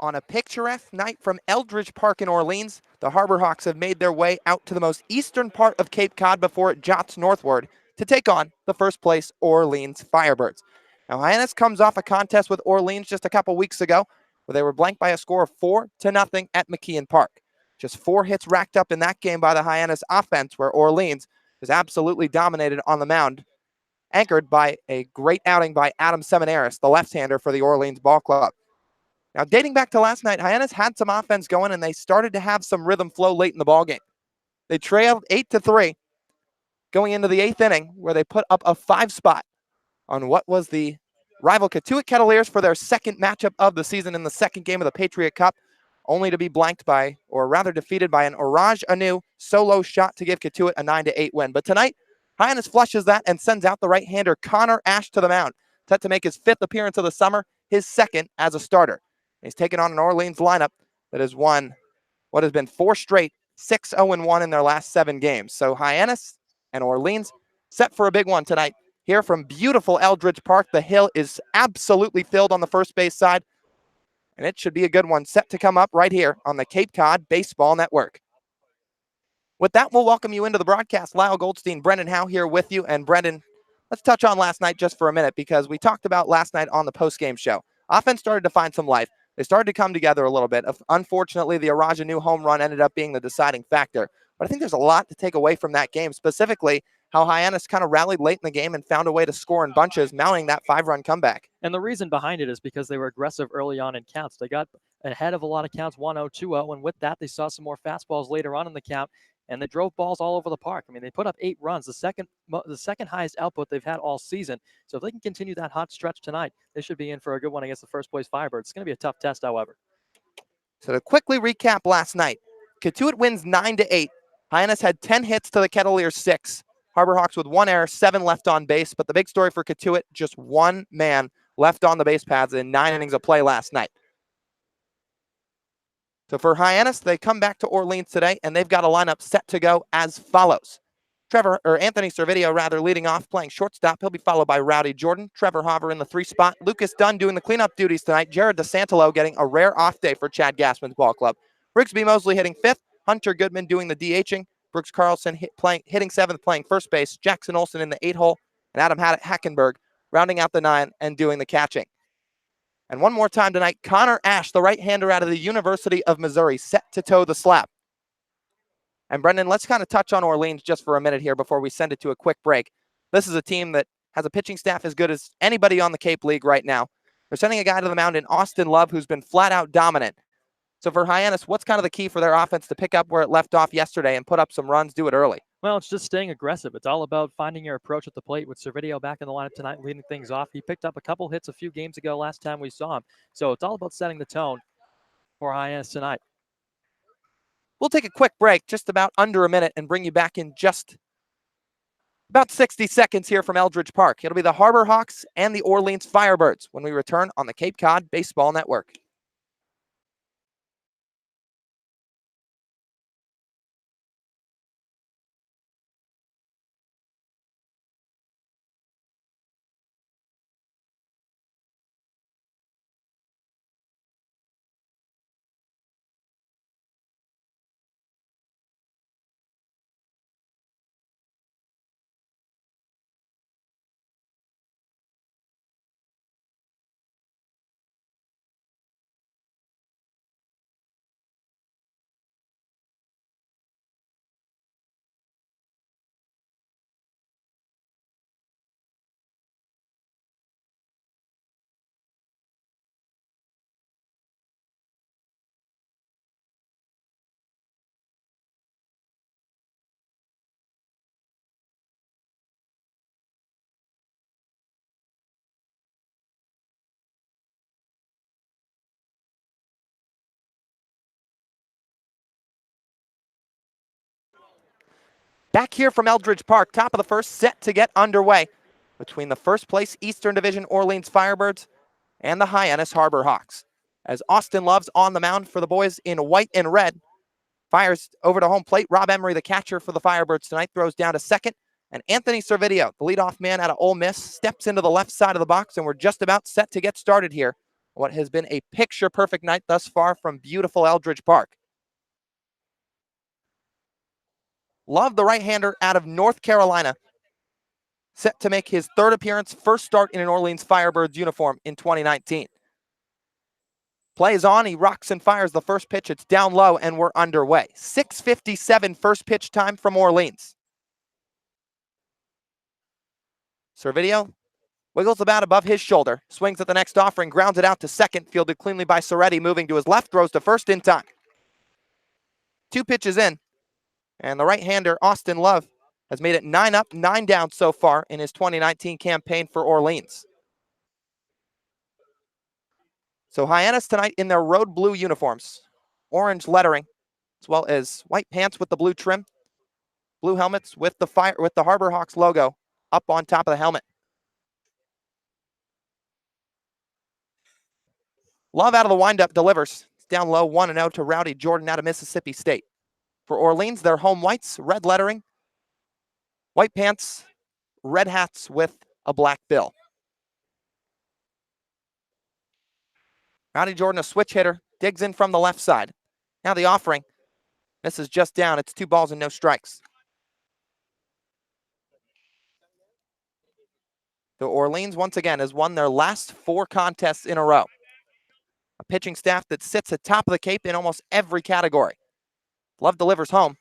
On a picturesque night from Eldridge Park in Orleans, the Harbor Hawks have made their way out to the most eastern part of Cape Cod before it jots northward to take on the first place Orleans Firebirds. Now, Hyannis comes off a contest with Orleans just a couple weeks ago where they were blanked by a score of 4-0 at McKeon Park. Just 4 hits racked up in that game by the Hyannis offense, where Orleans was absolutely dominated on the mound, anchored by a great outing by Adam Seminaris, the left-hander for the Orleans Ball Club. Now, dating back to last night, Hyannis had some offense going, and they started to have some rhythm flow late in the ballgame. They trailed 8-3 going into the 8th inning, where they put up a 5 spot on what was the rival Cotuit Kettleers for their second matchup of the season in the second game of the Patriot Cup, only to be blanked by, or rather defeated by, an Oraj Anu solo shot to give Cotuit a 9-8 win. But tonight, Hyannis flushes that and sends out the right-hander Connor Ash to the mound, set to make his 5th appearance of the summer, his 2nd as a starter. He's taken on an Orleans lineup that has won what has been 4 straight, 6-0-1 in their last 7 games. So Hyannis and Orleans set for a big one tonight. Here from beautiful Eldridge Park, the hill is absolutely filled on the first base side, and it should be a good one set to come up right here on the Cape Cod Baseball Network. With that, we'll welcome you into the broadcast. Lyle Goldstein, Brendan Howe here with you. And Brendan, let's touch on last night just for a minute, because we talked about last night on the post-game show. Offense started to find some life. They started to come together a little bit. Unfortunately, the Araja New home run ended up being the deciding factor. But I think there's a lot to take away from that game, specifically how Hyannis kind of rallied late in the game and found a way to score in bunches, mounting that 5-run comeback. And the reason behind it is because they were aggressive early on in counts. They got ahead of a lot of counts, 1-0, 2-0, and with that, they saw some more fastballs later on in the count, and they drove balls all over the park. I mean, they put up 8 runs, the second highest output they've had all season. So if they can continue that hot stretch tonight, they should be in for a good one against the first-place Firebirds. It's going to be a tough test, however. So to quickly recap last night, Cotuit wins 9-8. Hyannis had 10 hits to the Kettleers 6. Harbor Hawks with 1 error, 7 left on base. But the big story for Cotuit, just 1 man left on the base paths in 9 innings of play last night. So for Hyannis, they come back to Orleans today, and they've got a lineup set to go as follows. Anthony Servideo leading off, playing shortstop. He'll be followed by Rowdy Jordan. Trevor Hoover in the 3 spot. Lucas Dunn doing the cleanup duties tonight. Jared DeSantelo getting a rare off day for Chad Gassman's ball club. Rigsby Mosley hitting 5th. Hunter Goodman doing the DHing. Brooks Carlson hitting 7th, playing first base. Jackson Olsen in the 8 hole. And Adam Hackenberg rounding out the 9 and doing the catching. And one more time tonight, Connor Ash, the right-hander out of the University of Missouri, set to toe the slab. And Brendan, let's kind of touch on Orleans just for a minute here before we send it to a quick break. This is a team that has a pitching staff as good as anybody on the Cape League right now. They're sending a guy to the mound in Austin Love, who's been flat-out dominant. So for Hyannis, what's kind of the key for their offense to pick up where it left off yesterday and put up some runs, do it early? Well, it's just staying aggressive. It's all about finding your approach at the plate, with Servideo back in the lineup tonight, leading things off. He picked up a couple hits a few games ago last time we saw him. So it's all about setting the tone for Hyannis tonight. We'll take a quick break, just about under a minute, and bring you back in just about 60 seconds here from Eldridge Park. It'll be the Harbor Hawks and the Orleans Firebirds when we return on the Cape Cod Baseball Network. Back here from Eldridge Park, top of the first, set to get underway between the first place Eastern Division Orleans Firebirds and the Hyannis Harbor Hawks. As Austin Love's on the mound for the boys in white and red, fires over to home plate. Rob Emery, the catcher for the Firebirds tonight, throws down to second. And Anthony Servideo, the leadoff man out of Ole Miss, steps into the left side of the box, and we're just about set to get started here what has been a picture-perfect night thus far from beautiful Eldridge Park. Love, the right-hander out of North Carolina, set to make his third appearance, first start in an Orleans Firebirds uniform in 2019. Plays on, he rocks and fires the first pitch. It's down low, and we're underway. 6:57 first pitch time from Orleans. Servideo wiggles the bat above his shoulder, swings at the next offering, grounds it out to second, fielded cleanly by Soretti, moving to his left, throws to first in time. 2 pitches in, and the right-hander, Austin Love, has made it 9 up, 9 down so far in his 2019 campaign for Orleans. So Hyannis tonight in their road blue uniforms, orange lettering, as well as white pants with the blue trim, blue helmets with the Harbor Hawks logo up on top of the helmet. Love out of the windup delivers. It's down low, 1-0 to Rowdy Jordan out of Mississippi State. For Orleans, their home whites, red lettering, white pants, red hats with a black bill. Rowdy Jordan, a switch hitter, digs in from the left side. Now the offering. This is just down. It's 2 balls and no strikes. The Orleans, once again, has won their last 4 contests in a row. A pitching staff that sits at top of the Cape in almost every category. Love delivers home.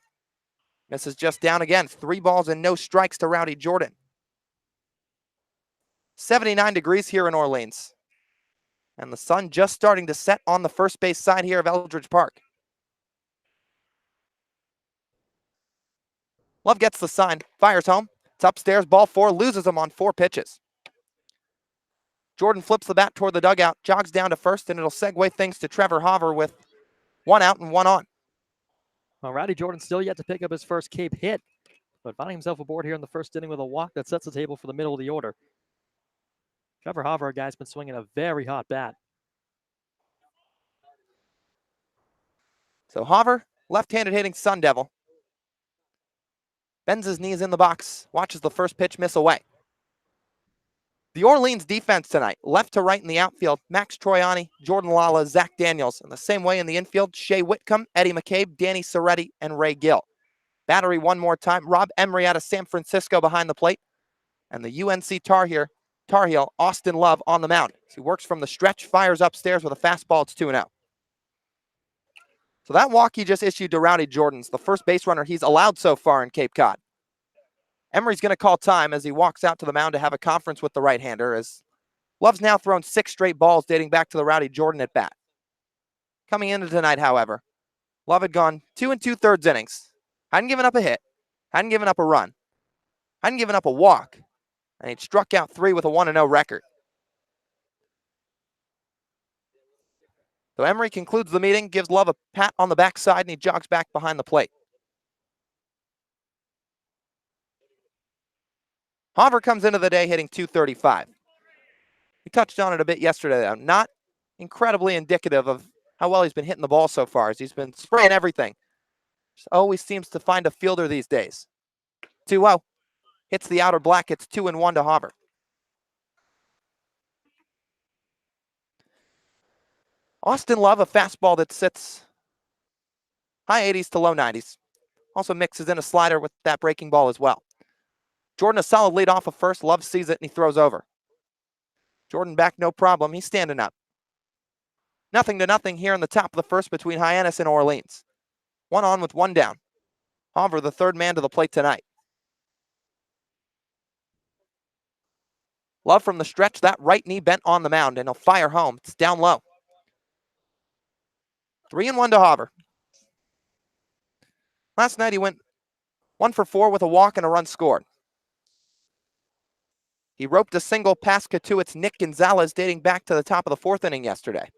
This is just down again. 3 balls and no strikes to Rowdy Jordan. 79 degrees here in Orleans. And the sun just starting to set on the first base side here of Eldridge Park. Love gets the sign, fires home. It's upstairs, ball 4, loses him on 4 pitches. Jordan flips the bat toward the dugout, jogs down to first, and it'll segue things to Trevor Hoover with 1 out and 1 on. Well, Rowdy Jordan still yet to pick up his first Cape hit, but finding himself aboard here in the first inning with a walk that sets the table for the middle of the order. Trevor Hoover, a guy's been swinging a very hot bat. So Hoover, left-handed hitting Sun Devil, bends his knees in the box, watches the first pitch miss away. The Orleans defense tonight, left to right in the outfield, Max Troiani, Jordan Lala, Zach Daniels. And the same way in the infield, Shea Whitcomb, Eddie McCabe, Danny Soretti, and Ray Gill. Battery one more time, Rob Emery out of San Francisco behind the plate. And the UNC Tar Heel, Austin Love on the mound. He works from the stretch, fires upstairs with a fastball. It's 2-0. So that walk he just issued to Rowdy Jordan's the first base runner he's allowed so far in Cape Cod. Emery's going to call time as he walks out to the mound to have a conference with the right-hander, as Love's now thrown 6 straight balls dating back to the Rowdy Jordan at bat. Coming into tonight, however, Love had gone 2 2/3 innings. Hadn't given up a hit, hadn't given up a run, hadn't given up a walk, and he'd struck out 3 with a 1-0 record. So Emery concludes the meeting, gives Love a pat on the backside, and he jogs back behind the plate. Hoover comes into the day hitting .235. We touched on it a bit yesterday, though. Not incredibly indicative of how well he's been hitting the ball so far, as he's been spraying everything. Just always seems to find a fielder these days. 2-0. Hits the outer black. It's 2-1 to Hoover. Austin Love, a fastball that sits high 80s to low 90s. Also mixes in a slider with that breaking ball as well. Jordan, a solid lead off of first. Love sees it and he throws over. Jordan back, no problem. He's standing up. 0-0 here in the top of the first between Hyannis and Orleans. 1 on with 1 down. Hoover, the third man to the plate tonight. Love from the stretch, that right knee bent on the mound, and he'll fire home. It's down low. 3-1 to Hoover. Last night he went 1 for 4 with a walk and a run scored. He roped a single past Catuit's Nick Gonzalez dating back to the top of the 4th inning yesterday.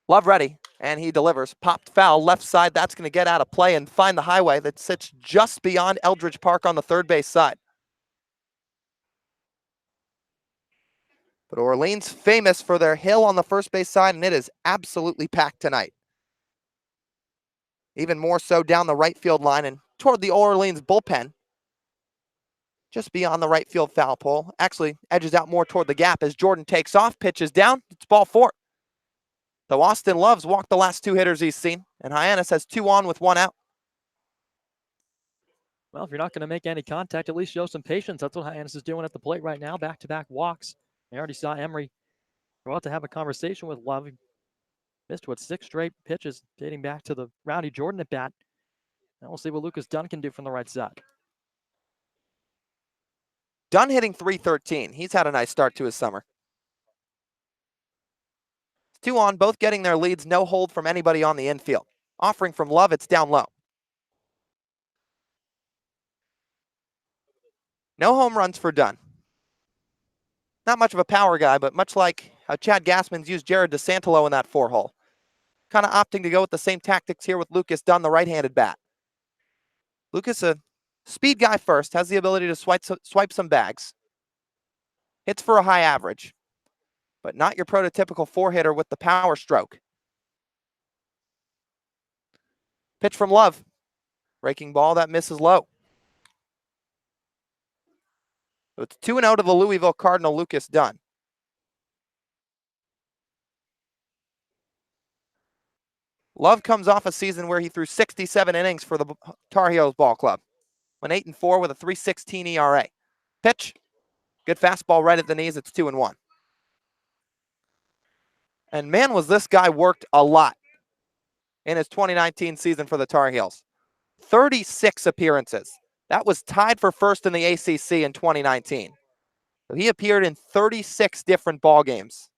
Love ready, and he delivers. Popped foul, left side. That's going to get out of play and find the highway that sits just beyond Eldridge Park on the third base side. But Orleans famous for their hill on the first base side, and it is absolutely packed tonight. Even more so down the right field line and toward the Orleans bullpen. just beyond the right field foul pole. Actually, edges out more toward the gap as Jordan takes off, pitches down. It's ball 4. Though Austin Loves walked the last 2 hitters he's seen, and Hyannis has 2 on with 1 out. Well, if you're not going to make any contact, at least show some patience. That's what Hyannis is doing at the plate right now. Back-to-back walks. We already saw Emery go out to have a conversation with Love. He missed, 6 straight pitches dating back to the Rowdy Jordan at bat. Now we'll see what Lucas Dunn can do from the right side. Dunn hitting .313. He's had a nice start to his summer. 2 on, both getting their leads, no hold from anybody on the infield. Offering from Love, it's down low. No home runs for Dunn. Not much of a power guy, but much like how Chad Gassman's used Jared DeSantolo in that 4-hole. Kind of opting to go with the same tactics here with Lucas Dunn, the right-handed bat. Lucas, a speed guy first, has the ability to swipe some bags. Hits for a high average, but not your prototypical 4-hitter with the power stroke. Pitch from Love. Breaking ball that misses low. So it's 2-0 to the Louisville Cardinal, Lucas Dunn. Love comes off a season where he threw 67 innings for the Tar Heels ball club. Went 8-4 with a .316 ERA. Pitch. Good fastball right at the knees. It's 2-1. And man, was this guy worked a lot in his 2019 season for the Tar Heels. 36 appearances. That was tied for first in the ACC in 2019. So he appeared in 36 different ball games.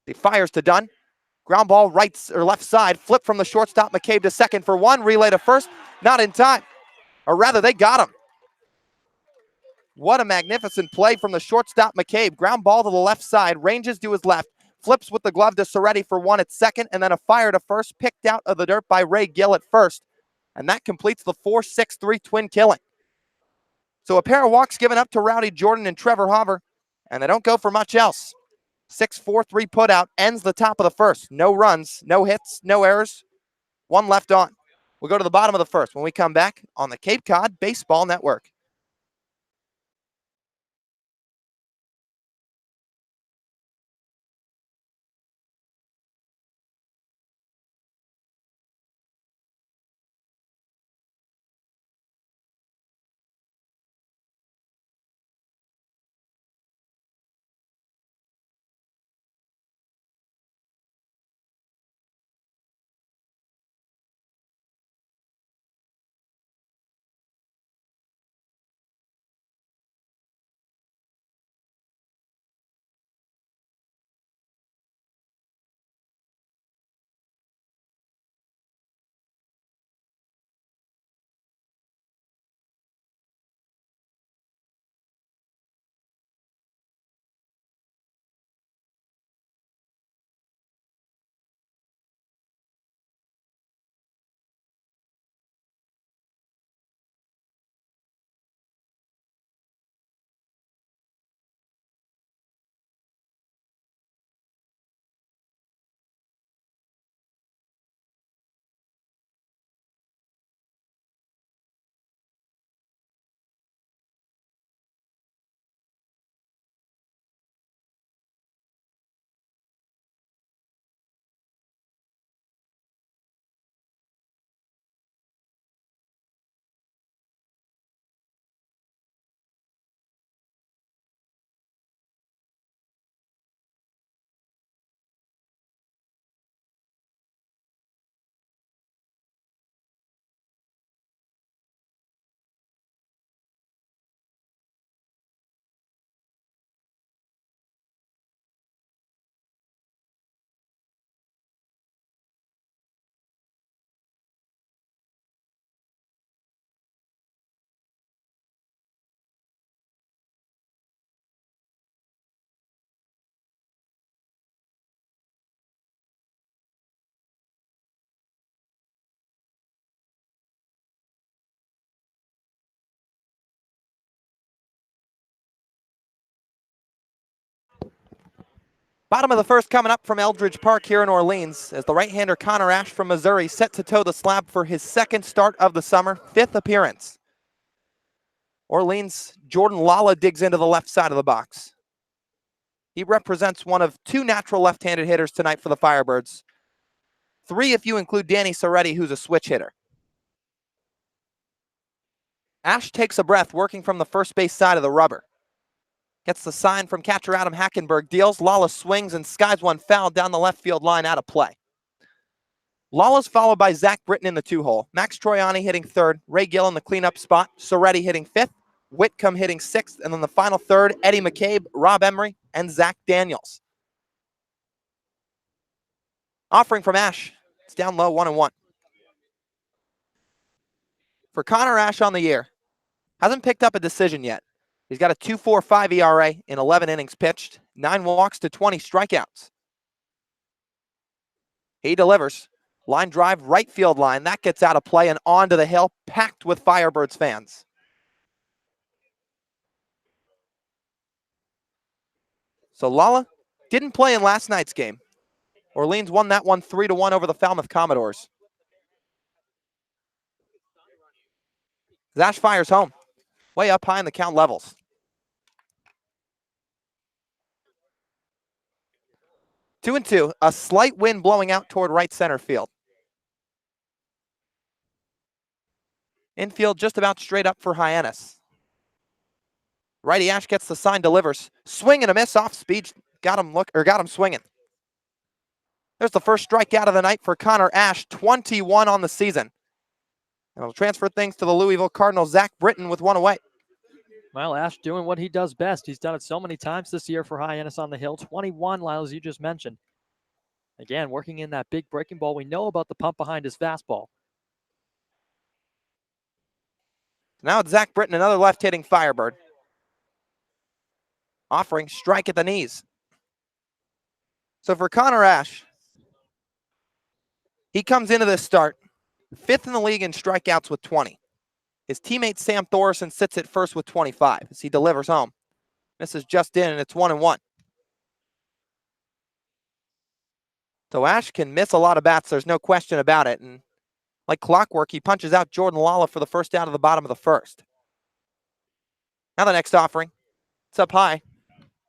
He fires to Dunn. Ground ball right or left side. Flip from the shortstop. McCabe to second for 1. Relay to first. Not in time. Or rather, they got him. What a magnificent play from the shortstop McCabe. Ground ball to the left side. Ranges to his left. Flips with the glove to Soretti for 1 at second. And then a fire to first. Picked out of the dirt by Ray Gill at first. And that completes the 4-6-3 twin killing. So a pair of walks given up to Rowdy Jordan and Trevor Hauver. And they don't go for much else. 6-4-3 putout ends the top of the first. No runs, no hits, no errors. 1 left on. We'll go to the bottom of the first when we come back on the Cape Cod Baseball Network. Bottom of the first coming up from Eldridge Park here in Orleans as the right-hander Connor Ash from Missouri set to toe the slab for his 2nd start of the summer, 5th appearance. Orleans' Jordan Lala digs into the left side of the box. He represents one of two natural left-handed hitters tonight for the Firebirds. Three if you include Danny Soretti, who's a switch hitter. Ash takes a breath, working from the first base side of the rubber. Gets the sign from catcher Adam Hackenberg, deals, Lala swings and skies one foul down the left field line out of play. Lala's followed by Zach Britton in the two-hole. Max Troiani hitting third, Ray Gill in the cleanup spot, Soretti hitting fifth, Whitcomb hitting sixth, and then the final third, Eddie McCabe, Rob Emery, and Zach Daniels. Offering from Ash, it's down low, 1-1. For Connor Ash on the year, hasn't picked up a decision yet. He's got a 2.45 ERA in 11 innings pitched, 9 walks to 20 strikeouts. He delivers. Line drive, right field line. That gets out of play and onto the hill, packed with Firebirds fans. So Lala didn't play in last night's game. Orleans won that one 3-1 over the Falmouth Commodores. Ash fires home. Way up high in the count levels. 2-2, a slight wind blowing out toward right center field. Infield just about straight up for Hyannis. Righty Ash gets the sign, delivers. Swing and a miss off speed. Got him swinging. There's the first strikeout of the night for Connor Ash, 21 on the season. And it'll transfer things to the Louisville Cardinals, Zach Britton with one away. Well, Ash doing what he does best. He's done it so many times this year for Hyannis on the hill. 21, Lyle, as you just mentioned. Again, working in that big breaking ball. We know about the pump behind his fastball. Now it's Zach Britton, another left-hitting Firebird. Offering strike at the knees. So for Connor Ash, he comes into this start, 5th in the league in strikeouts with 20. His teammate Sam Thorson sits at first with 25 as he delivers home. Misses just in, and it's 1-1. So Ash can miss a lot of bats, there's no question about it. And like clockwork, he punches out Jordan Lala for the first out of the bottom of the first. Now the next offering. It's up high.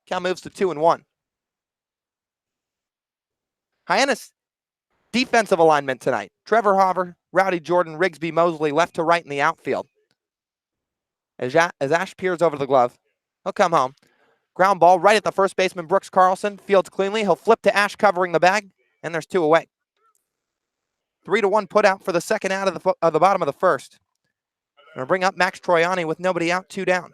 Count moves to 2-1. Hyannis defensive alignment tonight. Trevor Hoover, Rowdy Jordan, Rigsby Mosley left to right in the outfield. As Ash peers over the glove, he'll come home. Ground ball right at the first baseman, Brooks Carlson. Fields cleanly. He'll flip to Ash covering the bag, and there's 2 away. 3-1 put out for the second out of the bottom of the first. Gonna bring up Max Troiani with nobody out, 2 down.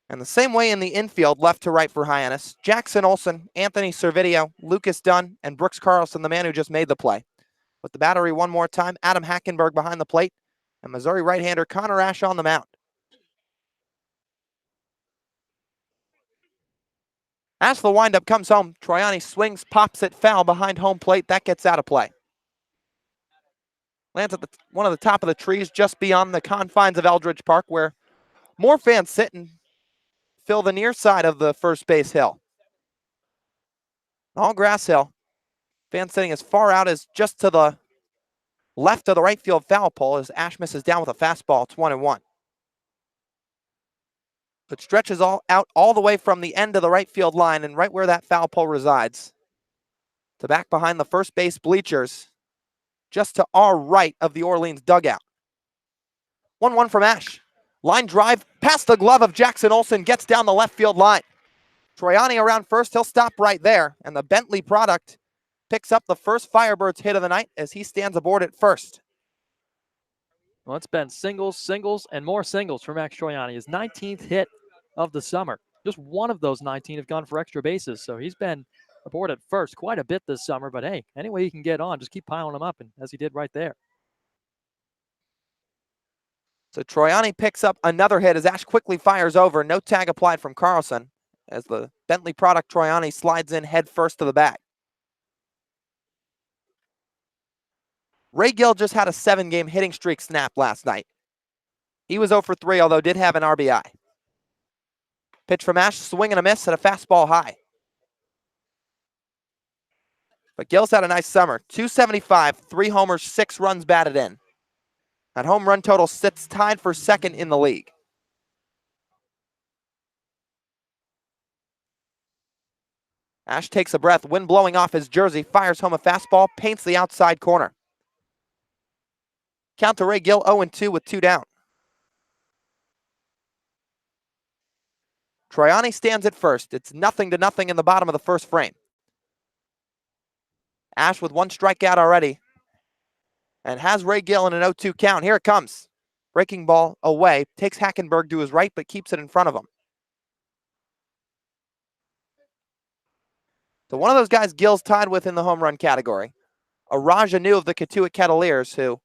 And the same way in the infield, left to right for Hyannis. Jackson Olsen, Anthony Servideo, Lucas Dunn, and Brooks Carlson, the man who just made the play. With the battery one more time, Adam Hackenberg behind the plate, and Missouri right-hander Connor Ash on the mound. As the windup comes home, Troiani swings, pops it foul behind home plate. That gets out of play. Lands at one of the top of the trees just beyond the confines of Eldridge Park, where more fans sit and fill the near side of the first base hill. All grass hill. Fans sitting as far out as just to the left of the right field foul pole as Ash misses down with a fastball. It's 1-1. It stretches out all the way from the end of the right field line and right where that foul pole resides to back behind the first base bleachers just to our right of the Orleans dugout. 1-1 from Ash. Line drive past the glove of Jackson Olsen, gets down the left field line. Troiani around first, he'll stop right there, and the Bentley product picks up the first Firebirds hit of the night as he stands aboard at first. Well, it's been singles, singles, and more singles for Max Troiani. His 19th hit of the summer. Just one of those 19 have gone for extra bases, so he's been aboard at first quite a bit this summer, but hey, any way he can get on, just keep piling them up, and as he did right there. So Troiani picks up another hit as Ash quickly fires over. No tag applied from Carlson as the Bentley product Troiani slides in head first to the bag. Ray Gill just had a 7-game hitting streak snap last night. He was 0 for 3, although did have an RBI. Pitch from Ash, swing and a miss at a fastball high. But Gill's had a nice summer. 275, 3 homers, 6 runs batted in. That home run total sits tied for second in the league. Ash takes a breath, wind blowing off his jersey, fires home a fastball, paints the outside corner. Count to Ray Gill 0-2 with 2 down. Hyannis stands at first. It's 0-0 in the bottom of the first frame. Ash with 1 strikeout already and has Ray Gill in an 0-2 count. Here it comes. Breaking ball away, takes Hackenberg to his right, but keeps it in front of him. So one of those guys Gill's tied with in the home run category. Araj Anu of the Katuitt Cavaliers, who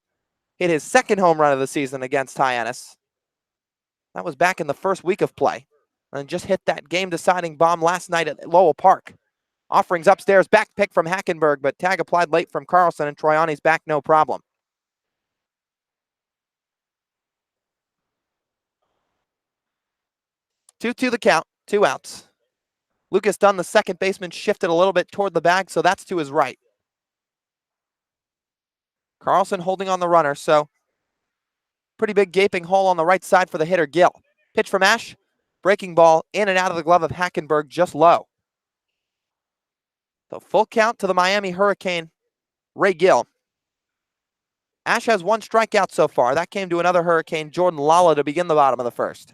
hit his second home run of the season against Hyannis. That was back in the first week of play. And just hit that game-deciding bomb last night at Lowell Park. Offerings upstairs, back pick from Hackenberg, but tag applied late from Carlson, and Troyani's back no problem. Two to the count, 2 outs. Lucas Dunn, the second baseman, shifted a little bit toward the bag, so that's to his right. Carlson holding on the runner, so pretty big gaping hole on the right side for the hitter, Gill. Pitch from Ash, breaking ball in and out of the glove of Hackenberg, just low. So full count to the Miami Hurricane, Ray Gill. Ash has 1 strikeout so far. That came to another Hurricane, Jordan Lala, to begin the bottom of the first.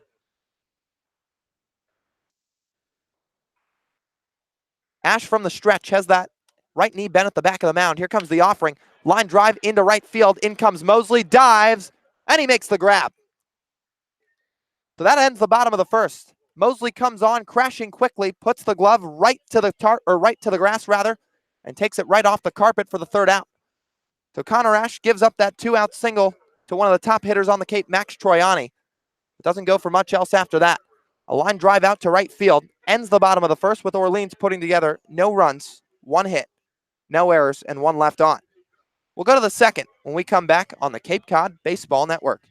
Ash from the stretch has that right knee bent at the back of the mound. Here comes the offering. Line drive into right field. In comes Mosley, dives, and he makes the grab. So that ends the bottom of the first. Mosley comes on, crashing quickly, puts the glove right to the grass rather, and takes it right off the carpet for the 3rd out. So Connor Ash gives up that 2-out single to one of the top hitters on the Cape, Max Troyani. It doesn't go for much else after that. A line drive out to right field ends the bottom of the first with Orleans putting together no runs, 1 hit, no errors, and 1 left on. We'll go to the second when we come back on the Cape Cod Baseball Network.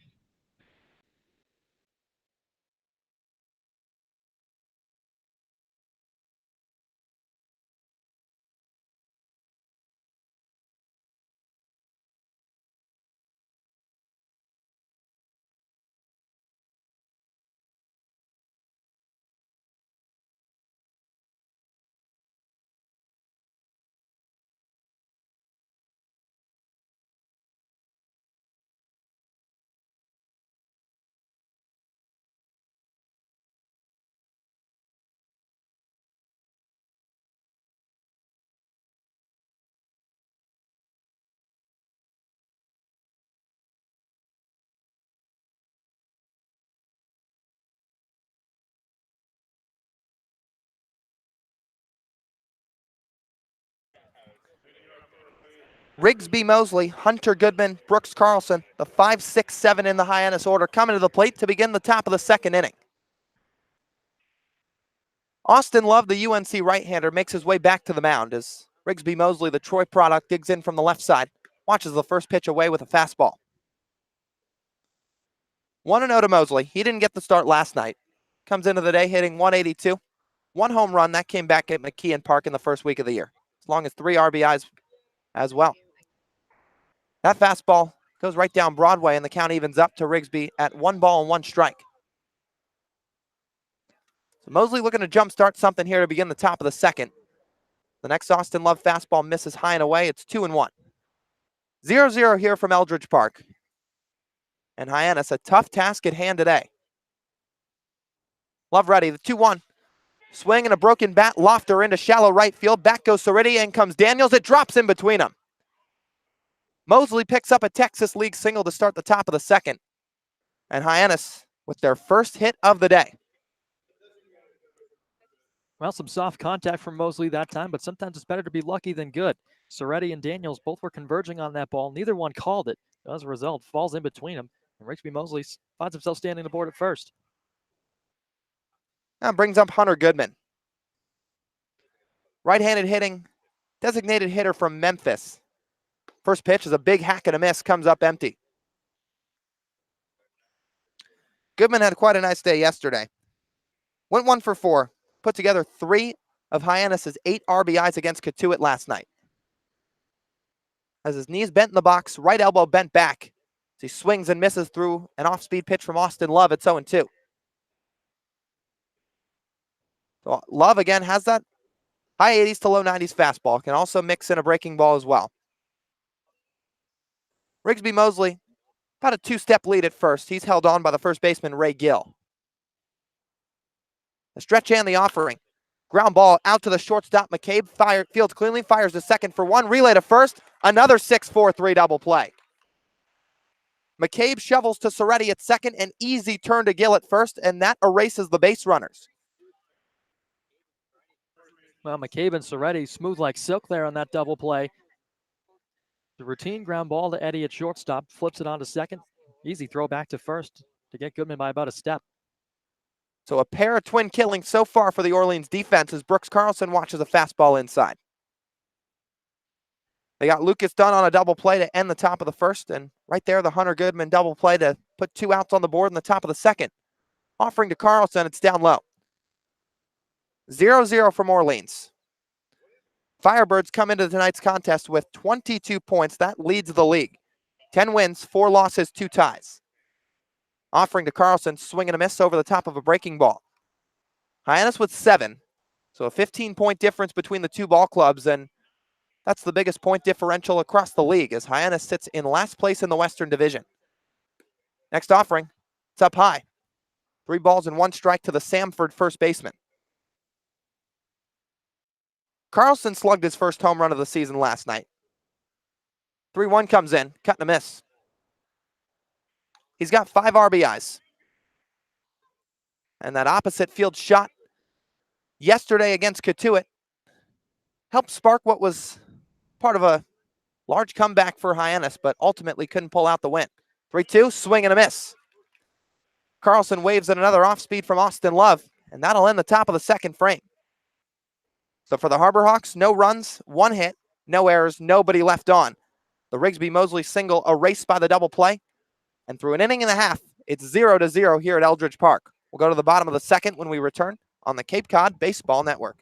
Rigsby Mosley, Hunter Goodman, Brooks Carlson, the 5, 6, 7 in the Hyannis order, coming to the plate to begin the top of the second inning. Austin Love, the UNC right-hander, makes his way back to the mound as Rigsby Mosley, the Troy product, digs in from the left side, watches the first pitch away with a fastball. 1-0 to Mosley. He didn't get the start last night. Comes into the day hitting 182. 1 home run, that came back at McKeon Park in the first week of the year, as long as 3 RBIs as well. That fastball goes right down Broadway, and the count evens up to Rigsby at 1 ball and 1 strike. So Mosley looking to jumpstart something here to begin the top of the second. The next Austin Love fastball misses high and away. It's 2-1. 0-0 here from Eldridge Park. And Hyannis, a tough task at hand today. Love ready, the 2-1. Swing and a broken bat, lofter into shallow right field. Back goes Cerruti, in comes Daniels. It drops in between them. Mosley picks up a Texas League single to start the top of the second. And Hyannis with their first hit of the day. Well, some soft contact from Mosley that time, but sometimes it's better to be lucky than good. Cerruti and Daniels both were converging on that ball. Neither one called it. As a result, falls in between them, and Rigsby Mosley finds himself standing the board at first. That brings up Hunter Goodman. Right-handed hitting, designated hitter from Memphis. First pitch is a big hack and a miss, comes up empty. Goodman had quite a nice day yesterday. Went 1 for 4, put together 3 of Hyannis' 8 RBIs against Katuitt last night. As his knees bent in the box, right elbow bent back He swings and misses through an off-speed pitch from Austin Love. It's 0-2. So Love again has that high 80s to low 90s fastball. Can also mix in a breaking ball as well. Rigsby Mosley, about a two-step lead at first. He's held on by the first baseman, Ray Gill. The stretch and the offering. Ground ball out to the shortstop. McCabe fields cleanly, fires to second for one. Relay to first. Another 6-4-3 double play. McCabe shovels to Soretti at second. An easy turn to Gill at first, and that erases the base runners. Well, McCabe and Soretti smooth like silk there on that double play. The routine ground ball to Eddie at shortstop, flips it on to second. Easy throw back to first to get Goodman by about a step. So a pair of twin killings so far for the Orleans defense as Brooks Carlson watches a fastball inside. They got Lucas Dunn on a double play to end the top of the first, and right there the Hunter Goodman double play to put 2 outs on the board in the top of the second. Offering to Carlson, it's down low. 0-0 from Orleans. Firebirds come into tonight's contest with 22 points. That leads the league. 10 wins, 4 losses, 2 ties. Offering to Carlson, swing and a miss over the top of a breaking ball. Hyannis with 7. So a 15-point difference between the two ball clubs, and that's the biggest point differential across the league as Hyannis sits in last place in the Western Division. Next offering, it's up high. 3 balls and 1 strike to the Samford first baseman. Carlson slugged his first home run of the season last night. 3-1 comes in, cut and a miss. He's got 5 RBIs. And that opposite field shot yesterday against Katuitt helped spark what was part of a large comeback for Hyannis, but ultimately couldn't pull out the win. 3-2, swing and a miss. Carlson waves at another off-speed from Austin Love, and that'll end the top of the second frame. So for the Harbor Hawks, no runs, 1 hit, no errors, nobody left on. The Rigsby Mosley single erased by the double play, and through an inning and a half, it's 0-0 here at Eldridge Park. We'll go to the bottom of the second when we return on the Cape Cod Baseball Network.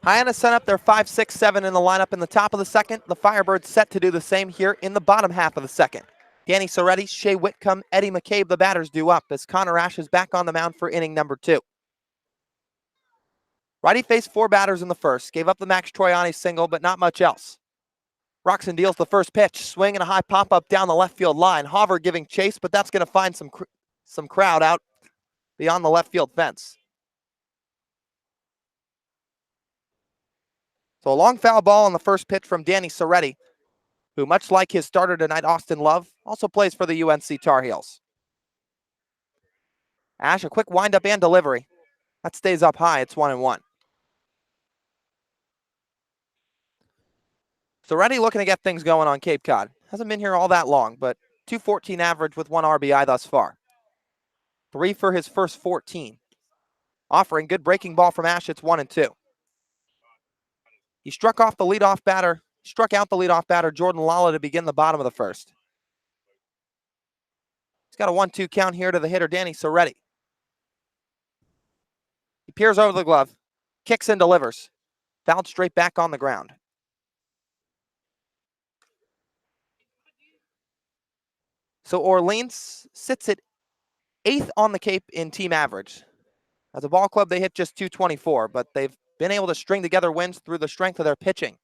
Hyannis sent up their 5, 6, 7 in the lineup in the top of the second. The Firebirds set to do the same here in the bottom half of the second. Danny Soretti, Shea Whitcomb, Eddie McCabe, the batters due up as Connor Ash is back on the mound for inning number 2. Righty faced 4 batters in the first, gave up the Max Troiani single, but not much else. Roxon deals the first pitch, swing and a high pop-up down the left field line. Hauver giving chase, but that's going to find some crowd out beyond the left field fence. So a long foul ball on the first pitch from Danny Soretti, who, much like his starter tonight, Austin Love, also plays for the UNC Tar Heels. Ash, a quick windup and delivery. That stays up high. It's 1-1. Soretti looking to get things going on Cape Cod. Hasn't been here all that long, but 214 average with 1 RBI thus far. 3 for his first 14. Offering good breaking ball from Ash. It's 1-2. He struck out the leadoff batter, Jordan Lala, to begin the bottom of the first. got a 1-2 count here to the hitter, Danny Soretti. He peers over the glove, kicks and delivers. Fouled straight back on the ground. So Orleans sits at 8th on the Cape in team average. As a ball club, they hit just .224, but they've been able to string together wins through the strength of their pitching.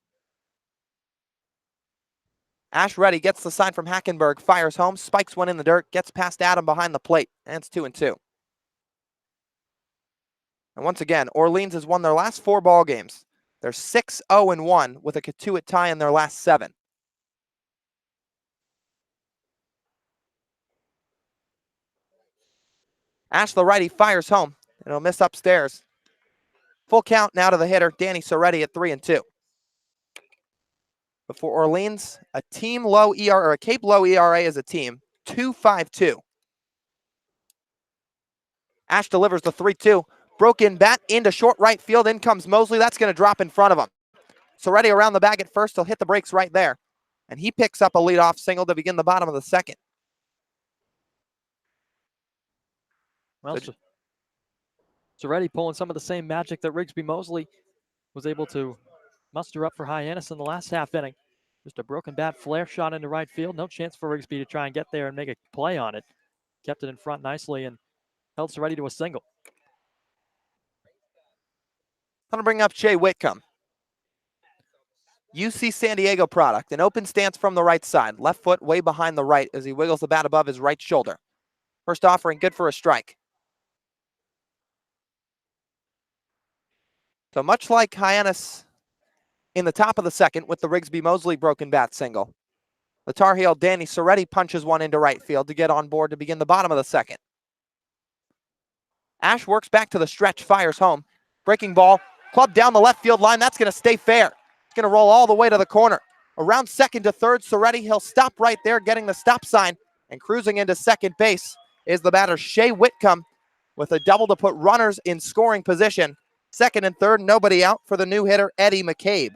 Ash ready, gets the sign from Hackenberg, fires home, spikes one in the dirt, gets past Adam behind the plate, and it's 2-2. And once again, Orleans has won their last 4 ball games. They're 6-0-1 with a Katuitt tie in their last 7. Ash the righty fires home, and it'll miss upstairs. Full count now to the hitter, Danny Soretti at 3-2. But for Orleans, a team low ERA, or a Cape low ERA as a team, 2.52. Ash delivers the 3-2. Broken bat into short right field. In comes Mosley. That's going to drop in front of him. Soretti around the bag at first. He'll hit the brakes right there. And he picks up a leadoff single to begin the bottom of the second. Well, Soretti pulling some of the same magic that Rigsby Mosley was able to muster up for Hyannis in the last half inning. Just a broken bat flare shot into right field. No chance for Rigsby to try and get there and make a play on it. Kept it in front nicely and held Soretti to a single. I'm going to bring up Shea Whitcomb. UC San Diego product, an open stance from the right side. Left foot way behind the right as he wiggles the bat above his right shoulder. First offering, good for a strike. So much like Hyannis in the top of the second with the Rigsby Mosley broken bat single, the Tar Heel Danny Soretti punches one into right field to get on board to begin the bottom of the second. Ash works back to the stretch, fires home. Breaking ball, clubbed down the left field line. That's going to stay fair. It's going to roll all the way to the corner. Around second to third, Soretti, he'll stop right there, getting the stop sign. And cruising into second base is the batter Shea Whitcomb with a double to put runners in scoring position. Second and third, nobody out for the new hitter, Eddie McCabe.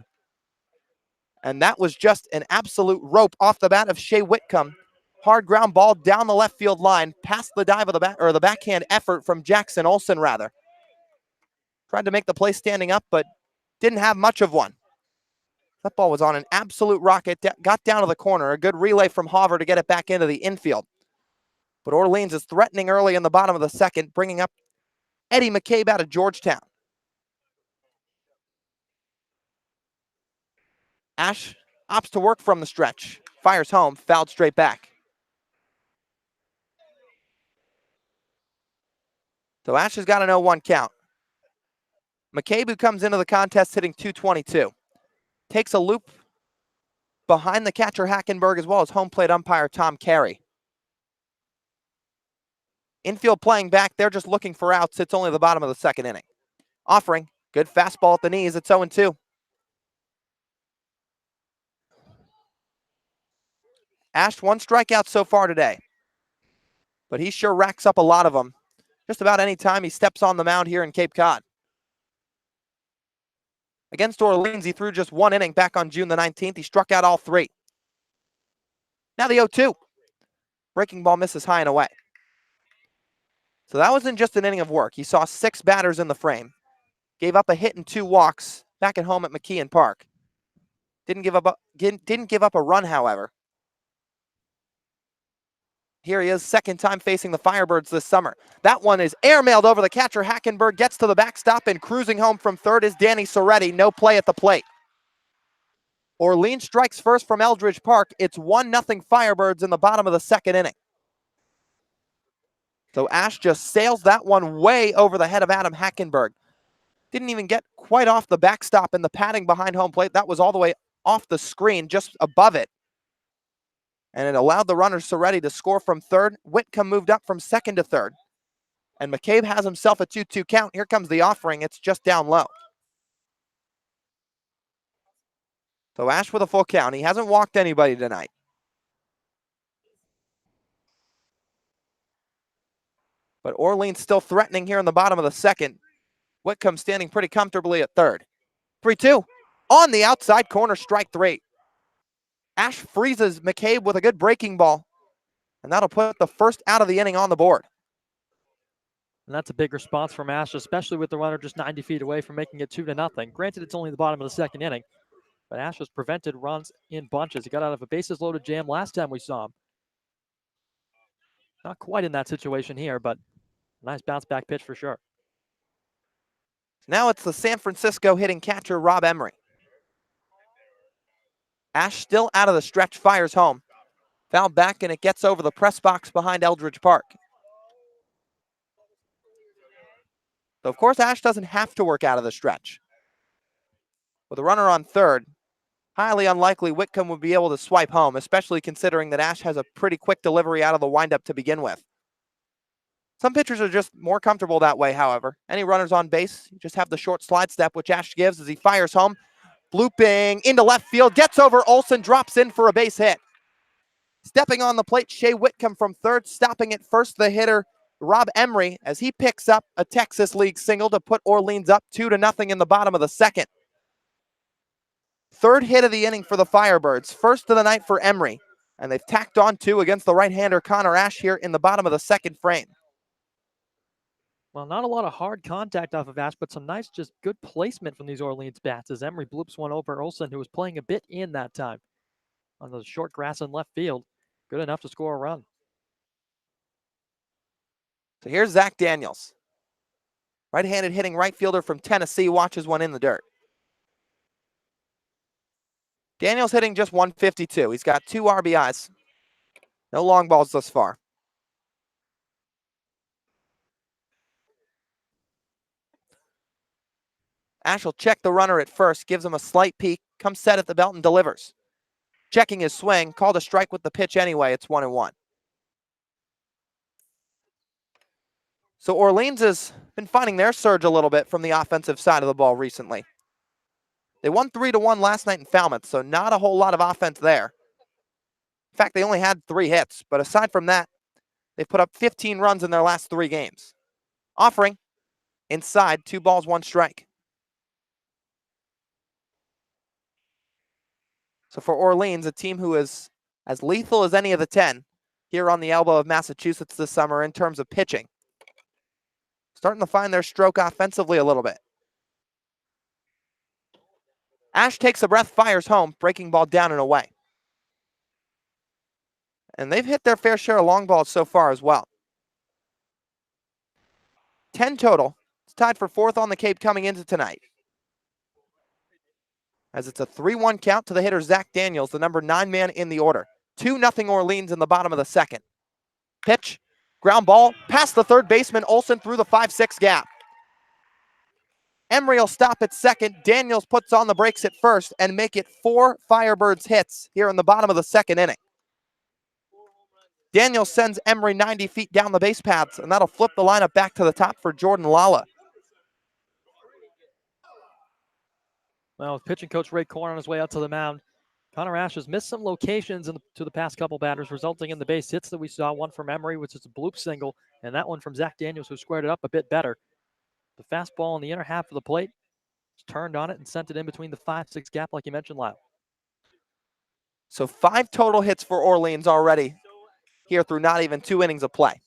And that was just an absolute rope off the bat of Shea Whitcomb. Hard ground ball down the left field line, past the dive of the backhand effort from Jackson Olsen, rather. Tried to make the play standing up, but didn't have much of one. That ball was on an absolute rocket, got down to the corner. A good relay from Hauver to get it back into the infield. But Orleans is threatening early in the bottom of the second, bringing up Eddie McCabe out of Georgetown. Ash opts to work from the stretch. Fires home, fouled straight back. So Ash has got an 0-1 count. McCabe, who comes into the contest hitting .222, takes a loop behind the catcher Hackenberg as well as home plate umpire Tom Carey. Infield playing back, they're just looking for outs. It's only the bottom of the second inning. Offering, good fastball at the knees. It's 0-2. Ash, 1 strikeout so far today, but he sure racks up a lot of them just about any time he steps on the mound here in Cape Cod. Against Orleans, he threw just 1 inning back on June the 19th. He struck out all 3. Now the 0-2. Breaking ball misses high and away. So that wasn't just an inning of work. He saw 6 batters in the frame. Gave up a hit and 2 walks back at home at McKeon Park. Didn't give up a run, however. Here he is, second time facing the Firebirds this summer. That one is airmailed over the catcher. Hackenberg gets to the backstop, and cruising home from third is Danny Soretti. No play at the plate. Orleans strikes first from Eldridge Park. It's 1-0 Firebirds in the bottom of the second inning. So Ash just sails that one way over the head of Adam Hackenberg. Didn't even get quite off the backstop in the padding behind home plate. That was all the way off the screen, just above it. And it allowed the runner Soretti to score from third. Whitcomb moved up from second to third. And McCabe has himself a 2-2 count. Here comes the offering. It's just down low. So Ash with a full count. He hasn't walked anybody tonight. But Orleans still threatening here in the bottom of the second. Whitcomb standing pretty comfortably at third. 3-2. On the outside corner, strike 3. Ash freezes McCabe with a good breaking ball. And that'll put the first out of the inning on the board. And that's a big response from Ash, especially with the runner just 90 feet away from making it 2-0. Granted, it's only the bottom of the second inning, but Ash has prevented runs in bunches. He got out of a bases-loaded jam last time we saw him. Not quite in that situation here, but nice bounce-back pitch for sure. Now it's the San Francisco hitting catcher, Rob Emery. Ash still out of the stretch, fires home. Foul back, and it gets over the press box behind Eldridge Park. So, of course, Ash doesn't have to work out of the stretch. With a runner on third, highly unlikely Whitcomb would be able to swipe home, especially considering that Ash has a pretty quick delivery out of the windup to begin with. Some pitchers are just more comfortable that way, however. Any runners on base, you just have the short slide step, which Ash gives as he fires home. Blooping into left field, gets over Olson, drops in for a base hit. Stepping on the plate, Shea Whitcomb from third, stopping at first the hitter, Rob Emery, as he picks up a Texas League single to put Orleans up 2-0 in the bottom of the second. Third hit of the inning for the Firebirds, first of the night for Emery, and they've tacked on two against the right-hander Connor Ash here in the bottom of the second frame. Well, not a lot of hard contact off of Ash, but some nice, just good placement from these Orleans bats as Emery bloops one over Olson, who was playing a bit in that time on the short grass in left field. Good enough to score a run. So here's Zach Daniels. Right-handed hitting right fielder from Tennessee, watches one in the dirt. Daniels hitting just 152. He's got 2 RBIs. No long balls thus far. Ash will check the runner at first, gives him a slight peek, comes set at the belt and delivers. Checking his swing, called a strike with the pitch anyway. It's 1-1. So Orleans has been finding their surge a little bit from the offensive side of the ball recently. They won 3-1 last night in Falmouth, so not a whole lot of offense there. In fact, they only had 3 hits, but aside from that, they've put up 15 runs in their last 3 games. Offering, inside, 2 balls, 1 strike. So for Orleans, a team who is as lethal as any of the 10 here on the elbow of Massachusetts this summer in terms of pitching. Starting to find their stroke offensively a little bit. Ash takes a breath, fires home, breaking ball down and away. And they've hit their fair share of long balls so far as well. 10 total. It's tied for 4th on the Cape coming into tonight. As it's a 3-1 count to the hitter Zach Daniels, the number 9 man in the order. 2-0 Orleans in the bottom of the second. Pitch, ground ball, past the third baseman, Olson through the 5-6 gap. Emery will stop at second. Daniels puts on the brakes at first and make it 4 Firebirds hits here in the bottom of the second inning. Daniels sends Emery 90 feet down the base paths, and that'll flip the lineup back to the top for Jordan Lala. Well, with pitching coach Ray Korn on his way out to the mound, Connor Ash has missed some locations to the past couple batters, resulting in the base hits that we saw. One from Emery, which is a bloop single, and that one from Zach Daniels, who squared it up a bit better. The fastball in the inner half of the plate, turned on it and sent it in between the 5-6 gap, like you mentioned, Lyle. So 5 total hits for Orleans already here through not even 2 innings of play.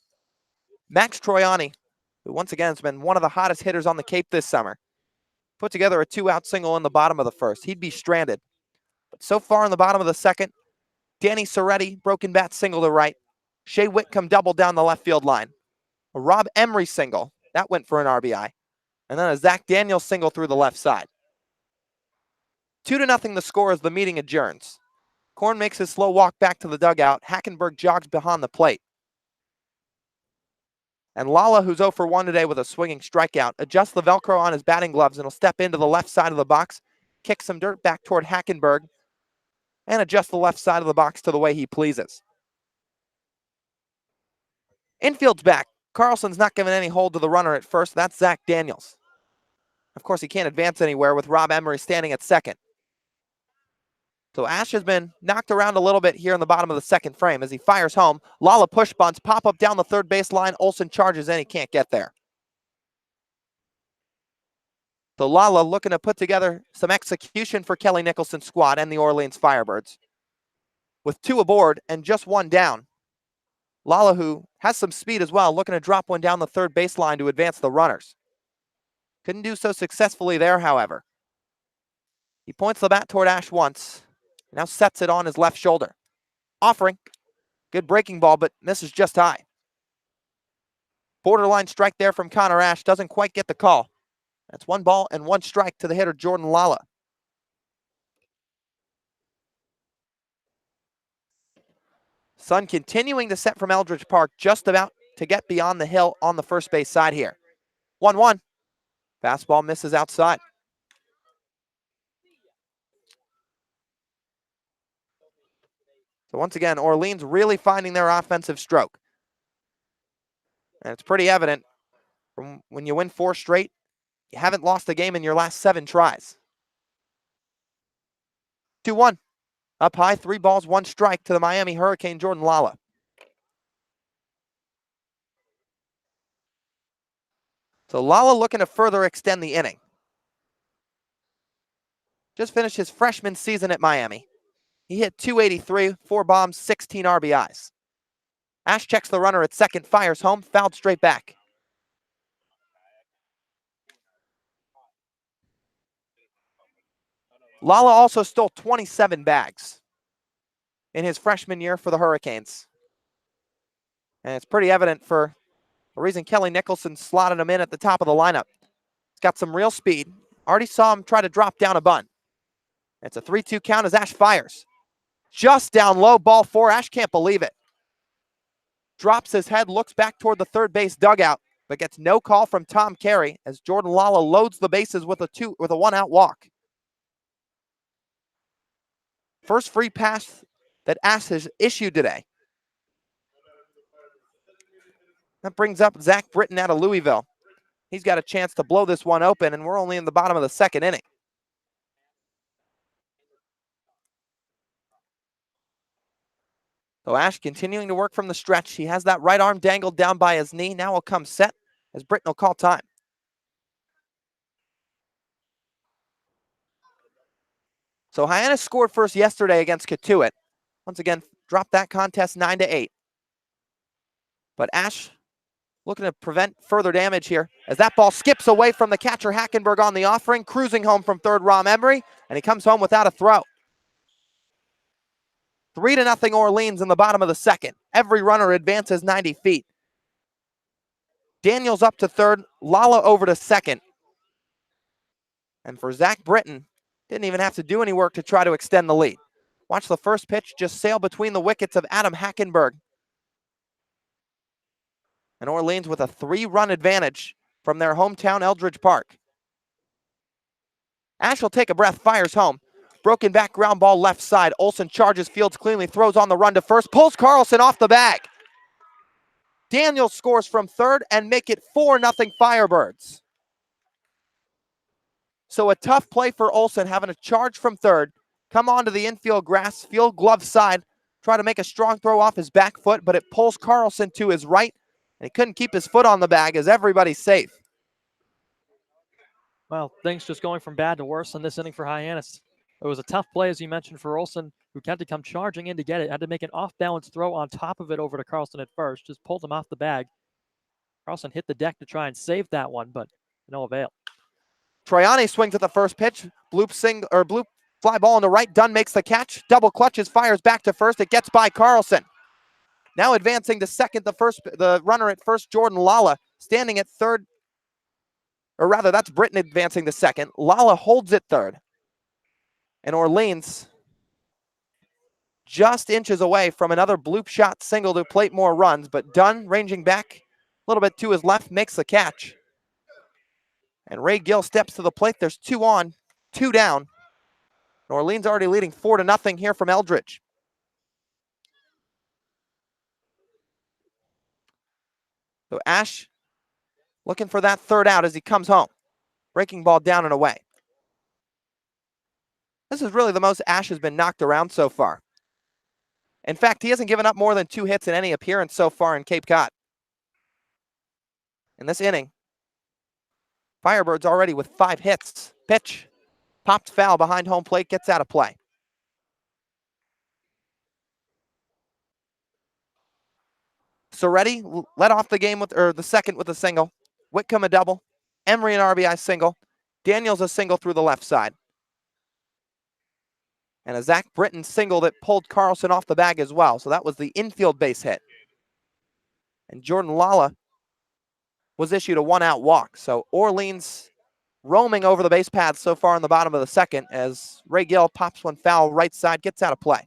Max Troiani, who once again has been one of the hottest hitters on the Cape this summer, put together a 2-out single in the bottom of the first. He'd be stranded. But so far in the bottom of the second, Danny Soretti, broken bat single to right. Shea Whitcomb doubled down the left field line. A Rob Emery single, that went for an RBI. And then a Zach Daniels single through the left side. 2-0 the score as the meeting adjourns. Korn makes his slow walk back to the dugout. Hackenberg jogs behind the plate. And Lala, who's 0 for 1 today with a swinging strikeout, adjusts the Velcro on his batting gloves and will step into the left side of the box, kick some dirt back toward Hackenberg, and adjust the left side of the box to the way he pleases. Infield's back. Carlson's not giving any hold to the runner at first. That's Zach Daniels. Of course, he can't advance anywhere with Rob Emery standing at second. So Ash has been knocked around a little bit here in the bottom of the second frame as he fires home. Lala push bunts, pop up down the third base line. Olson charges in, he can't get there. So Lala looking to put together some execution for Kelly Nicholson's squad and the Orleans Firebirds. With 2 aboard and just 1 down, Lala, who has some speed as well, looking to drop one down the third baseline to advance the runners. Couldn't do so successfully there, however. He points the bat toward Ash once, now sets it on his left shoulder. Offering. Good breaking ball, but misses just high. Borderline strike there from Connor Ash, doesn't quite get the call. That's 1 ball and 1 strike to the hitter, Jordan Lala. Sun continuing to set from Eldridge Park, just about to get beyond the hill on the first base side here. 1-1. Fastball misses outside. So once again, Orleans really finding their offensive stroke. And it's pretty evident from when you win 4 straight, you haven't lost a game in your last 7 tries. 2-1. Up high, 3 balls, 1 strike to the Miami Hurricane, Jordan Lala. So Lala looking to further extend the inning. Just finished his freshman season at Miami. He hit .283, 4 bombs, 16 RBIs. Ash checks the runner at second, fires home, fouled straight back. Lala also stole 27 bags in his freshman year for the Hurricanes. And it's pretty evident for the reason Kelly Nicholson slotted him in at the top of the lineup. He's got some real speed. Already saw him try to drop down a bunt. It's a 3-2 count as Ash fires. Just down low, ball 4. Ash can't believe it. Drops his head, looks back toward the third base dugout, but gets no call from Tom Carey as Jordan Lala loads the bases with a 1-out walk. First free pass that Ash has issued today. That brings up Zach Britton out of Louisville. He's got a chance to blow this one open, and we're only in the bottom of the second inning. So Ash continuing to work from the stretch. He has that right arm dangled down by his knee. Now he'll come set as Britton will call time. So Hyannis scored first yesterday against Katuitt. Once again, dropped that contest 9-8. But Ash looking to prevent further damage here as that ball skips away from the catcher Hackenberg on the offering, cruising home from third Rom Emery, and he comes home without a throw. 3-0 Orleans in the bottom of the second. Every runner advances 90 feet. Daniels up to third, Lala over to second. And for Zach Britton, didn't even have to do any work to try to extend the lead. Watch the first pitch just sail between the wickets of Adam Hackenberg. And Orleans with a 3-run advantage from their hometown Eldridge Park. Ash will take a breath, fires home. Broken back ground ball left side. Olsen charges, fields cleanly, throws on the run to first, pulls Carlson off the bag. Daniels scores from third and make it 4-0 Firebirds. So a tough play for Olsen, having a charge from third, come onto the infield grass, field glove side, try to make a strong throw off his back foot, but it pulls Carlson to his right, and he couldn't keep his foot on the bag as everybody's safe. Well, things just going from bad to worse in this inning for Hyannis. It was a tough play, as you mentioned, for Olsen, who had to come charging in to get it. Had to make an off-balance throw on top of it over to Carlson at first. Just pulled him off the bag. Carlson hit the deck to try and save that one, but no avail. Troiani swings at the first pitch. Bloop fly ball on the right. Dunn makes the catch. Double clutches, fires back to first. It gets by Carlson. Now advancing to second, the runner at first, Jordan Lala, standing at third. Or rather, that's Britton advancing to second. Lala holds it third. And Orleans just inches away from another bloop shot single to plate more runs, but Dunn ranging back a little bit to his left makes the catch. And Ray Gill steps to the plate. There's 2 on, 2 down. Orleans already leading 4-0 here from Eldridge. So Ash looking for that third out as he comes home. Breaking ball down and away. This is really the most Ash has been knocked around so far. In fact, he hasn't given up more than 2 hits in any appearance so far in Cape Cod. In this inning, Firebirds already with 5 hits. Pitch, popped foul behind home plate, gets out of play. Soretti led off the game the second with a single. Whitcomb a double. Emery an RBI single. Daniels a single through the left side. And a Zach Britton single that pulled Carlson off the bag as well. So that was the infield base hit. And Jordan Lala was issued a one-out walk. So Orleans roaming over the base paths so far in the bottom of the second as Ray Gill pops one foul right side, gets out of play.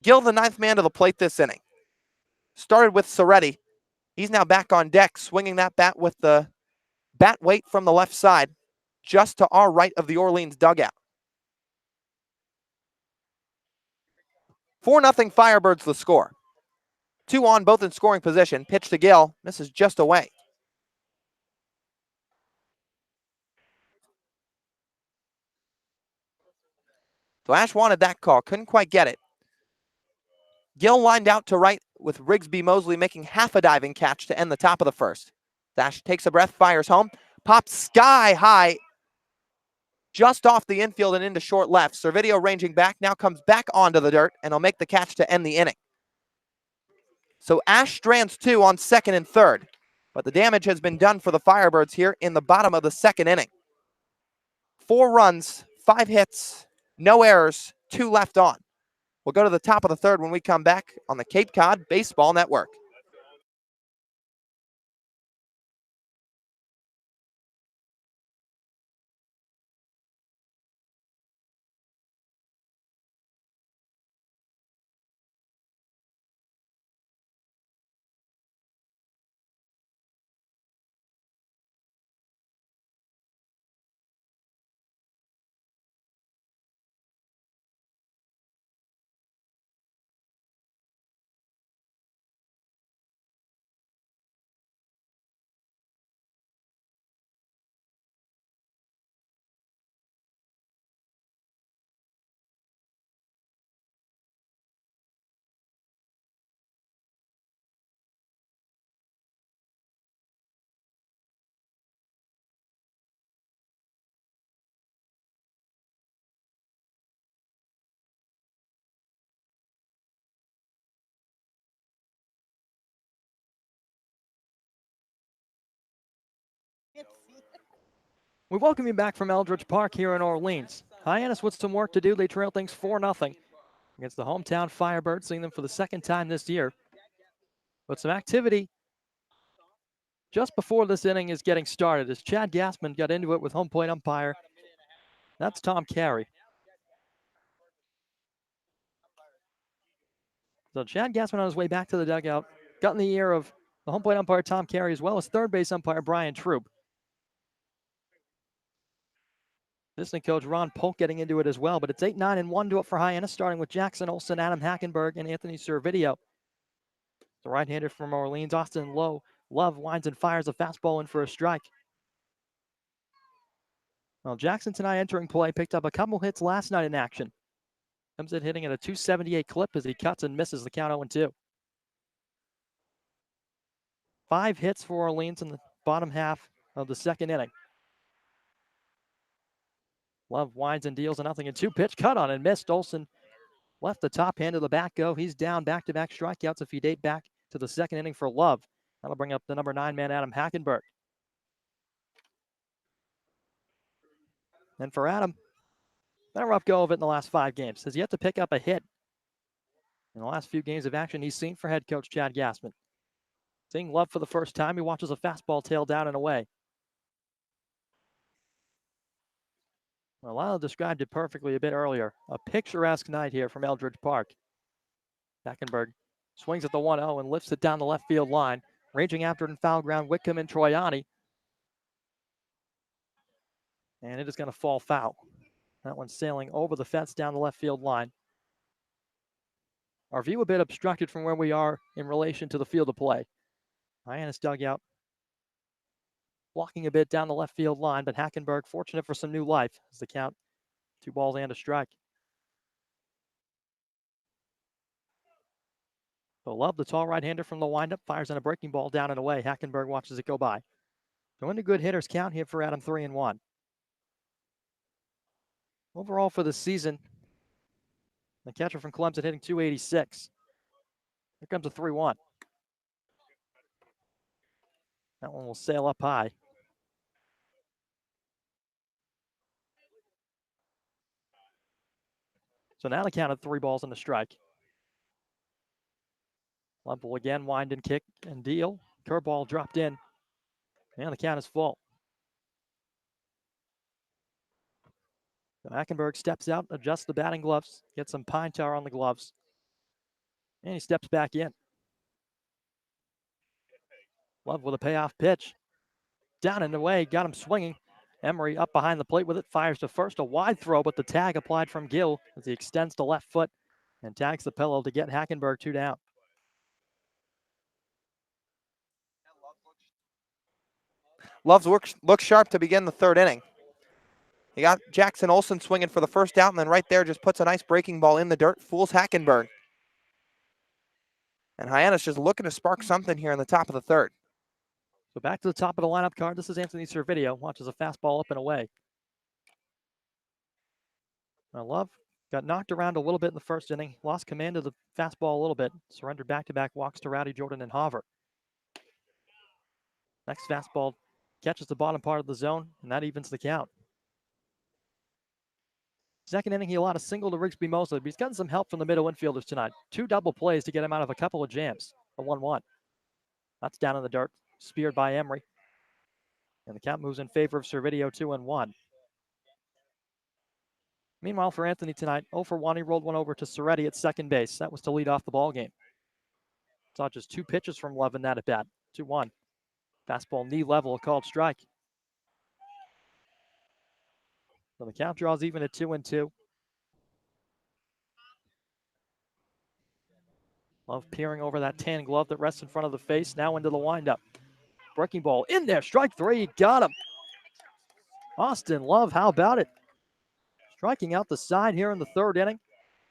Gill, the ninth man to the plate this inning. Started with Soretti. He's now back on deck, swinging that bat with the bat weight from the left side, just to our right of the Orleans dugout. 4-0 Firebirds the score. 2 on, both in scoring position. Pitch to Gill, misses just away. So Ash wanted that call, couldn't quite get it. Gill lined out to right with Rigsby Mosley making half a diving catch to end the top of the first. Ash takes a breath, fires home, pops sky high, just off the infield and into short left. Servideo ranging back, now comes back onto the dirt, and he'll make the catch to end the inning. So Ash strands 2 on second and third, but the damage has been done for the Firebirds here in the bottom of the second inning. 4 runs, 5 hits, no errors, 2 left on. We'll go to the top of the third when we come back on the Cape Cod Baseball Network. We welcome you back from Eldridge Park here in Orleans. Hyannis with some work to do. They trail things 4-0 against the hometown Firebirds, seeing them for the second time this year. But some activity just before this inning is getting started as Chad Gassman got into it with home plate umpire. That's Tom Carey. So Chad Gassman on his way back to the dugout got in the ear of the home plate umpire Tom Carey as well as third base umpire Brian Troop. Assistant coach Ron Polk getting into it as well, but it's 8-9 and 1 to it for Hyannis, starting with Jackson Olsen, Adam Hackenberg, and Anthony Servideo. The right-hander from Orleans, Austin Love winds and fires a fastball in for a strike. Well, Jackson tonight entering play, picked up a couple hits last night in action. Comes in hitting at a 278 clip as he cuts and misses the count 0-2. 5 hits for Orleans in the bottom half of the second inning. Love winds and deals a 0-2 pitch, cut on and missed. Olsen left the top hand of the bat go. He's down back-to-back strikeouts if he date back to the second inning for Love. That'll bring up the number 9 man, Adam Hackenberg. And for Adam, been a rough go of it in the last 5 games. Has yet to pick up a hit in the last few games of action he's seen for head coach Chad Gassman. Seeing Love for the first time, he watches a fastball tail down and away. Well, Lyle described it perfectly a bit earlier. A picturesque night here from Eldridge Park. Hackenberg swings at the 1-0 and lifts it down the left field line. Ranging after it in foul ground, Whitcomb and Troiani. And it is going to fall foul. That one's sailing over the fence down the left field line. Our view a bit obstructed from where we are in relation to the field of play. Hyannis dugout blocking a bit down the left field line, but Hackenberg fortunate for some new life as the count 2 balls and a strike. So Love, the tall right-hander from the windup, fires on a breaking ball down and away. Hackenberg watches it go by. So in the good hitters count here for Adam, 3-1. Overall for the season, the catcher from Clemson hitting 286. Here comes a 3-1. That one will sail up high. So now the count of 3 balls and a strike. Love will again wind and kick and deal. Curveball dropped in. And the count is full. So Hackenberg steps out, adjusts the batting gloves, gets some pine tar on the gloves. And he steps back in. Love with a payoff pitch. Down and away, got him swinging. Emery up behind the plate with it, fires to first, a wide throw, but the tag applied from Gill as he extends the left foot and tags the pillow to get Hackenberg 2 down. Love's looks sharp to begin the third inning. He got Jackson Olsen swinging for the first out, and then right there just puts a nice breaking ball in the dirt, fools Hackenberg. And Hyannis just looking to spark something here in the top of the third. So back to the top of the lineup card. This is Anthony Servideo. Watches a fastball up and away. Now Love got knocked around a little bit in the first inning. Lost command of the fastball a little bit. Surrendered back-to-back walks to Rowdy Jordan and Hauver. Next fastball catches the bottom part of the zone, and that evens the count. Second inning, he allowed a single to Rigsby Mosley, but he's gotten some help from the middle infielders tonight. 2 double plays to get him out of a couple of jams. A 1-1. That's down in the dirt, speared by Emery. And the count moves in favor of Servideo, 2-1. Meanwhile, for Anthony tonight, 0 for 1, he rolled one over to Soretti at second base. That was to lead off the ball game. Saw just 2 pitches from Love in that at bat. 2-1. Fastball knee level, a called strike. So the count draws even at 2-2. Love peering over that tan glove that rests in front of the face. Now into the windup. Breaking ball in there. Strike 3. Got him. Austin Love, how about it? Striking out the side here in the third inning.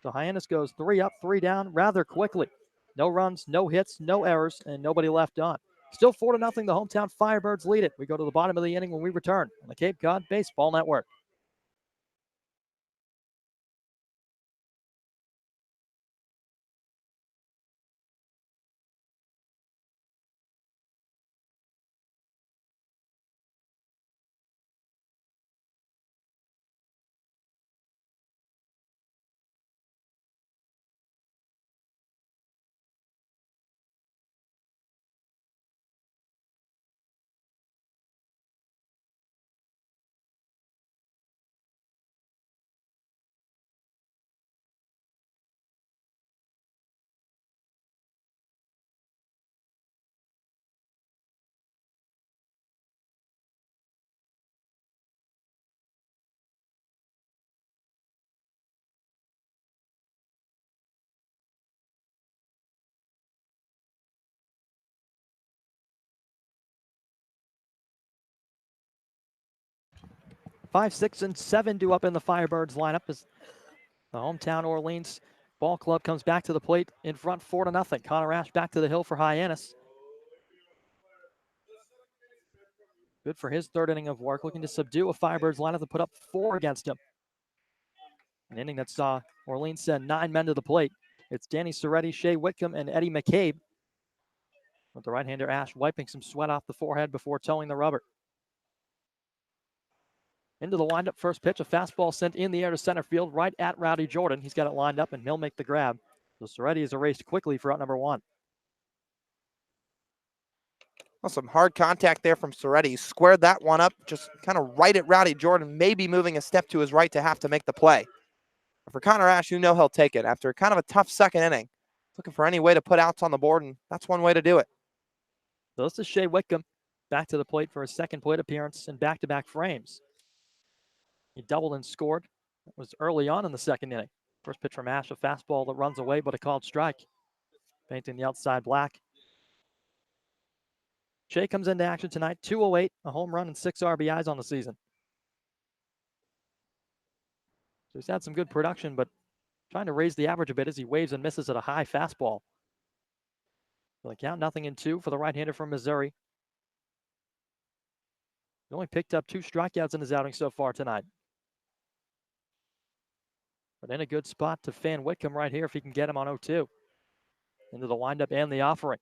So Hyannis goes 3 up, 3 down rather quickly. No runs, no hits, no errors, and nobody left on. Still 4-0. The hometown Firebirds lead it. We go to the bottom of the inning when we return on the Cape Cod Baseball Network. Five, 6, and 7 due up in the Firebirds lineup as the hometown Orleans ball club comes back to the plate in front 4-0. Connor Ash back to the hill for Hyannis. Good for his third inning of work, looking to subdue a Firebirds lineup to put up 4 against him. An inning that saw Orleans send 9 men to the plate. It's Danny Soretti, Shea Whitcomb, and Eddie McCabe. With the right-hander Ash wiping some sweat off the forehead before towing the rubber. Into the windup, first pitch, a fastball sent in the air to center field right at Rowdy Jordan. He's got it lined up, and he'll make the grab. So Soretti is erased quickly for out number 1. Well, some hard contact there from Soretti. He squared that one up, just kind of right at Rowdy Jordan, maybe moving a step to his right to have to make the play. But for Connor Ash, you know he'll take it after kind of a tough second inning. Looking for any way to put outs on the board, and that's one way to do it. So this is Shea Whitcomb back to the plate for his second plate appearance in back-to-back frames. He doubled and scored. That was early on in the second inning. First pitch from Ash, a fastball that runs away, but a called strike. Painting the outside black. Shea comes into action tonight, 208, a home run and 6 RBIs on the season. So he's had some good production, but trying to raise the average a bit as he waves and misses at a high fastball. So the count 0-2 for the right-hander from Missouri. He only picked up 2 strikeouts in his outing so far tonight. But in a good spot to fan Whitcomb right here if he can get him on 0-2. into the windup and the offering.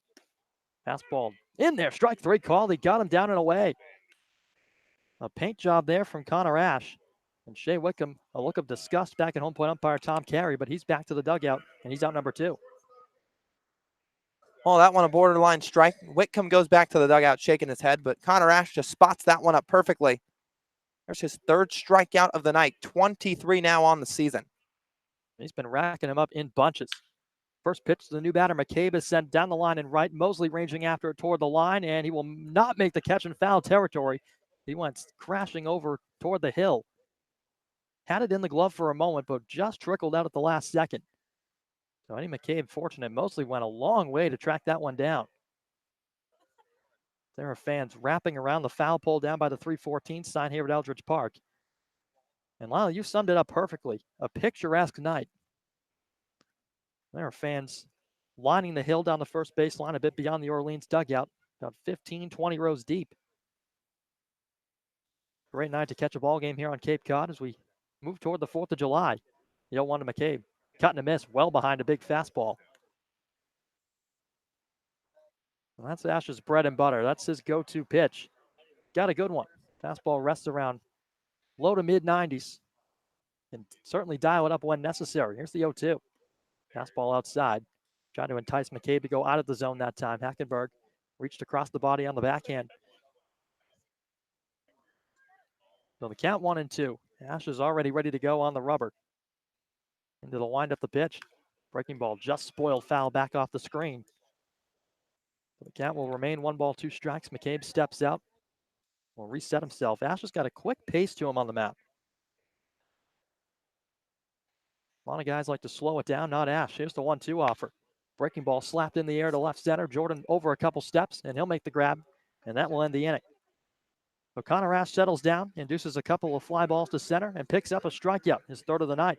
Fastball in there, strike three called. He got him down and away. A paint job there from Connor Ash. And Shea Wickham, a look of disgust back at home plate umpire Tom Carey, but he's back to the dugout, and he's out number 2. Well, that one a borderline strike. Whitcomb goes back to the dugout shaking his head, but Connor Ash just spots that one up perfectly. There's his 3rd strikeout of the night, 23 now on the season. He's been racking him up in bunches. First pitch to the new batter, McCabe, is sent down the line and right. Mosley ranging after it toward the line, and he will not make the catch in foul territory. He went crashing over toward the hill. Had it in the glove for a moment, but just trickled out at the last second. So Eddie McCabe fortunate. Mosley went a long way to track that one down. There are fans wrapping around the foul pole down by the 314 sign here at Eldridge Park. And Lyle, you summed it up perfectly. A picturesque night. There are fans lining the hill down the first baseline a bit beyond the Orleans dugout, about 15, 20 rows deep. Great night to catch a ball game here on Cape Cod as we move toward the 4th of July. You don't want to McCabe. Cut and a miss, well behind a big fastball. Well, that's Ash's bread and butter. That's his go-to pitch. Got a good one. Fastball rests around low to mid-90s. And certainly dial it up when necessary. Here's the 0-2. Fastball outside. Trying to entice McCabe to go out of the zone that time. Hackenberg reached across the body on the backhand. So the count 1-2. Ash is already ready to go on the rubber. Into the windup the pitch. Breaking ball just spoiled foul back off the screen. So the count will remain 1 ball, 2 strikes. McCabe steps out. Will reset himself. Ash has got a quick pace to him on the mound. A lot of guys like to slow it down, not Ash. Here's the 1-2 offer. Breaking ball slapped in the air to left center. Jordan over a couple steps, and he'll make the grab, and that will end the inning. So Connor Ash settles down, induces a couple of fly balls to center, and picks up a strikeout, his 3rd of the night.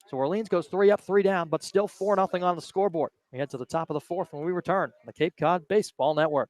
So Orleans goes 3 up, 3 down, but still 4-0 on the scoreboard. We head to the top of the 4th when we return on the Cape Cod Baseball Network.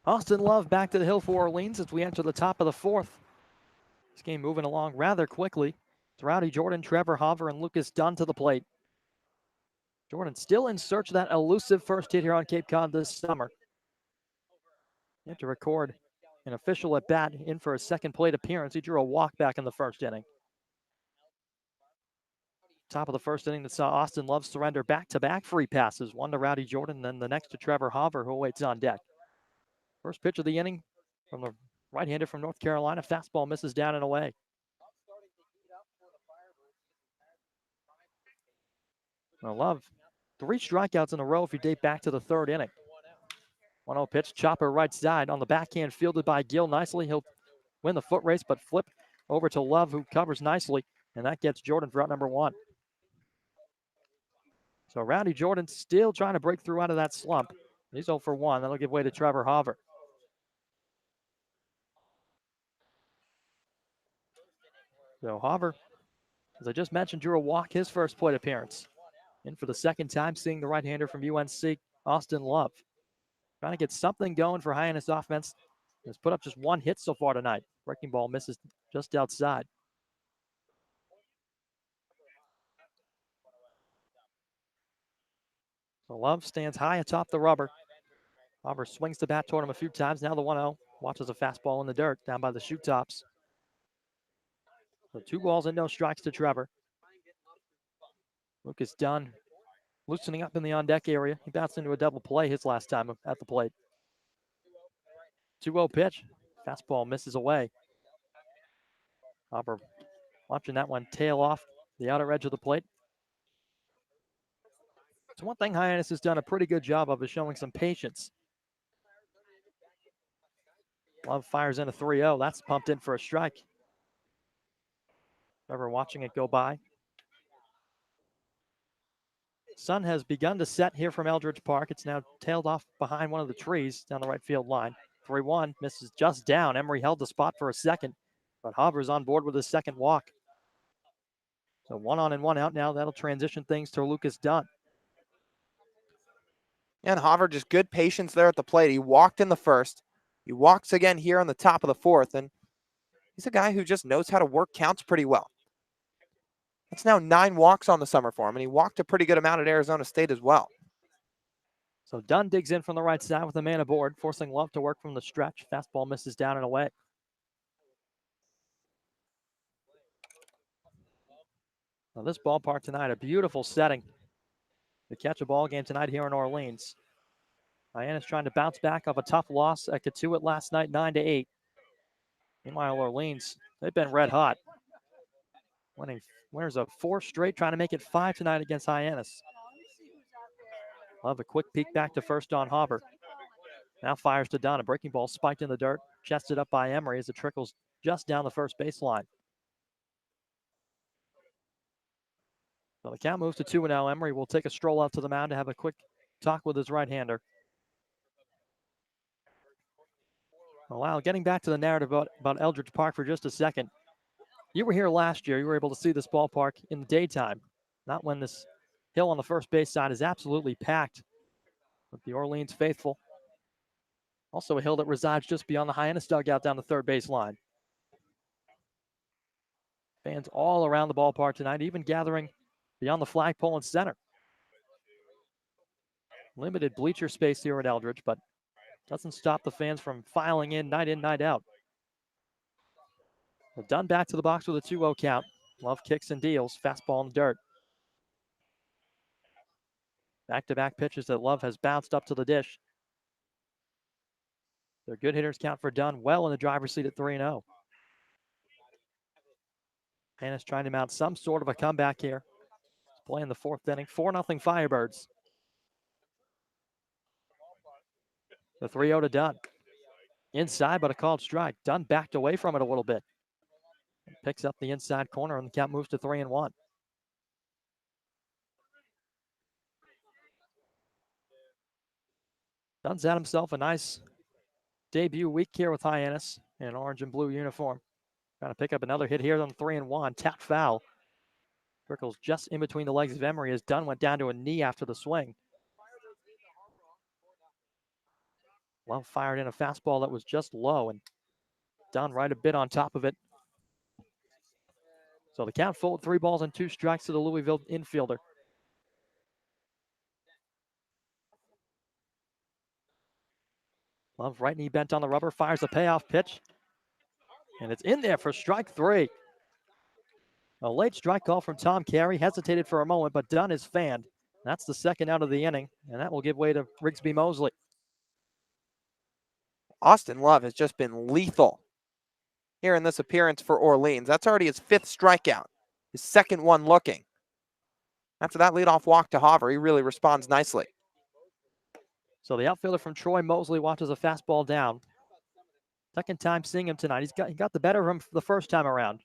Austin Love back to the hill for Orleans as we enter the top of the 4th. This game moving along rather quickly. It's Rowdy Jordan, Trevor Hover, and Lucas Dunn to the plate. Jordan still in search of that elusive first hit here on Cape Cod this summer. You have to record an official at bat in for a second plate appearance. He drew a walk back in the 1st inning. Top of the 1st inning that saw Austin Love surrender back-to-back free passes. One to Rowdy Jordan, then the next to Trevor Hover, who awaits on deck. First pitch of the inning from the right-hander from North Carolina. Fastball misses down and away. Now Love, 3 strikeouts in a row if you date back to the 3rd inning. 1-0 pitch, chopper right side on the backhand, fielded by Gill nicely. He'll win the foot race, but flip over to Love, who covers nicely, and that gets Jordan for out number 1. So Rowdy Jordan still trying to break through out of that slump. He's 0 for 1. That'll give way to Trevor Hover. So Hover, as I just mentioned, drew a walk his first plate appearance. In for the 2nd time, seeing the right-hander from UNC, Austin Love. Trying to get something going for Hyannis offense. Has put up just 1 hit so far tonight. Breaking ball misses just outside. So Love stands high atop the rubber. Hover swings the bat toward him a few times. Now the 1-0. Watches a fastball in the dirt down by the shoe tops. So 2 balls and no strikes to Trevor. Lucas Dunn loosening up in the on-deck area. He bounced into a double play his last time at the plate. 2-0 pitch. Fastball misses away. Hopper watching that one tail off the outer edge of the plate. It's one thing Hyannis has done a pretty good job of is showing some patience. Love fires in a 3-0. That's pumped in for a strike. Trevor watching it go by. Sun has begun to set here from Eldridge Park. It's now tailed off behind one of the trees down the right field line. 3-1, misses just down. Emery held the spot for a second, but Hopper's on board with his second walk. So 1 on and 1 out now. That'll transition things to Lucas Dunn. And Hopper, just good patience there at the plate. He walked in the first. He walks again here on the top of the fourth, and he's a guy who just knows how to work counts pretty well. That's now 9 walks on the summer for him, and he walked a pretty good amount at Arizona State as well. So Dunn digs in from the right side with a man aboard, forcing Love to work from the stretch. Fastball misses down and away. Now this ballpark tonight, a beautiful setting to catch a ball game tonight here in Orleans. Hyannis trying to bounce back off a tough loss at Catuit last night, 9-8. Meanwhile, Orleans, they've been red hot. Winners of 4 straight, trying to make it 5 tonight against Hyannis. Love a quick peek back to first on Hopper. Now fires to Dunn. A breaking ball spiked in the dirt, chested up by Emery as it trickles just down the first baseline. So the count moves to 2-0. Emery will take a stroll out to the mound to have a quick talk with his right-hander. Well, getting back to the narrative about Eldridge Park for just a second. You were here last year. You were able to see this ballpark in the daytime, not when this hill on the first base side is absolutely packed with the Orleans faithful. Also a hill that resides just beyond the Hyannis dugout down the third base line. Fans all around the ballpark tonight, even gathering beyond the flagpole in center. Limited bleacher space here at Eldridge, but doesn't stop the fans from filing in, night out. Well, Dunn back to the box with a 2-0 count. Love kicks and deals. Fastball in the dirt. Back-to-back pitches that Love has bounced up to the dish. Their good hitters count for Dunn well in the driver's seat at 3-0. Hyannis trying to mount some sort of a comeback here. He's playing the 4th inning. 4-0 Firebirds. The 3-0 to Dunn. Inside, but a called strike. Dunn backed away from it a little bit. Picks up the inside corner, and the count moves to 3-1. Dunn's had himself a nice debut week here with Hyannis in an orange and blue uniform. Trying to pick up another hit here on 3-1. Tap foul. Trickles just in between the legs of Emery as Dunn went down to a knee after the swing. Love fired in a fastball that was just low, and Dunn right a bit on top of it. So the count full with 3 balls and 2 strikes to the Louisville infielder. Love right knee bent on the rubber, fires a payoff pitch. And it's in there for strike 3. A late strike call from Tom Carey. Hesitated for a moment, but Dunn is fanned. That's the second out of the inning, and that will give way to Rigsby Mosley. Austin Love has just been lethal here in this appearance for Orleans. That's already his 5th strikeout, his 2nd one looking. After that leadoff walk to Hopper, he really responds nicely. So the outfielder from Troy, Mosley, watches a fastball down. Second time seeing him tonight. He got the better of him the first time around.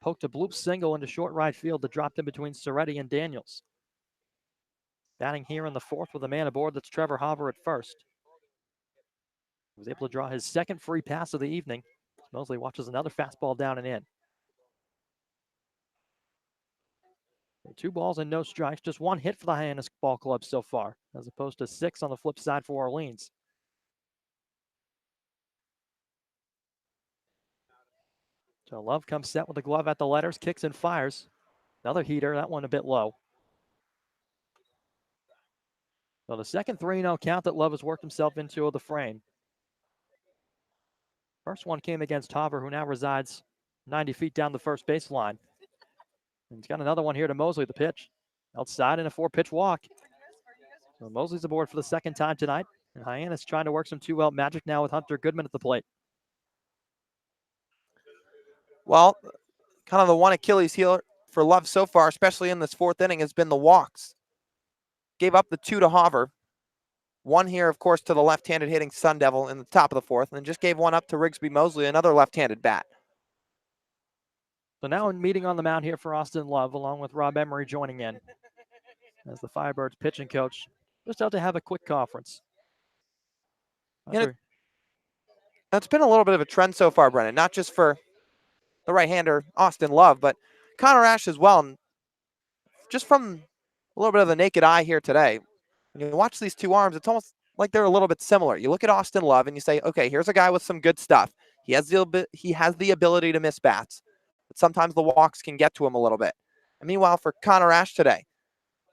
Poked a bloop single into short right field that dropped in between Soretti and Daniels. Batting here in the 4th with a man aboard, that's Trevor Hopper at first. He was able to draw his 2nd free pass of the evening. Mosley watches another fastball down and in. 2 balls and no strikes. Just 1 hit for the Hyannis Ball Club so far, as opposed to 6 on the flip side for Orleans. So Love comes set with the glove at the letters, kicks and fires. Another heater, that one a bit low. So the second 3-0 count that Love has worked himself into of the frame. First one came against Hopper, who now resides 90 feet down the first baseline. And he's got another one here to Mosley, the pitch. Outside in a 4-pitch walk. So Mosley's aboard for the second time tonight. And Hyannis trying to work some 2-out magic now with Hunter Goodman at the plate. Well, kind of the one Achilles heel for Love so far, especially in this fourth inning, has been the walks. Gave up the 2 to Hauver. One here, of course, to the left-handed hitting Sun Devil in the top of the fourth, and then just gave one up to Rigsby Mosley, another left-handed bat. So now in meeting on the mound here for Austin Love, along with Rob Emery joining in as the Firebirds pitching coach, just out to have a quick conference. It's been a little bit of a trend so far, Brennan, not just for the right-hander Austin Love, but Connor Ash as well. And just from a little bit of the naked eye here today, when you watch these two arms, it's almost like they're a little bit similar. You look at Austin Love and you say, okay, here's a guy with some good stuff. He has the ability to miss bats, but sometimes the walks can get to him a little bit. And meanwhile, for Connor Ash today,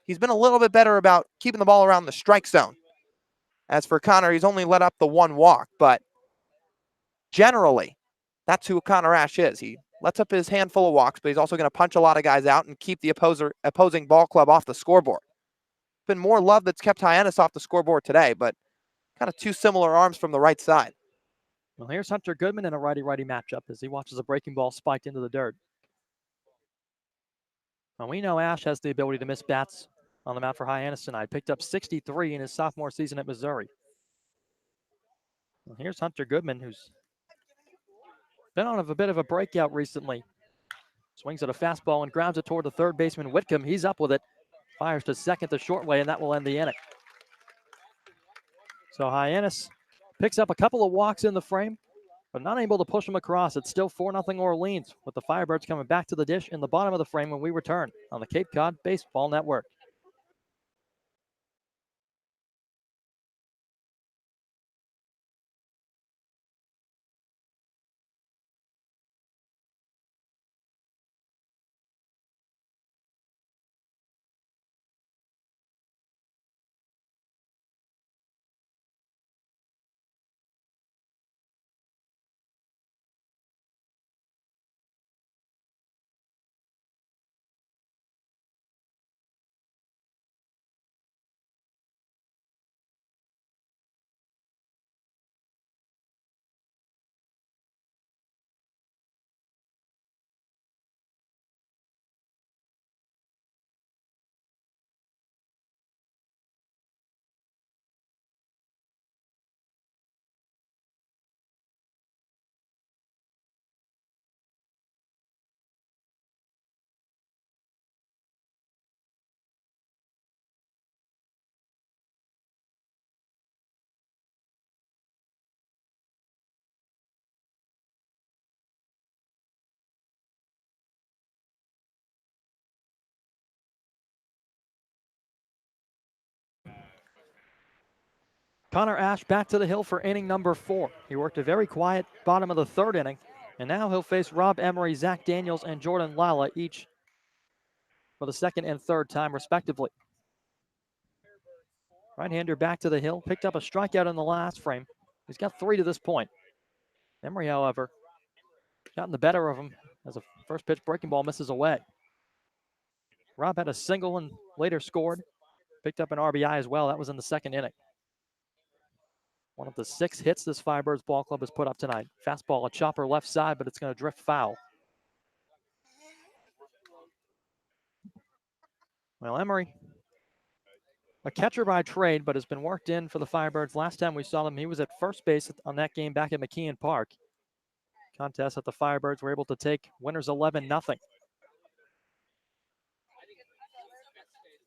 he's been a little bit better about keeping the ball around the strike zone. As for Connor, he's only let up the 1 walk, but generally, that's who Connor Ash is. He lets up his handful of walks, but he's also going to punch a lot of guys out and keep the opposing ball club off the scoreboard. It's been more Love that's kept Hyannis off the scoreboard today, but kind of two similar arms from the right side. Well, here's Hunter Goodman in a righty-righty matchup as he watches a breaking ball spiked into the dirt. Now, we know Ash has the ability to miss bats on the mound for Hyannis tonight. Picked up 63 in his sophomore season at Missouri. Well, here's Hunter Goodman, who's been on a bit of a breakout recently. Swings at a fastball and grounds it toward the third baseman, Whitcomb. He's up with it. Fires to second the short way, and that will end the inning. So Hyannis picks up a couple of walks in the frame, but not able to push them across. It's still 4-0 Orleans, with the Firebirds coming back to the dish in the bottom of the frame when we return on the Cape Cod Baseball Network. Connor Ash back to the hill for inning number 4. He worked a very quiet bottom of the third inning, and now he'll face Rob Emery, Zach Daniels, and Jordan Lala, each for the second and third time, respectively. Right-hander back to the hill, picked up a strikeout in the last frame. He's got 3 to this point. Emery, however, gotten the better of him as a first pitch breaking ball misses away. Rob had a single and later scored. Picked up an RBI as well. That was in the second inning. One of the 6 hits this Firebirds ball club has put up tonight. Fastball, a chopper left side, but it's going to drift foul. Well, Emery, a catcher by trade, but has been worked in for the Firebirds. Last time we saw him, he was at first base on that game back at McKeon Park. Contest that the Firebirds were able to take winners 11-0.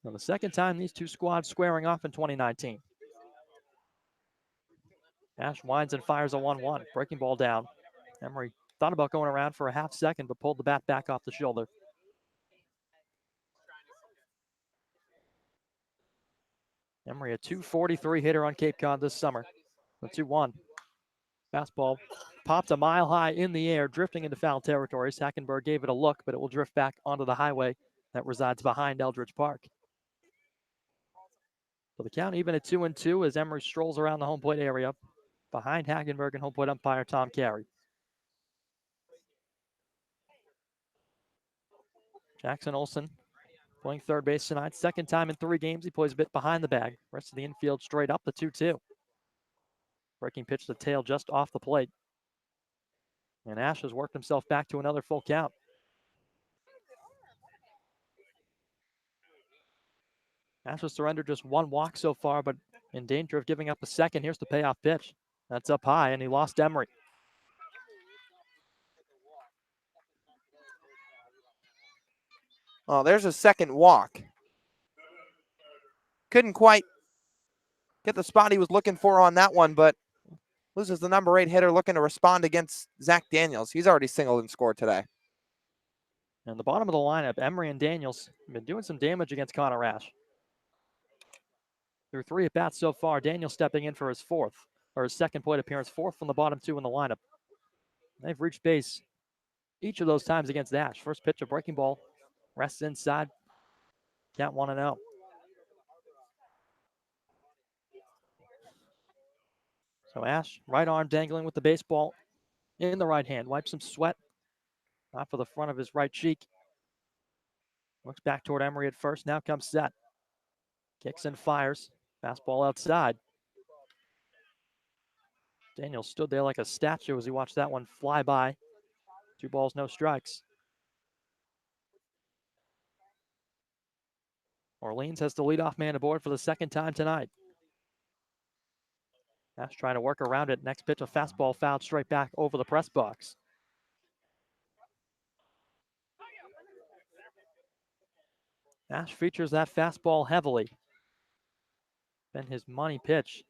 Now, the second time these two squads squaring off in 2019. Ash winds and fires a 1-1. Breaking ball down. Emery thought about going around for a half second, but pulled the bat back off the shoulder. Emery, a .243 hitter on Cape Cod this summer. The 2-1. Fastball popped a mile high in the air, drifting into foul territory. Hackenberg gave it a look, but it will drift back onto the highway that resides behind Eldridge Park. So the count even at 2-2 as Emery strolls around the home plate area behind Hackenberg and home plate umpire Tom Carey. Jackson Olsen playing third base tonight. Second time in 3 games. He plays a bit behind the bag. Rest of the infield straight up, the 2-2. Breaking pitch to tail just off the plate. And Ash has worked himself back to another full count. Ash has surrendered just 1 walk so far, but in danger of giving up a second. Here's the payoff pitch. That's up high, and he lost Emery. Oh, there's a second walk. Couldn't quite get the spot he was looking for on that one, but loses the number 8 hitter looking to respond against Zach Daniels. He's already singled and scored today. And the bottom of the lineup, Emery and Daniels have been doing some damage against Connor Ash. Through 3 at-bats so far, Daniels stepping in for his second plate appearance, 4th from the bottom 2 in the lineup. They've reached base each of those times against Ash. First pitch, a breaking ball, rests inside. Count 1-0. So Ash, right arm dangling with the baseball in the right hand. Wipes some sweat off of the front of his right cheek. Looks back toward Emery at first. Now comes set. Kicks and fires. Fastball outside. Daniels stood there like a statue as he watched that one fly by. 2 balls, no strikes. Orleans has the leadoff man aboard for the second time tonight. Ash trying to work around it. Next pitch, a fastball fouled straight back over the press box. Ash features that fastball heavily. Been his money pitch.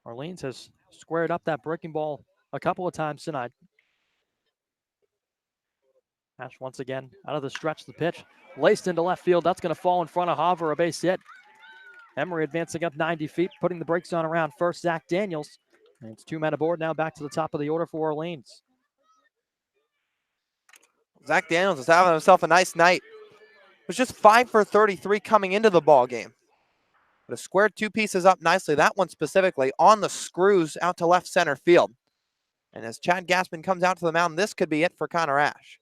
Orleans has squared up that breaking ball a couple of times tonight. Ash once again out of the stretch, the pitch laced into left field. That's going to fall in front of Hoover, a base hit. Emery advancing up 90 feet, putting the brakes on around first, Zach Daniels. And it's 2 men aboard now, back to the top of the order for Orleans. Zach Daniels is having himself a nice night. Was just 5 for 33 coming into the ball game. But a squared 2 pieces up nicely. That one specifically on the screws out to left center field. And as Chad Gassman comes out to the mound, this could be it for Connor Ash.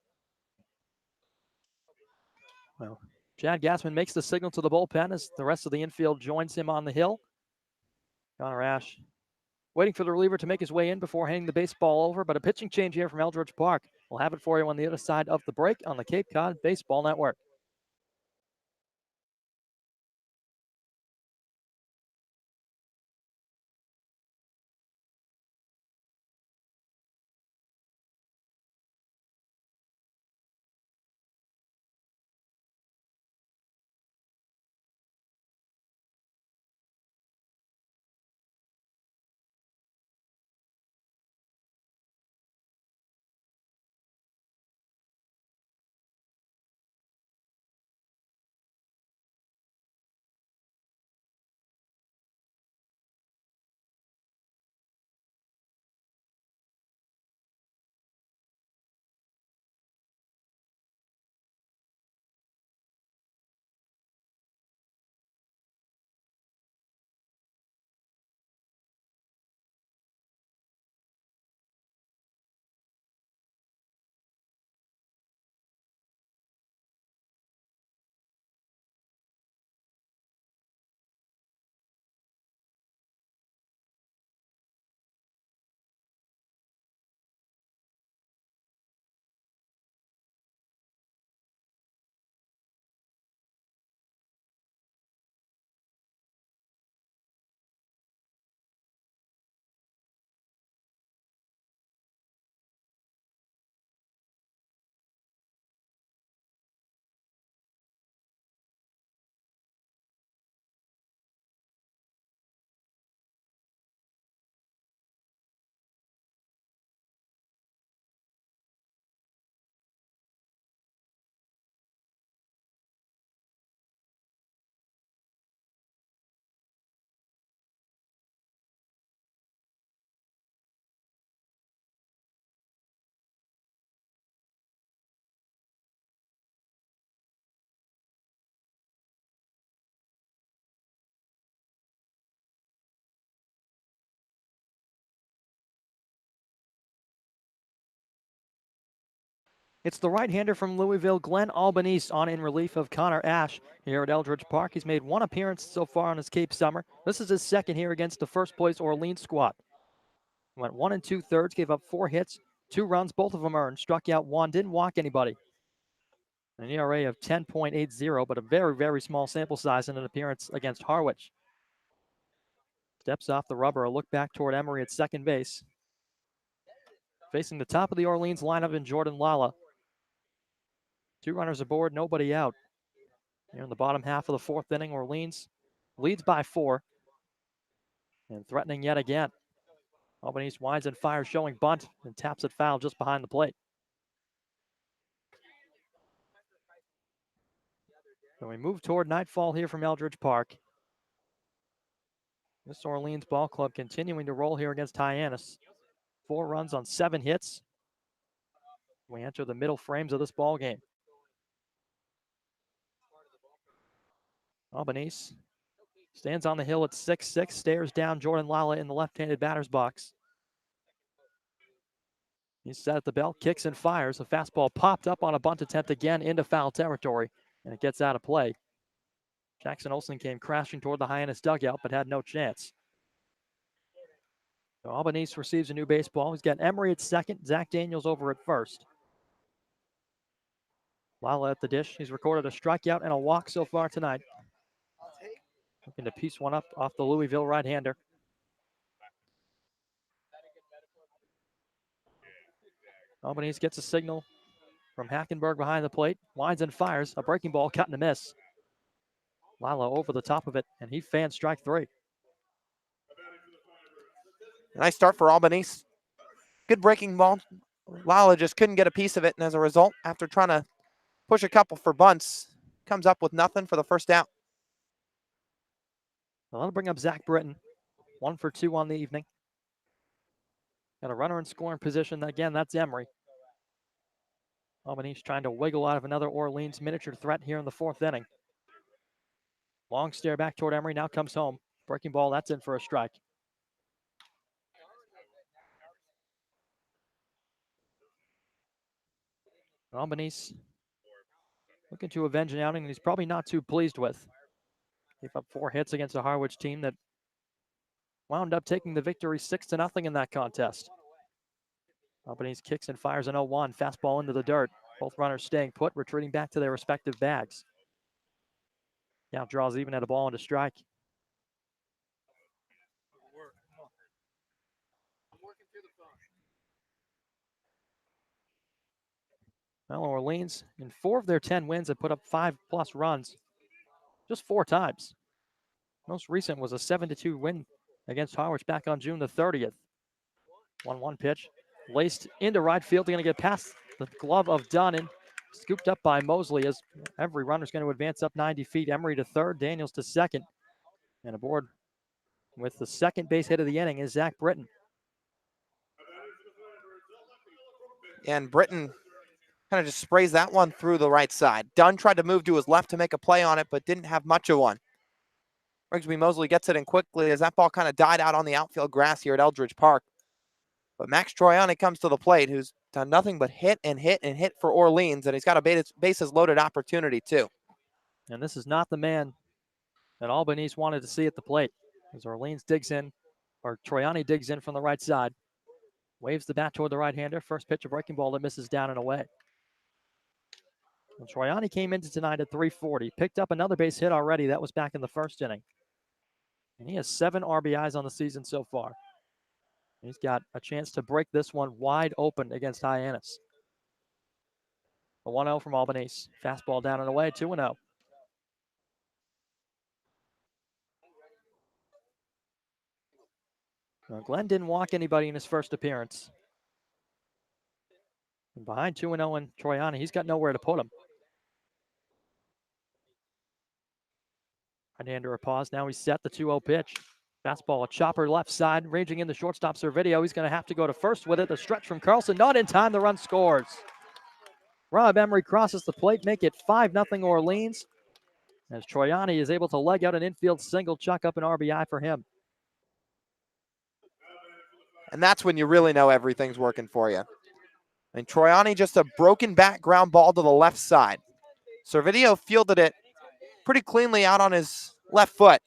Well, Chad Gassman makes the signal to the bullpen as the rest of the infield joins him on the hill. Connor Ash waiting for the reliever to make his way in before handing the baseball over, but a pitching change here from Eldridge Park. We'll have it for you on the other side of the break on the Cape Cod Baseball Network. It's the right-hander from Louisville, Glenn Albanese, on in relief of Connor Ash here at Eldridge Park. He's made one appearance so far on his Cape Summer. This is his second here against the first-place Orleans squad. Went 1 2/3, gave up 4 hits, 2 runs, both of them earned, struck out 1, didn't walk anybody. An ERA of 10.80, but a very, very small sample size in an appearance against Harwich. Steps off the rubber, a look back toward Emery at second base. Facing the top of the Orleans lineup in Jordan Lala. 2 runners aboard, nobody out. Here in the bottom half of the 4th inning, Orleans leads by 4. And threatening yet again. Albanese winds and fires, showing bunt, and taps it foul just behind the plate. So we move toward nightfall here from Eldridge Park. This Orleans ball club continuing to roll here against Hyannis. 4 runs on 7 hits. We enter the middle frames of this ball game. Albanese stands on the hill at 6-6, stares down Jordan Lala in the left-handed batter's box. He's set at the belt, kicks and fires. The fastball popped up on a bunt attempt again into foul territory, and it gets out of play. Jackson Olsen came crashing toward the Hyannis dugout, but had no chance. So Albanese receives a new baseball. He's got Emery at second, Zach Daniels over at first. Lala at the dish. He's recorded a strikeout and a walk so far tonight. Looking to piece one up off the Louisville right-hander. Albanese gets a signal from Hackenberg behind the plate. Winds and fires. A breaking ball cut and a miss. Lala over the top of it, and he fans strike 3. Nice start for Albanese. Good breaking ball. Lala just couldn't get a piece of it, and as a result, after trying to push a couple for bunts, comes up with nothing for the first out. Well, that'll bring up Zach Britton. 1 for 2 on the evening. Got a runner in scoring position. Again, that's Emery. Albanese trying to wiggle out of another Orleans miniature threat here in the 4th inning. Long stare back toward Emery, now comes home. Breaking ball, that's in for a strike. Albanese looking to avenge an outing he's probably not too pleased with. Gave up 4 hits against a Harwich team that wound up taking the victory 6-0 in that contest. Albanese kicks and fires an 0-1, fastball into the dirt. Both runners staying put, retreating back to their respective bags. Now draws even at a ball and a strike. Well, Orleans, in 4 of their 10 wins, have put up 5+ runs just 4 times. Most recent was a 7-2 win against Harwich back on June the 30th. 1-1 pitch, laced into right field. They're going to get past the glove of Dunn and scooped up by Mosley as every runner's going to advance up 90 feet. Emery to third, Daniels to second. And aboard with the second base hit of the inning is Zach Britton. And Britton kind of just sprays that one through the right side. Dunn tried to move to his left to make a play on it, but didn't have much of one. Rigsby Mosley gets it in quickly as that ball kind of died out on the outfield grass here at Eldridge Park. But Max Troiani comes to the plate, who's done nothing but hit and hit and hit for Orleans, and he's got a bases loaded opportunity too. And this is not the man that Albanese wanted to see at the plate. As Orleans digs in, or Troiani digs in from the right side. Waves the bat toward the right-hander. First pitch, a breaking ball that misses down and away. Well, Troiani came into tonight at 340. Picked up another base hit already. That was back in the 1st inning. And he has 7 RBIs on the season so far. He's got a chance to break this one wide open against Hyannis. A 1-0 from Albanese. Fastball down and away, 2-0. Now, Glenn didn't walk anybody in his first appearance. And behind 2-0 and Troiani, he's got nowhere to put him. Right-hander a pause. Now he's set the 2-0 pitch. Fastball, a chopper left side, ranging in the shortstop Servideo. He's going to have to go to first with it. The stretch from Carlson, not in time. The run scores. Rob Emery crosses the plate, make it 5-0 Orleans. As Troiani is able to leg out an infield single, chuck up an RBI for him. And that's when you really know everything's working for you. And Troiani just a broken back ground ball to the left side. Servideo fielded it pretty cleanly out on his left foot.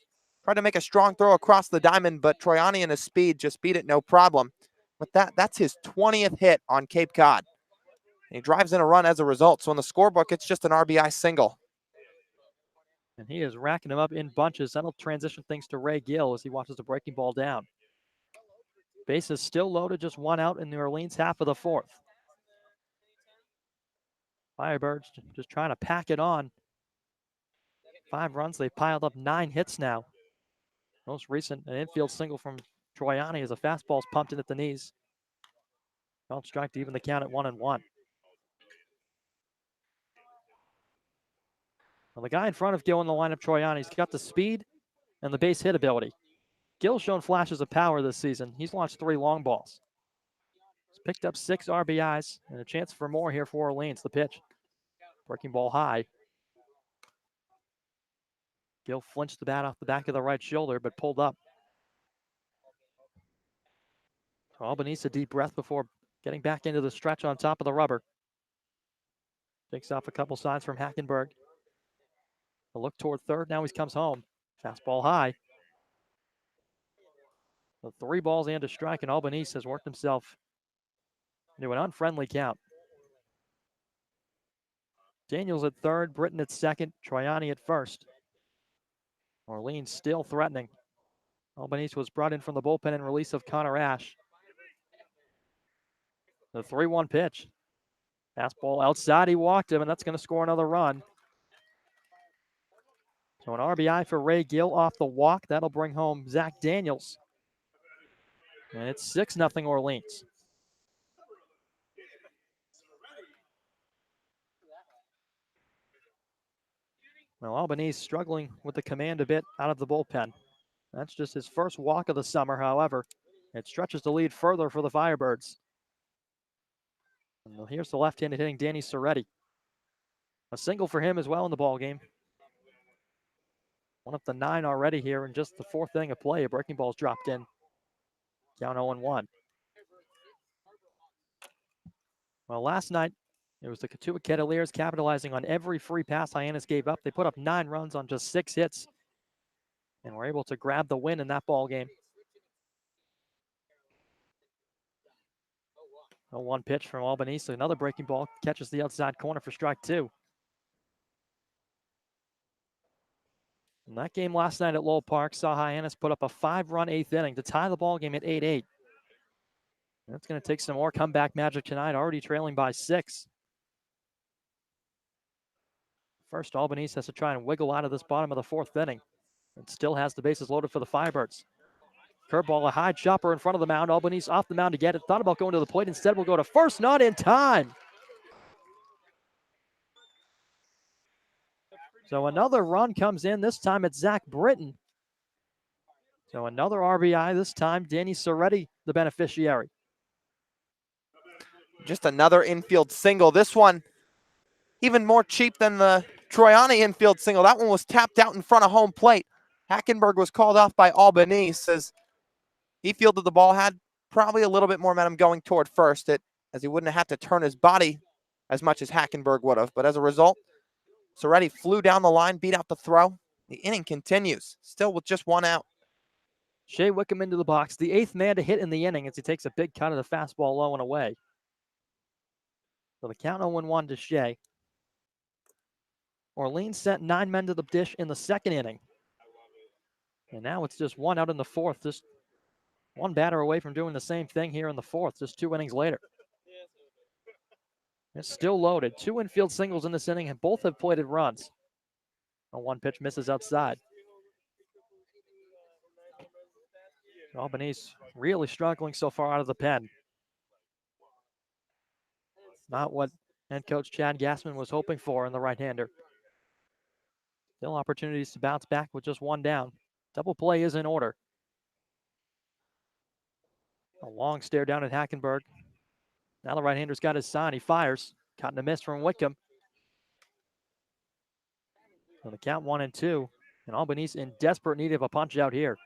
Tried to make a strong throw across the diamond, but Troiani and his speed just beat it no problem. But that's his 20th hit on Cape Cod. And he drives in a run as a result. So in the scorebook, it's just an RBI single. And he is racking them up in bunches. That'll transition things to Ray Gill as he watches the breaking ball down. Bases still loaded, just one out in New Orleans, half of the fourth. Firebirds just trying to pack it on. 5 runs, they've piled up 9 hits now. Most recent, an infield single from Troiani as a fastball's pumped in at the knees. Called strike to even the count at 1-1. Well, the guy in front of Gill in the lineup, Troiani's got the speed and the base hit ability. Gill's shown flashes of power this season. He's launched 3 long balls. He's picked up 6 RBIs and a chance for more here for Orleans. The pitch. Breaking ball high. Gill flinched the bat off the back of the right shoulder, but pulled up. So Albanese a deep breath before getting back into the stretch on top of the rubber. Takes off a couple signs from Hackenberg. A look toward third. Now he comes home. Fastball high. So 3 balls and a strike, and Albanese has worked himself into an unfriendly count. Daniels at third, Britton at second, Troiani at first. Orleans still threatening. Albanese was brought in from the bullpen in release of Connor Ash. The 3-1 pitch. Fastball outside, he walked him, and that's going to score another run. So an RBI for Ray Gill off the walk. That'll bring home Zach Daniels. And it's 6-0 Orleans. Well, Albanese struggling with the command a bit out of the bullpen. That's just his first walk of the summer, however. It stretches the lead further for the Firebirds. And here's the left-handed hitting Danny Soretti. A single for him as well in the ballgame. One of the 9 already here in just the 4th inning of play. A breaking ball's dropped in. Down 0-1. Well, last night, it was the Cotuit Cavaliers capitalizing on every free pass Hyannis gave up. They put up 9 runs on just 6 hits and were able to grab the win in that ball game. 0-1 pitch from Albanese. Another breaking ball catches the outside corner for strike 2. And that game last night at Lowell Park saw Hyannis put up a 5-run 8th inning to tie the ball game at 8-8. That's going to take some more comeback magic tonight, already trailing by 6. First, Albanese has to try and wiggle out of this bottom of the 4th inning. It still has the bases loaded for the Firebirds. Curveball, a high chopper in front of the mound. Albanese off the mound to get it. Thought about going to the plate. Instead, will go to first. Not in time. So another run comes in. This time it's Zach Britton. So another RBI. This time, Danny Soretti, the beneficiary. Just another infield single. This one even more cheap than the Troiani infield single. That one was tapped out in front of home plate. Hackenberg was called off by Albanese as he fielded the ball, had probably a little bit more momentum going toward first, as he wouldn't have had to turn his body as much as Hackenberg would have. But as a result, Soretti flew down the line, beat out the throw. The inning continues, still with just 1 out. Shea Wickham into the box, the 8th man to hit in the inning as he takes a big cut of the fastball low and away. So the count 0-1 to Shea. Orleans sent 9 men to the dish in the 2nd inning. And now it's just 1 out in the 4th. Just 1 batter away from doing the same thing here in the 4th, just 2 innings later. It's still loaded. 2 infield singles in this inning, and both have plated runs. A 1 pitch misses outside. Albanese really struggling so far out of the pen. Not what head coach Chad Gassman was hoping for in the right-hander. Still opportunities to bounce back with just 1 down. Double play is in order. A long stare down at Hackenberg. Now the right-hander's got his sign. He fires. Caught in a miss from Wickham. So the count 1-2. And Albanese in desperate need of a punch out here.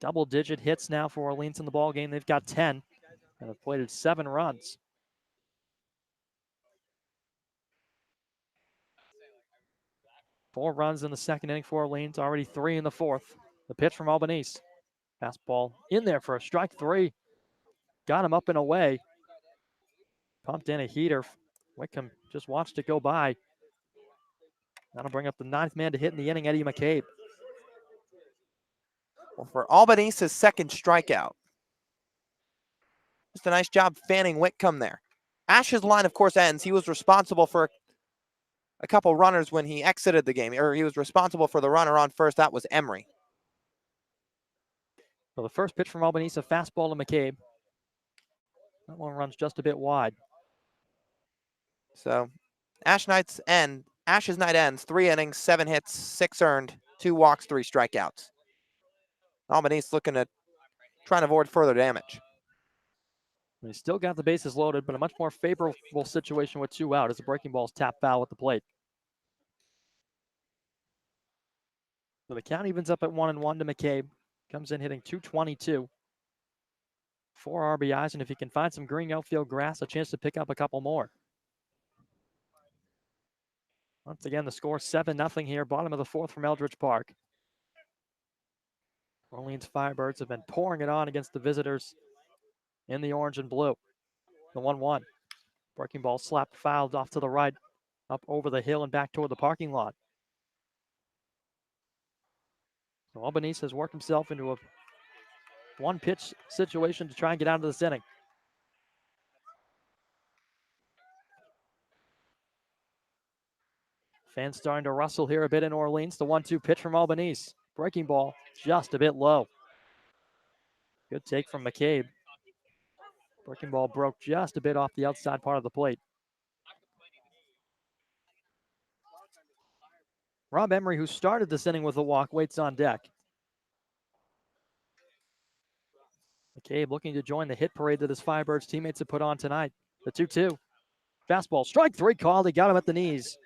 Double-digit hits now for Orleans in the ballgame. They've got 10. and have plated 7 runs. Four runs in the second inning for Orleans, already 3 in the fourth. The pitch from Albanese. Fastball in there for a strike 3. Got him up and away. Pumped in a heater. Wickham just watched it go by. That'll bring up the 9th man to hit in the inning, Eddie McCabe. Well, for Albanise's second strikeout. Just a nice job fanning Whitcomb there. Ash's line, of course, ends. He was responsible for a couple runners when he exited the game, or he was responsible for the runner on first. That was Emery. So the first pitch from Albanese, a fastball to McCabe. That one runs just a bit wide. So Ash's night ends 3 innings, 7 hits, 6 earned, 2 walks, 3 strikeouts. Albanese looking at trying to avoid further damage. He's still got the bases loaded, but a much more favorable situation with 2 out as the breaking ball's tap foul at the plate. So the count evens up at 1-1 to McCabe. Comes in hitting .222. 4 RBIs, and if he can find some green outfield grass, a chance to pick up a couple more. Once again, the score 7-0 here, bottom of the 4th from Eldridge Park. Orleans Firebirds have been pouring it on against the visitors in the orange and blue. The 1-1. Breaking ball slapped fouled off to the right, up over the hill and back toward the parking lot. So Albanese has worked himself into a 1-pitch situation to try and get out of this inning. Fans starting to rustle here a bit in Orleans. The 1-2 pitch from Albanese. Breaking ball just a bit low. Good take from McCabe. Breaking ball broke just a bit off the outside part of the plate. Rob Emery, who started this inning with a walk, waits on deck. McCabe looking to join the hit parade that his Firebirds teammates have put on tonight. The 2-2. Fastball, strike 3 called. He got him at the knees.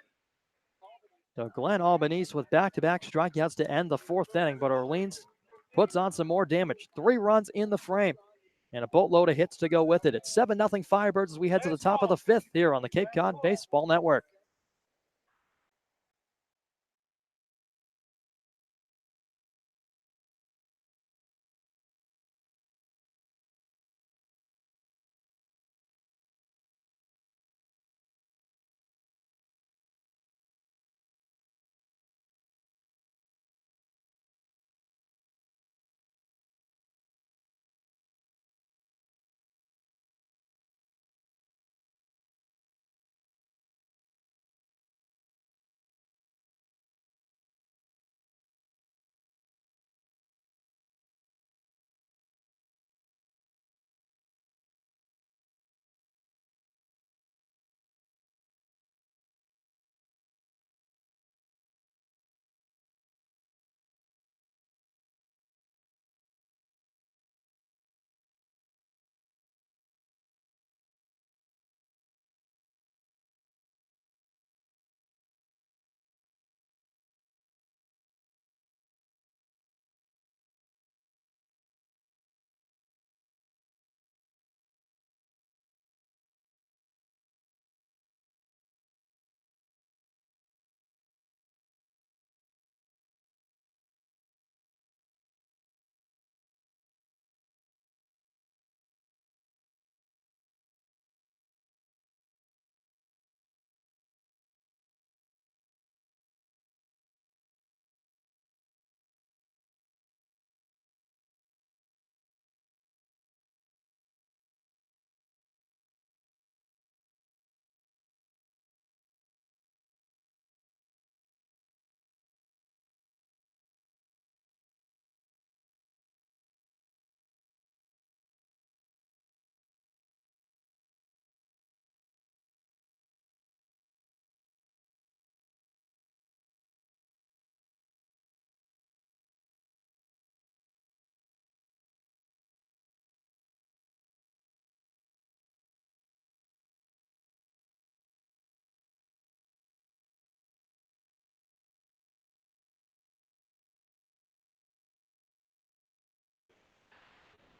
So Glenn Albanese with back-to-back strikeouts to end the 4th inning, but Orleans puts on some more damage. 3 runs in the frame and a boatload of hits to go with it. It's 7-0 Firebirds as we head to the top of the 5th here on the Cape Cod Baseball Network.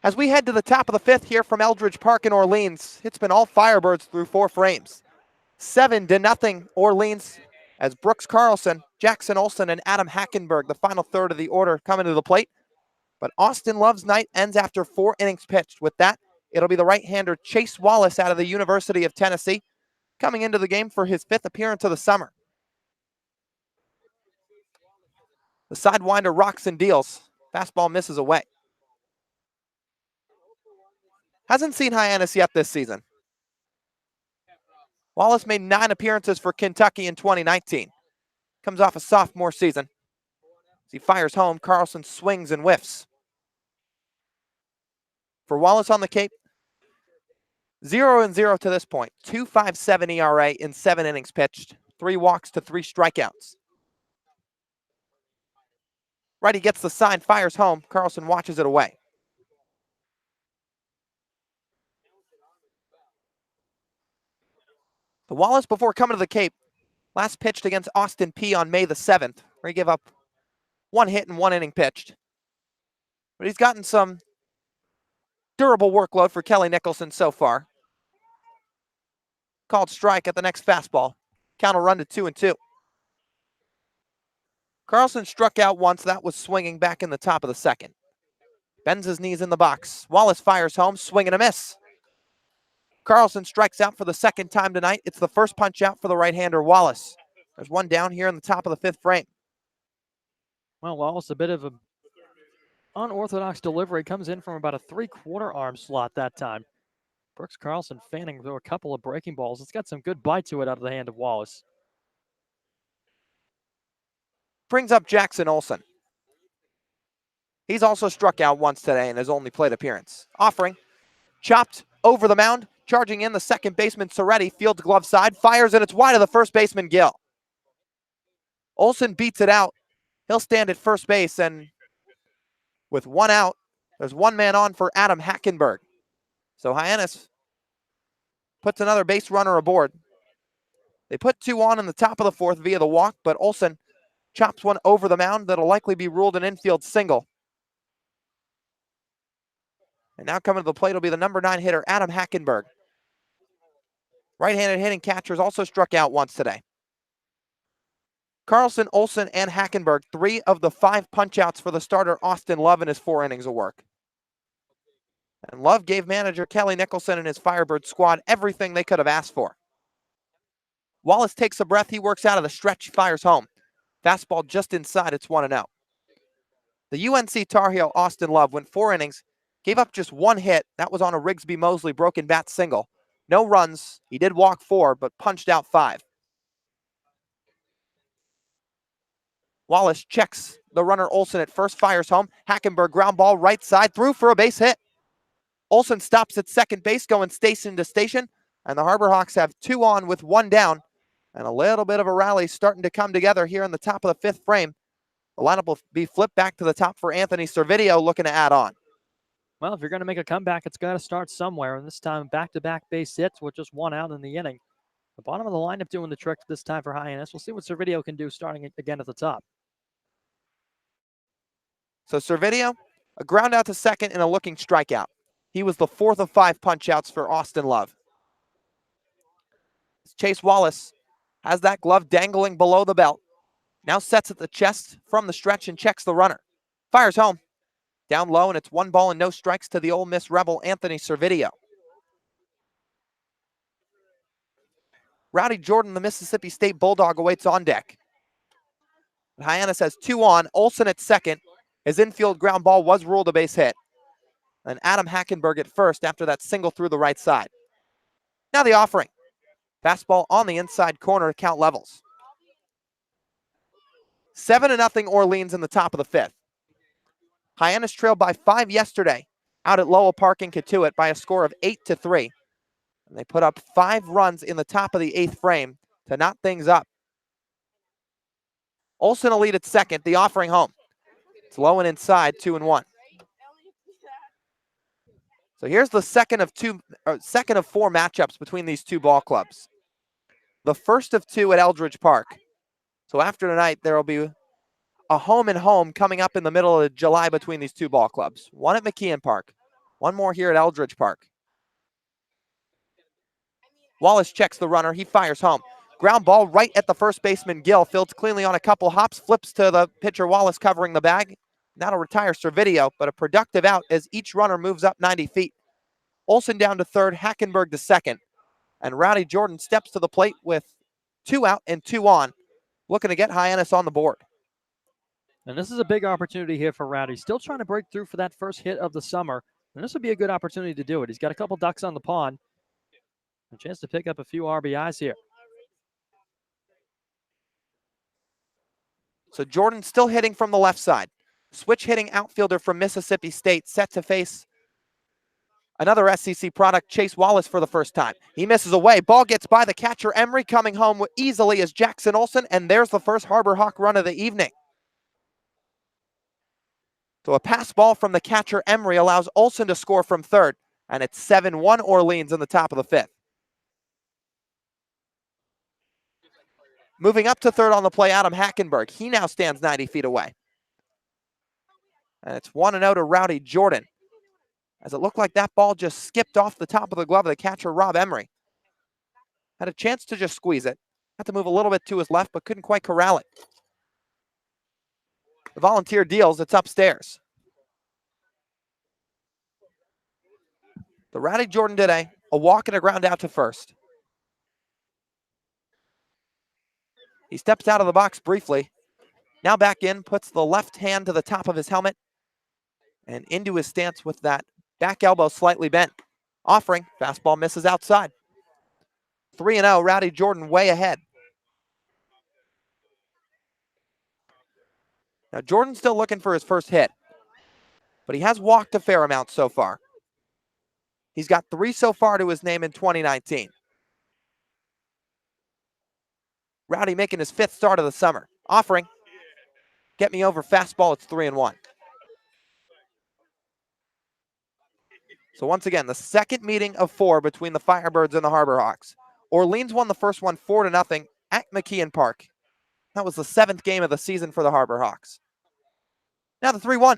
As we head to the top of the fifth here from Eldridge Park in Orleans, it's been all Firebirds through 4 frames. 7-0 Orleans as Brooks Carlson, Jackson Olsen, and Adam Hackenberg, the final third of the order, come into the plate. But Austin Love's night ends after 4 innings pitched. With that, it'll be the right-hander Chase Wallace out of the University of Tennessee coming into the game for his 5th appearance of the summer. The sidewinder rocks and deals. Fastball misses away. Hasn't seen Hyannis yet this season. Wallace made 9 appearances for Kentucky in 2019. Comes off a sophomore season. As he fires home, Carlson swings and whiffs. For Wallace on the Cape, 0-0 to this point. 2.57 ERA in 7 innings pitched. 3 walks to 3 strikeouts. Righty gets the sign, fires home. Carlson watches it away. The Wallace before coming to the Cape last pitched against Austin Peay on May the 7th, where he gave up 1 hit and 1 inning pitched. But he's gotten some durable workload for Kelly Nicholson so far. Called strike at the next fastball. Count will run to 2-2. Carlson struck out once. That was swinging back in the top of the second. Bends his knees in the box. Wallace fires home, swing and a miss. Carlson strikes out for the 2nd time tonight. It's the first punch out for the right-hander Wallace. There's one down here in the top of the 5th frame. Well, Wallace, a bit of an unorthodox delivery, comes in from about a 3/4 arm slot that time. Brooks Carlson fanning through a couple of breaking balls. It's got some good bite to it out of the hand of Wallace. Brings up Jackson Olsen. He's also struck out once today in his only plate appearance. Offering, chopped over the mound, charging in the second baseman Soretti, field glove side, fires, and it's wide of the first baseman Gill. Olsen beats it out. He'll stand at first base, and with 1 out, there's 1 man on for Adam Hackenberg. So Hyannis puts another base runner aboard. They put 2 on in the top of the 4th via the walk, but Olsen chops one over the mound that'll likely be ruled an infield single. And now coming to the plate will be the number 9 hitter, Adam Hackenberg. Right-handed hitting catchers also struck out once today. Carlson, Olsen, and Hackenberg, 3 of the 5 punch-outs for the starter Austin Love in his 4 innings of work. And Love gave manager Kelly Nicholson and his Firebird squad everything they could have asked for. Wallace takes a breath. He works out of the stretch, fires home. Fastball just inside. It's 1-0. The UNC Tar Heel Austin Love went 4 innings, gave up just 1 hit. That was on a Rigsby Mosley broken bat single. No runs. He did walk 4, but punched out 5. Wallace checks the runner Olsen at first, fires home. Hackenberg ground ball right side, through for a base hit. Olsen stops at second base, going station to station, and the Harbor Hawks have 2 on with 1 down, and a little bit of a rally starting to come together here in the top of the 5th frame. The lineup will be flipped back to the top for Anthony Servideo looking to add on. Well, if you're going to make a comeback, it's got to start somewhere, and this time back-to-back base hits with just 1 out in the inning. The bottom of the lineup doing the trick this time for Hyannis. We'll see what Servideo can do starting again at the top. So Servideo, a ground out to second and a looking strikeout. He was the 4th of 5 punch-outs for Austin Love. Chase Wallace has that glove dangling below the belt. Now sets at the chest from the stretch and checks the runner. Fires home. Down low, and it's 1 ball and no strikes to the Ole Miss Rebel, Anthony Servideo. Rowdy Jordan, the Mississippi State Bulldog, awaits on deck. Hyannis has 2 on. Olsen at second. His infield ground ball was ruled a base hit. And Adam Hackenberg at first after that single through the right side. Now the offering. Fastball on the inside corner, count levels. 7-0 Orleans in the top of the 5th. Hyannis trailed by 5 yesterday out at Lowell Park in Catuit by a score of 8-3. And they put up 5 runs in the top of the 8th frame to knot things up. Olsen a lead at second, the offering home. It's low and inside, 2-1. So here's the second of 4 matchups between these 2 ball clubs. The first of 2 at Eldridge Park. So after tonight, there will be a home and home coming up in the middle of July between these 2 ball clubs. One at McKeon Park, One more here at Eldridge Park. Wallace checks the runner. He fires home. Ground ball right at the first baseman, Gill. Fields cleanly on a couple hops. Flips to the pitcher, Wallace, covering the bag. That'll retire Servideo, but a productive out as each runner moves up 90 feet. Olson down to third, Hackenberg to second. And Rowdy Jordan steps to the plate with 2 out and 2 on, looking to get Hyannis on the board. And this is a big opportunity here for Rowdy. Still trying to break through for that first hit of the summer. And this would be a good opportunity to do it. He's got a couple ducks on the pond. A chance to pick up a few RBIs here. So Jordan still hitting from the left side. Switch hitting outfielder from Mississippi State set to face another SEC product, Chase Wallace, for the first time. He misses away. Ball gets by the catcher, Emery, coming home easily as Jackson Olson, and there's the first Harbor Hawk run of the evening. So a pass ball from the catcher, Emery, allows Olson to score from third, and it's 7-1 Orleans in the top of the fifth. Moving up to third on the play, Adam Hackenberg. He now stands 90 feet away. And it's 1-0 to Rowdy Jordan, as it looked like that ball just skipped off the top of the glove of the catcher, Rob Emery. Had a chance to just squeeze it. Had to move a little bit to his left, but couldn't quite corral it. The volunteer deals, it's upstairs. The Rowdy Jordan today, a walk and a ground out to first. He steps out of the box briefly. Now back in, puts the left hand to the top of his helmet and into his stance with that back elbow slightly bent. Offering, fastball misses outside. 3-0, Rowdy Jordan way ahead. Now Jordan's still looking for his first hit, but he has walked a fair amount so far. He's got 3 so far to his name in 2019. Rowdy making his 5th start of the summer. Offering, get me over fastball, it's 3-1. So once again, the second meeting of 4 between the Firebirds and the Harbor Hawks. Orleans won the first one 4-0 at McKeon Park. That was the 7th game of the season for the Harbor Hawks. Now the 3-1.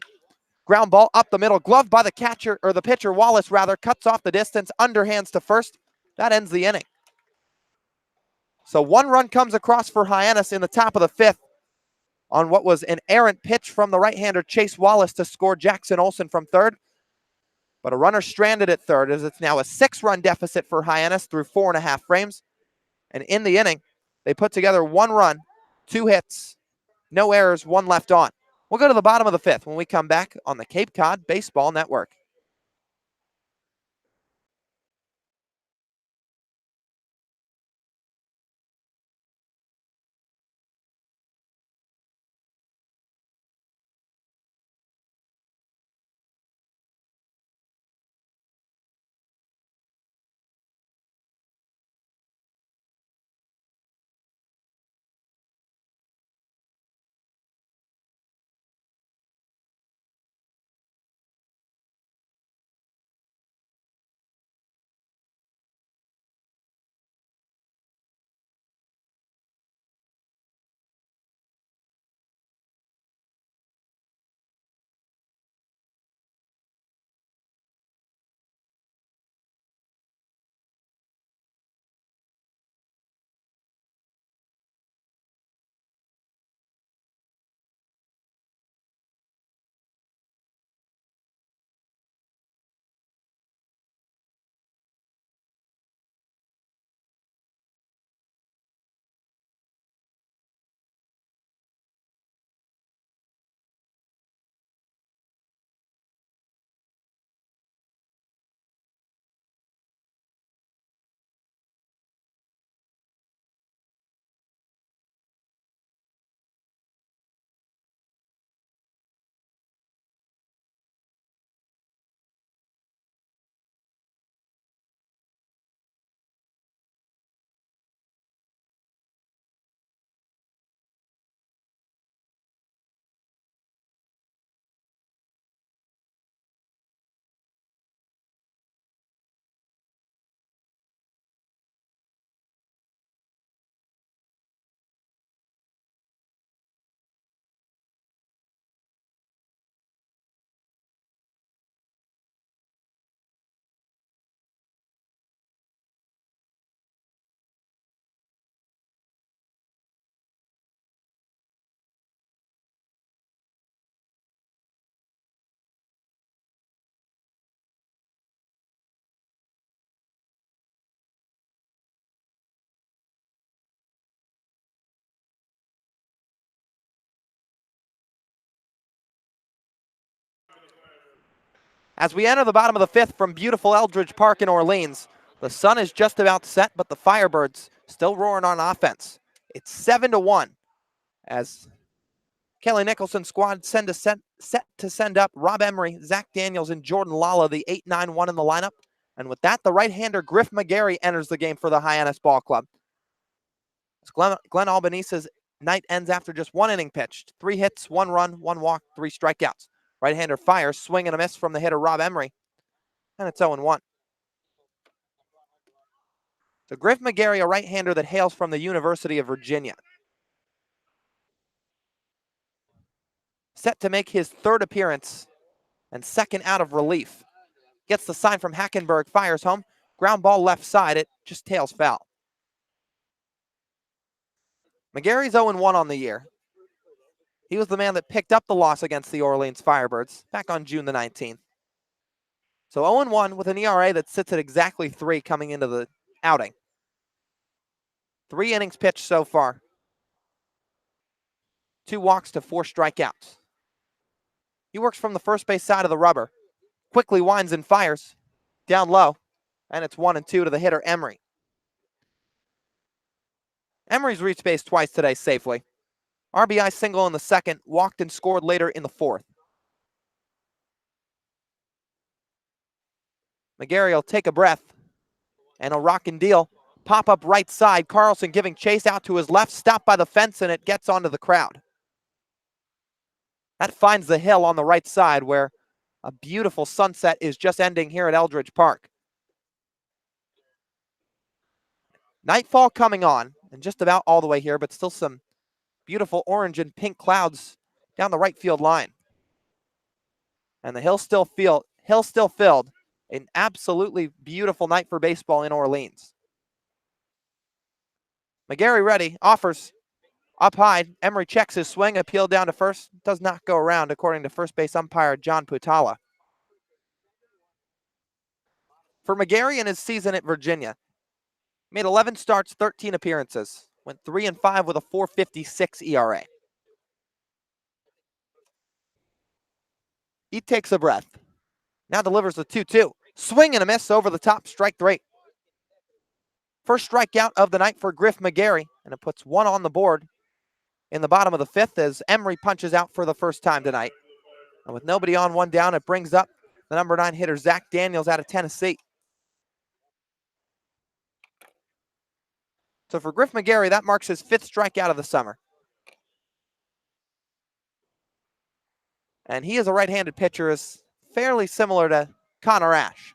Ground ball up the middle, gloved by the catcher, or the pitcher, Wallace rather, cuts off the distance, underhands to first. That ends the inning. So 1 run comes across for Hyannis in the top of the 5th on what was an errant pitch from the right-hander Chase Wallace to score Jackson Olson from third. But a runner stranded at third, as it's now a 6-run deficit for Hyannis through 4.5 frames. And in the inning, they put together 1 run, 2 hits, no errors, 1 left on. We'll go to the bottom of the 5th when we come back on the Cape Cod Baseball Network. As we enter the bottom of the fifth from beautiful Eldridge Park in Orleans, the sun is just about set, but the Firebirds still roaring on offense. It's 7-1 as Kelly Nicholson's squad set to send up Rob Emery, Zach Daniels, and Jordan Lala, the 8-9-1 in the lineup. And with that, the right-hander Griff McGarry enters the game for the Hyannis Ball Club. Glenn Albanise's night ends after just one inning pitched. 3 hits, 1 run, 1 walk, 3 strikeouts. Right-hander fires, swing and a miss from the hitter Rob Emery, and it's 0-1. So Griff McGarry, a right-hander that hails from the University of Virginia, set to make his 3rd appearance and 2nd out of relief. Gets the sign from Hackenberg, fires home. Ground ball left side, it just tails foul. McGarry's 0-1 on the year. He was the man that picked up the loss against the Orleans Firebirds back on June the 19th. So 0-1 with an ERA that sits at exactly 3 coming into the outing. 3 innings pitched so far. 2 walks to 4 strikeouts. He works from the first base side of the rubber. Quickly winds and fires. Down low. And it's 1-2 to the hitter Emery. Emery's reached base twice today safely. RBI single in the 2nd, walked and scored later in the 4th. McGarry will take a breath and a rock and deal. Pop up right side. Carlson giving chase out to his left, stopped by the fence, and it gets onto the crowd. That finds the hill on the right side where a beautiful sunset is just ending here at Eldridge Park. Nightfall coming on, and just about all the way here, but still some beautiful orange and pink clouds down the right field line. And the hill still filled. An absolutely beautiful night for baseball in Orleans. McGarry ready, offers. Up high, Emery checks his swing, appeal down to first. Does not go around, according to first base umpire John Putala. For McGarry in his season at Virginia, made 11 starts, 13 appearances. Went 3-5 with a 4.56 ERA. He takes a breath. Now delivers the 2-2. Swing and a miss over the top, strike 3. First strikeout of the night for Griff McGarry, and it puts 1 on the board in the bottom of the 5th as Emery punches out for the first time tonight. And with nobody on, 1 down, it brings up the number 9 hitter Zach Daniels out of Tennessee. So for Griff McGarry, that marks his 5th strikeout of the summer. And he is a right-handed pitcher, is fairly similar to Connor Ash.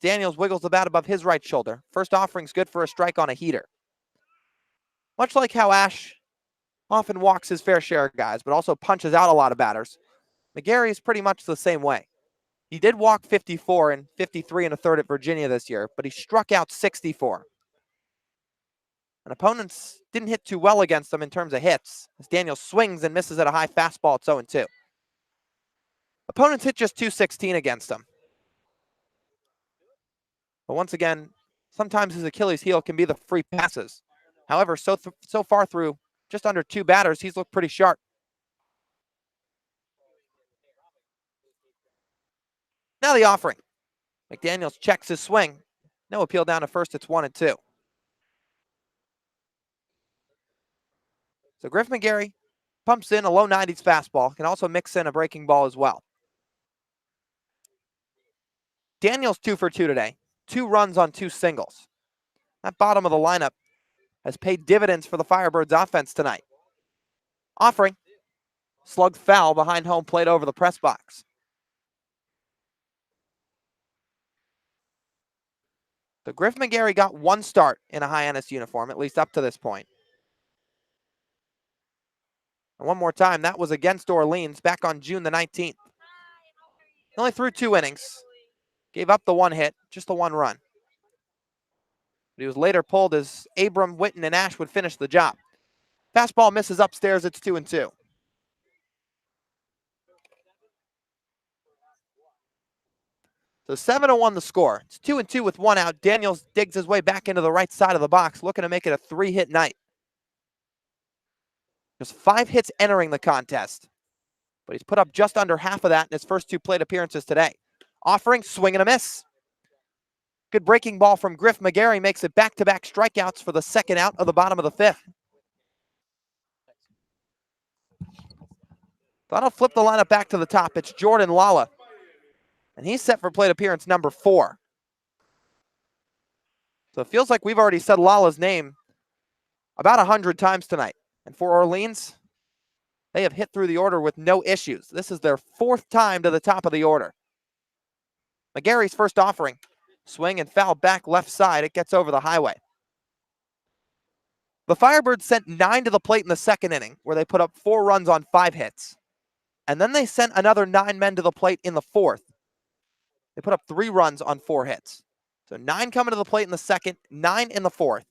Daniels wiggles the bat above his right shoulder. First offering's good for a strike on a heater. Much like how Ash often walks his fair share of guys, but also punches out a lot of batters, McGarry is pretty much the same way. He did walk 54 and 53 and a third at Virginia this year, but he struck out 64. And opponents didn't hit too well against him in terms of hits, as Daniels swings and misses at a high fastball at 0-2. Opponents hit just 216 against him. But once again, sometimes his Achilles heel can be the free passes. However, so far through just under 2 batters, he's looked pretty sharp. Now the offering. McDaniels checks his swing. No appeal down to first, it's 1-2. So Griff McGarry pumps in a low 90s fastball, can also mix in a breaking ball as well. Daniels 2 for 2 today. 2 runs on 2 singles. That bottom of the lineup has paid dividends for the Firebirds offense tonight. Offering. Slugged foul behind home plate over the press box. So Griff McGarry got 1 start in a Hyannis uniform, at least up to this point. And one more time, that was against Orleans back on June the 19th. He only threw 2 innings. Gave up the 1 hit, just the 1 run. But he was later pulled as Abram, Witten, and Ash would finish the job. Fastball misses upstairs, it's 2-2. So 7-1 the score. It's 2-2 with 1 out. Daniels digs his way back into the right side of the box, looking to make it a 3-hit night. Just 5 hits entering the contest. but he's put up just under half of that in his first 2 plate appearances today. Offering, swing and a miss. Good breaking ball from Griff McGarry makes it back-to-back strikeouts for the second out of the bottom of the 5th. That'll flip the lineup back to the top. It's Jordan Lala, and he's set for plate appearance number 4. So it feels like we've already said Lala's name about 100 times tonight. And for Orleans, they have hit through the order with no issues. This is their 4th time to the top of the order. McGarry's first offering. Swing and foul back left side. It gets over the highway. The Firebirds sent 9 to the plate in the second inning, where they put up 4 runs on 5 hits. And then they sent another 9 men to the plate in the 4th. They put up 3 runs on 4 hits. So 9 coming to the plate in the second, 9 in the 4th.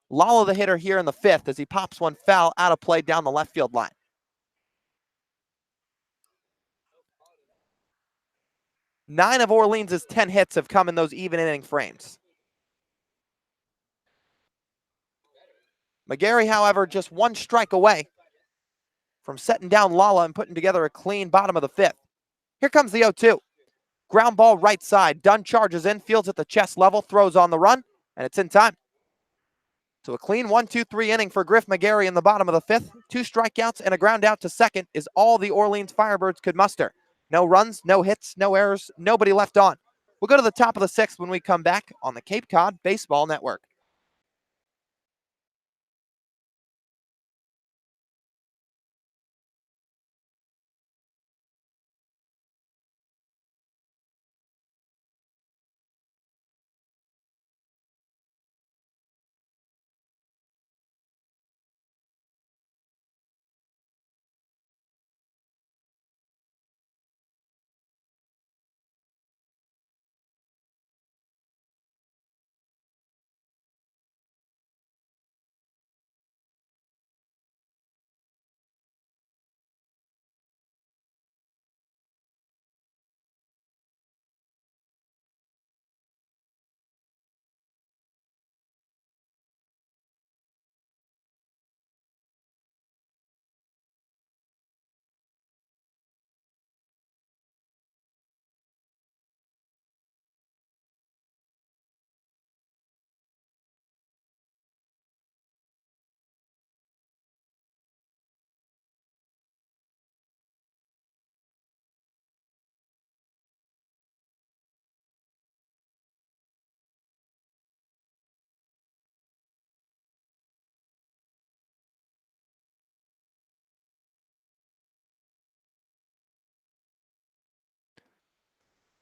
Lala the hitter here in the 5th as he pops one foul out of play down the left field line. 9 of Orleans' 10 hits have come in those even inning frames. McGarry, however, just 1 strike away from setting down Lala and putting together a clean bottom of the 5th. Here comes the 0-2. Ground ball right side. Dunn charges in, fields at the chest level, throws on the run, and it's in time. So a clean 1-2-3 inning for Griff McGarry in the bottom of the 5th. 2 strikeouts and a ground out to second is all the Orleans Firebirds could muster. No runs, no hits, no errors, nobody left on. We'll go to the top of the 6th when we come back on the Cape Cod Baseball Network.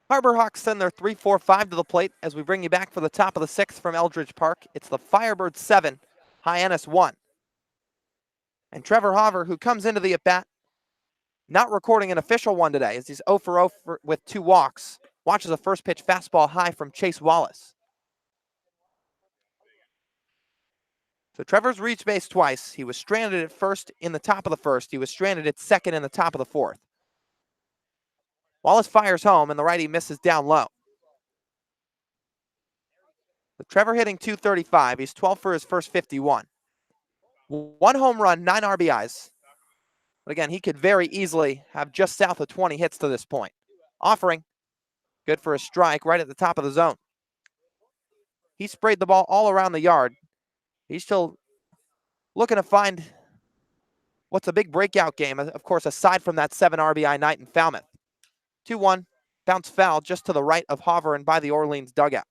Harbor Hawks send their 3-4-5 to the plate as we bring you back for the top of the 6th from Eldridge Park. It's the Firebirds 7, Hyannis 1. And Trevor Hauver, who comes into the at-bat, not recording an official one today as he's 0 for 0 with 2 walks, watches a first pitch fastball high from Chase Wallace. So Trevor's reached base twice. He was stranded at first in the top of the 1st. He was stranded at second in the top of the 4th. Wallace fires home, and the righty misses down low. So Trevor hitting .235. He's 12 for his first 51. 1 home run, 9 RBIs. But again, he could very easily have just south of 20 hits to this point. Offering, good for a strike right at the top of the zone. He sprayed the ball all around the yard. He's still looking to find what's a big breakout game, of course, aside from that 7 RBI night in Falmouth. 2-1, bounce foul just to the right of Hauver and by the Orleans dugout.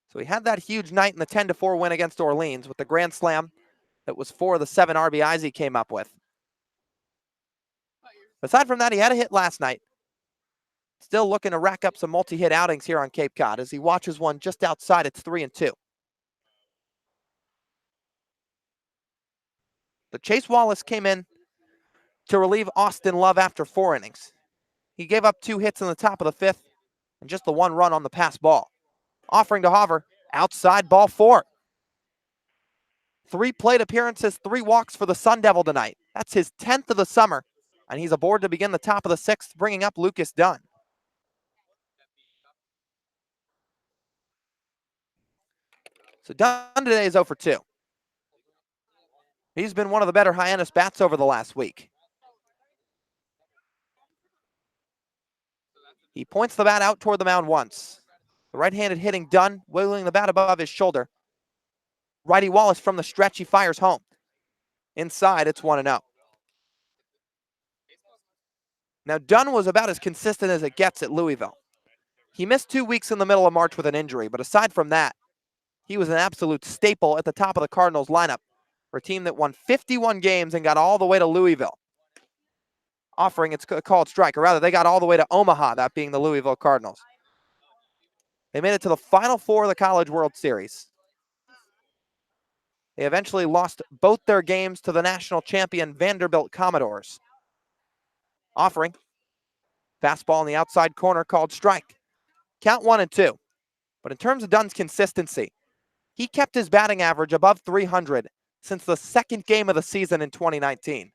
So he had that huge night in the 10-4 win against Orleans with the grand slam that was 4 of the 7 RBIs he came up with. Aside from that, he had a hit last night. Still looking to rack up some multi-hit outings here on Cape Cod as he watches one just outside. It's 3-2. The Chase Wallace came in to relieve Austin Love after 4 innings. He gave up 2 hits in the top of the 5th and just the 1 run on the pass ball. Offering to Hauver, outside ball 4. 3 plate appearances, 3 walks for the Sun Devil tonight. That's his 10th of the summer, and he's aboard to begin the top of the 6th, bringing up Lucas Dunn. So Dunn today is 0 for 2. He's been one of the better Hyannis bats over the last week. He points the bat out toward the mound once. The right-handed hitting Dunn, wiggling the bat above his shoulder. Righty Wallace from the stretch, he fires home. Inside, it's 1-0. Now, Dunn was about as consistent as it gets at Louisville. He missed 2 weeks in the middle of March with an injury, but aside from that, he was an absolute staple at the top of the Cardinals lineup for a team that won 51 games and got all the way to Louisville. Offering, it's called strike, or rather, they got all the way to Omaha, that being the Louisville Cardinals. They made it to the Final Four of the College World Series. They eventually lost both their games to the national champion Vanderbilt Commodores. Offering, fastball in the outside corner called strike. Count 1-2. But in terms of Dunn's consistency, he kept his batting average above 300 since the second game of the season in 2019.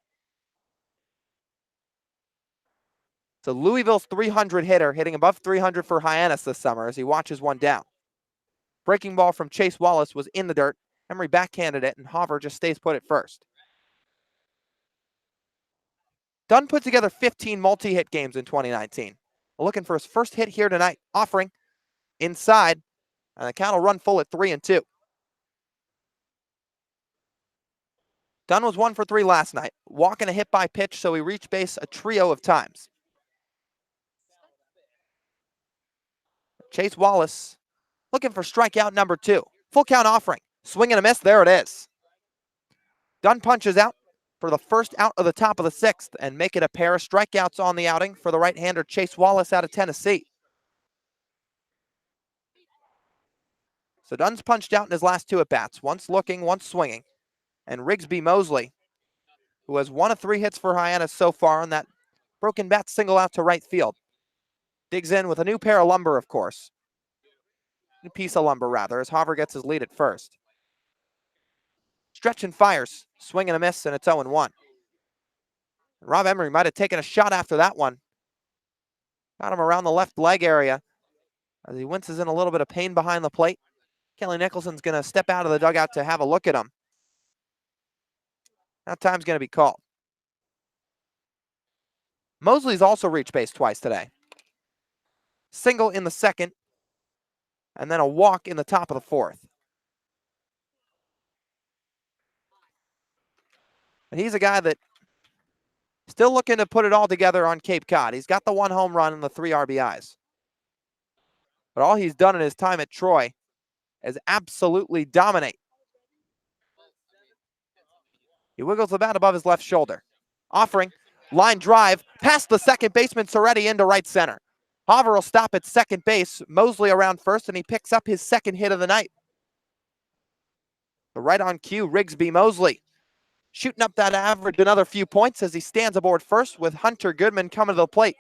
So Louisville's 300 hitter hitting above 300 for Hyannis this summer as he watches one down. Breaking ball from Chase Wallace was in the dirt. Emery backhanded it, and Hauver just stays put at first. Dunn put together 15 multi-hit games in 2019. Looking for his first hit here tonight. Offering inside, and the count will run full at 3-2. Dunn was 1 for 3 last night, walking a hit by pitch, so he reached base a trio of times. Chase Wallace looking for strikeout number 2. Full count offering. Swing and a miss. There it is. Dunn punches out for the first out of the top of the 6th and make it a pair of strikeouts on the outing for the right-hander Chase Wallace out of Tennessee. So Dunn's punched out in his last 2 at-bats, once looking, once swinging. And Rigsby Mosley, who has 1 of 3 hits for Hyannis so far on that broken bat single out to right field, digs in with a new pair of lumber, of course. New piece of lumber, rather, as Hauver gets his lead at first. Stretch and fires, swing and a miss, and it's 0-1. Rob Emery might have taken a shot after that one. Got him around the left leg area as he winces in a little bit of pain behind the plate. Kelly Nicholson's going to step out of the dugout to have a look at him. That time's going to be called. Mosley's also reached base twice today. Single in the 2nd, and then a walk in the top of the 4th. And he's a guy that still looking to put it all together on Cape Cod. He's got the 1 home run and the 3 RBIs. But all he's done in his time at Troy is absolutely dominate. He wiggles the bat above his left shoulder. Offering, line drive, past the second baseman Soretti into right center. Hauver will stop at second base, Mosley around first, and he picks up his 2nd hit of the night. The right on cue, Rigsby Mosley shooting up that average another few points as he stands aboard first with Hunter Goodman coming to the plate.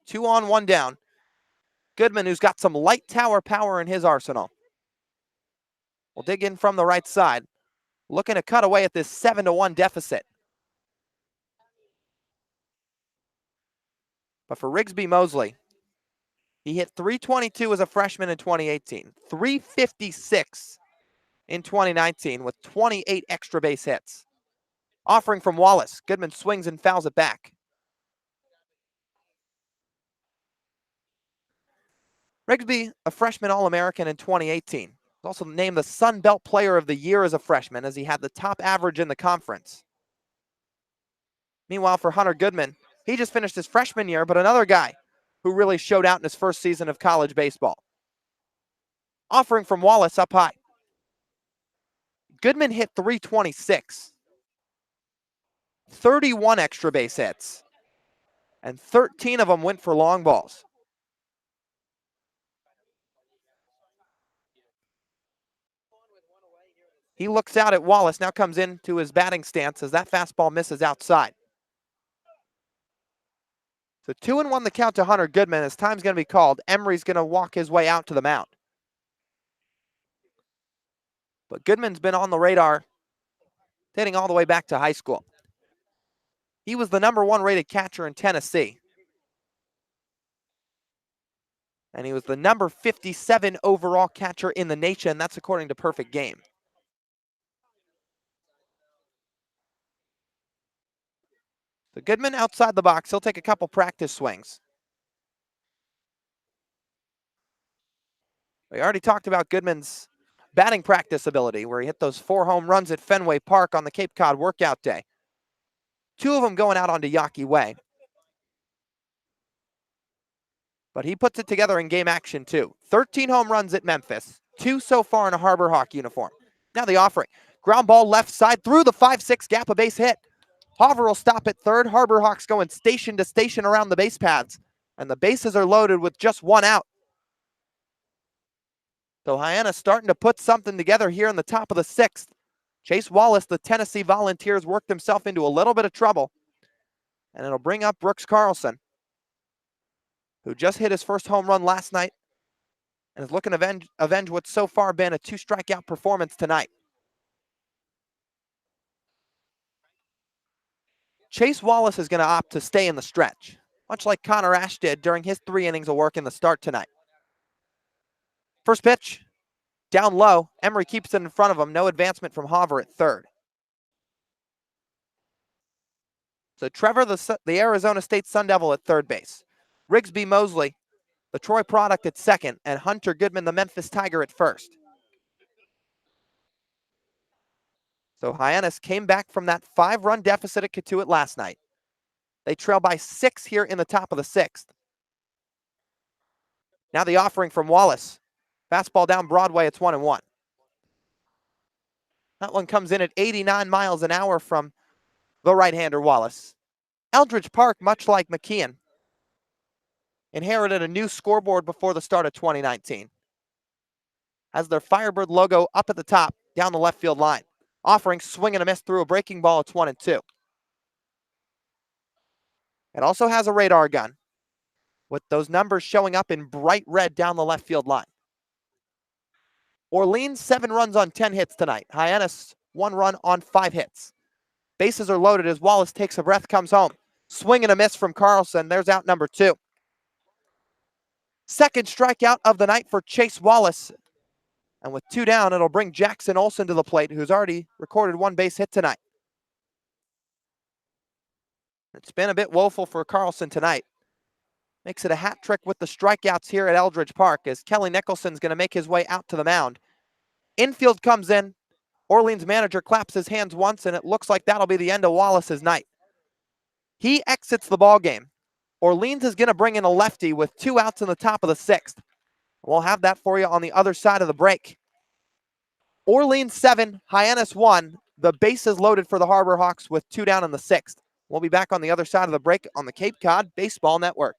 2 on, 1 down. Goodman, who's got some light tower power in his arsenal, will dig in from the right side, looking to cut away at this 7-1 deficit. But for Rigsby Mosley, he hit .322 as a freshman in 2018, .356 in 2019 with 28 extra base hits. Offering from Wallace, Goodman swings and fouls it back. Rigsby, a freshman All-American in 2018, was also named the Sun Belt Player of the Year as a freshman as he had the top average in the conference. Meanwhile, for Hunter Goodman, he just finished his freshman year, but another guy who really showed out in his first season of college baseball. Offering from Wallace up high. Goodman hit .326, 31 extra base hits, and 13 of them went for long balls. He looks out at Wallace, now comes into his batting stance as that fastball misses outside. So 2-1 the count to Hunter Goodman as time's going to be called. Emery's going to walk his way out to the mound. But Goodman's been on the radar dating all the way back to high school. He was the number 1 rated catcher in Tennessee. And he was the number 57 overall catcher in the nation. That's according to Perfect Game. So Goodman outside the box. He'll take a couple practice swings. We already talked about Goodman's batting practice ability, where he hit those 4 home runs at Fenway Park on the Cape Cod workout day. 2 of them going out onto Yawkey Way. But he puts it together in game action too. 13 home runs at Memphis, 2 so far in a Harbor Hawk uniform. Now the offering. Ground ball left side through the 5-6 gap, a base hit. Hoffer will stop at third. Harbor Hawks going station to station around the base paths. And the bases are loaded with just 1 out. So Hyannis starting to put something together here in the top of the 6th. Chase Wallace, the Tennessee Volunteers, worked himself into a little bit of trouble. And it'll bring up Brooks Carlson, who just hit his first home run last night and is looking to avenge what's so far been a 2-strikeout performance tonight. Chase Wallace is going to opt to stay in the stretch, much like Connor Ash did during his 3 innings of work in the start tonight. First pitch, down low. Emery keeps it in front of him. No advancement from Hoffer at third. So Trevor, the Arizona State Sun Devil, at third base. Rigsby Mosley, the Troy product, at second, and Hunter Goodman, the Memphis Tiger, at first. So Hyannis came back from that 5-run deficit at Catuit last night. They trail by 6 here in the top of the 6th. Now the offering from Wallace. Fastball down Broadway, it's 1-1. That one comes in at 89 miles an hour from the right-hander Wallace. Eldridge Park, much like McKeon, inherited a new scoreboard before the start of 2019. Has their Firebird logo up at the top, down the left field line. Offering, swing and a miss through a breaking ball, it's 1-2. It also has a radar gun, with those numbers showing up in bright red down the left field line. Orleans, 7 runs on 10 hits tonight. Hyannis, 1 run on 5 hits. Bases are loaded as Wallace takes a breath, comes home. Swing and a miss from Carlson. There's out number 2. Second strikeout of the night for Chase Wallace. And with 2 down, it'll bring Jackson Olsen to the plate, who's already recorded 1 base hit tonight. It's been a bit woeful for Carlson tonight. Makes it a hat trick with the strikeouts here at Eldridge Park, as Kelly Nicholson's going to make his way out to the mound. Infield comes in. Orleans manager claps his hands once, and it looks like that'll be the end of Wallace's night. He exits the ballgame. Orleans is going to bring in a lefty with 2 outs in the top of the 6th. We'll have that for you on the other side of the break. Orleans 7, Hyannis 1. The bases loaded for the Harbor Hawks with 2 down in the 6th. We'll be back on the other side of the break on the Cape Cod Baseball Network.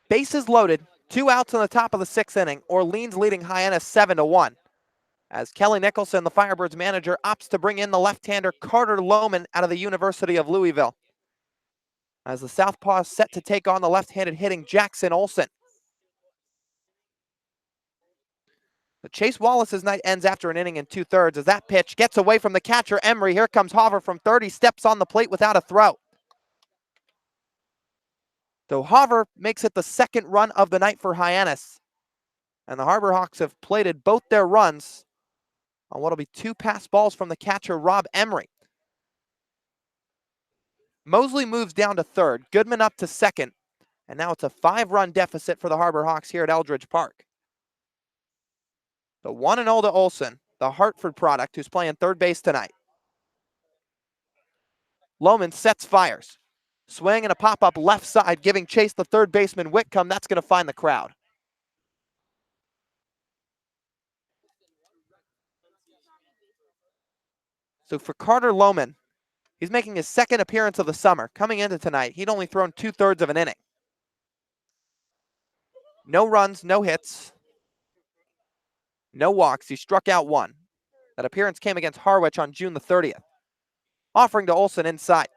Bases loaded, 2 outs in the top of the 6th inning. Orleans leading Hyannis 7-1. As Kelly Nicholson, the Firebirds manager, opts to bring in the left-hander Carter Lohman out of the University of Louisville. As the southpaw is set to take on the left-handed hitting Jackson Olsen. But Chase Wallace's night ends after an inning and 2/3 as that pitch gets away from the catcher Emery. Here comes Hoffer from third. He steps on the plate without a throw. So Hoffer makes it the second run of the night for Hyannis. And the Harbor Hawks have plated both their runs on what'll be 2 pass balls from the catcher Rob Emery. Mosley moves down to third, Goodman up to second, and now it's a 5-run deficit for the Harbor Hawks here at Eldridge Park. The 1-0 to Olsen, the Hartford product, who's playing third base tonight. Lohman sets fires. Swing and a pop-up left side, giving chase the third baseman Whitcomb. That's going to find the crowd. So for Carter Lohman, he's making his second appearance of the summer. Coming into tonight, he'd only thrown 2/3 of an inning. No runs, no hits, no walks. He struck out 1. That appearance came against Harwich on June the 30th. Offering to Olsen inside.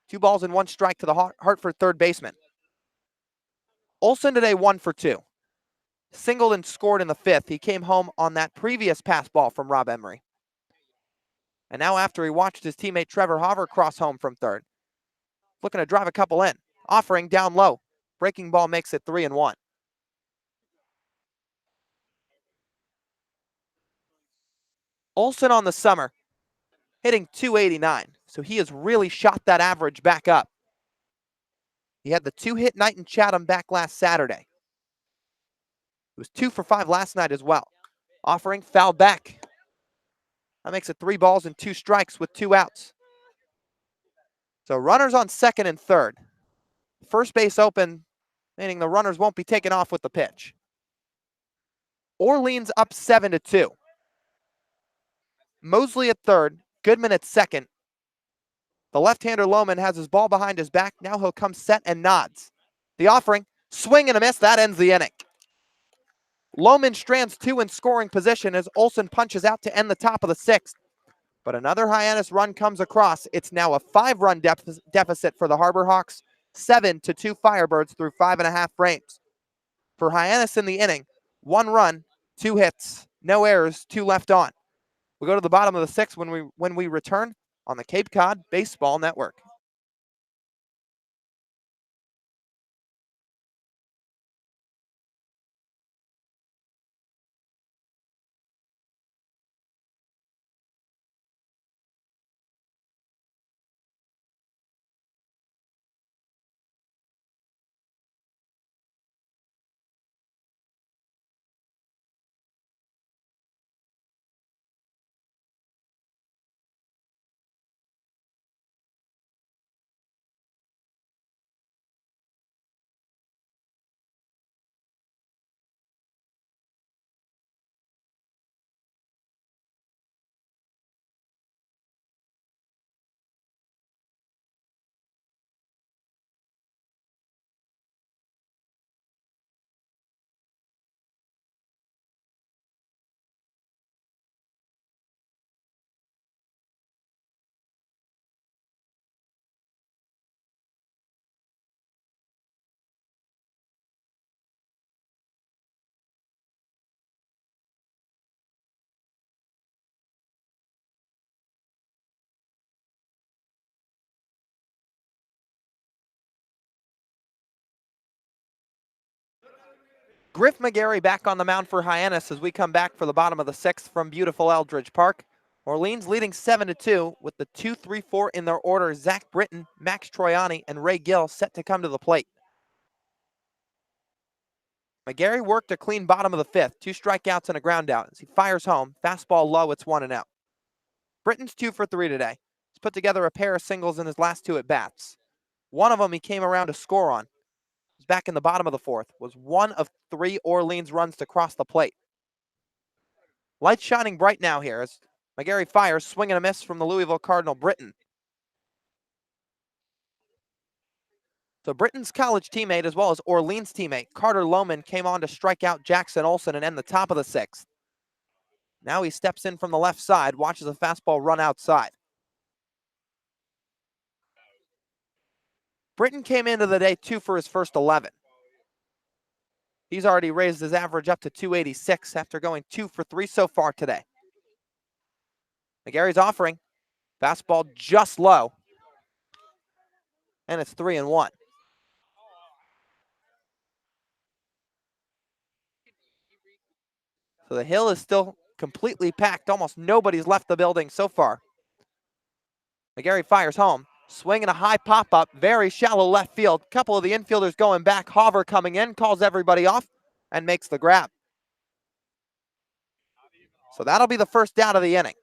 2 balls and 1 strike to the Hartford third baseman. Olsen today 1 for 2. Singled and scored in the 5th. He came home on that previous pass ball from Rob Emery. And now after he watched his teammate Trevor Hoffer cross home from third. Looking to drive a couple in. Offering down low. Breaking ball makes it 3-1. Olsen on the summer, hitting .289. So he has really shot that average back up. He had the 2-hit night in Chatham back last Saturday. He was 2 for 5 last night as well. Offering, foul back. That makes it 3 balls and 2 strikes with 2 outs. So runners on second and third. First base open, meaning the runners won't be taken off with the pitch. Orleans up 7-2. Mosley at third, Goodman at second. The left-hander Lohman has his ball behind his back. Now he'll come set and nods. The offering, swing and a miss. That ends the inning. Lohman strands 2 in scoring position as Olsen punches out to end the top of the 6th. But another Hyannis run comes across. It's now a 5-run deficit for the Harbor Hawks. 7-2 Firebirds through 5.5 frames. For Hyannis in the inning, 1 run, 2 hits, no errors, 2 left on. We'll go to the bottom of the 6th when we return on the Cape Cod Baseball Network. Griff McGarry back on the mound for Hyannis as we come back for the bottom of the 6th from beautiful Eldridge Park. Orleans leading 7-2 with the 2-3-4 in their order. Zach Britton, Max Troiani, and Ray Gill set to come to the plate. McGarry worked a clean bottom of the 5th. 2 strikeouts and a ground out as he fires home. Fastball low, it's 1-0. Britton's 2 for 3 today. He's put together a pair of singles in his last 2 at-bats. One of them he came around to score on. Back in the bottom of the 4th, was 1 of 3 Orleans runs to cross the plate. Lights shining bright now here as McGarry fires, swing and a miss from the Louisville Cardinal Britton. So Britton's college teammate as well as Orleans teammate Carter Lohman came on to strike out Jackson Olsen and end the top of the sixth. Now he steps in from the left side, watches a fastball run outside. Britton came into the day 2 for his first 11. He's already raised his average up to 286 after going 2 for 3 so far today. McGarry's offering. Fastball just low. And it's 3-1. So the hill is still completely packed. Almost nobody's left the building so far. McGarry fires home. Swinging a high pop-up. Very shallow left field. Couple of the infielders going back. Hauver coming in. Calls everybody off. And makes the grab. So that'll be the first out of the inning.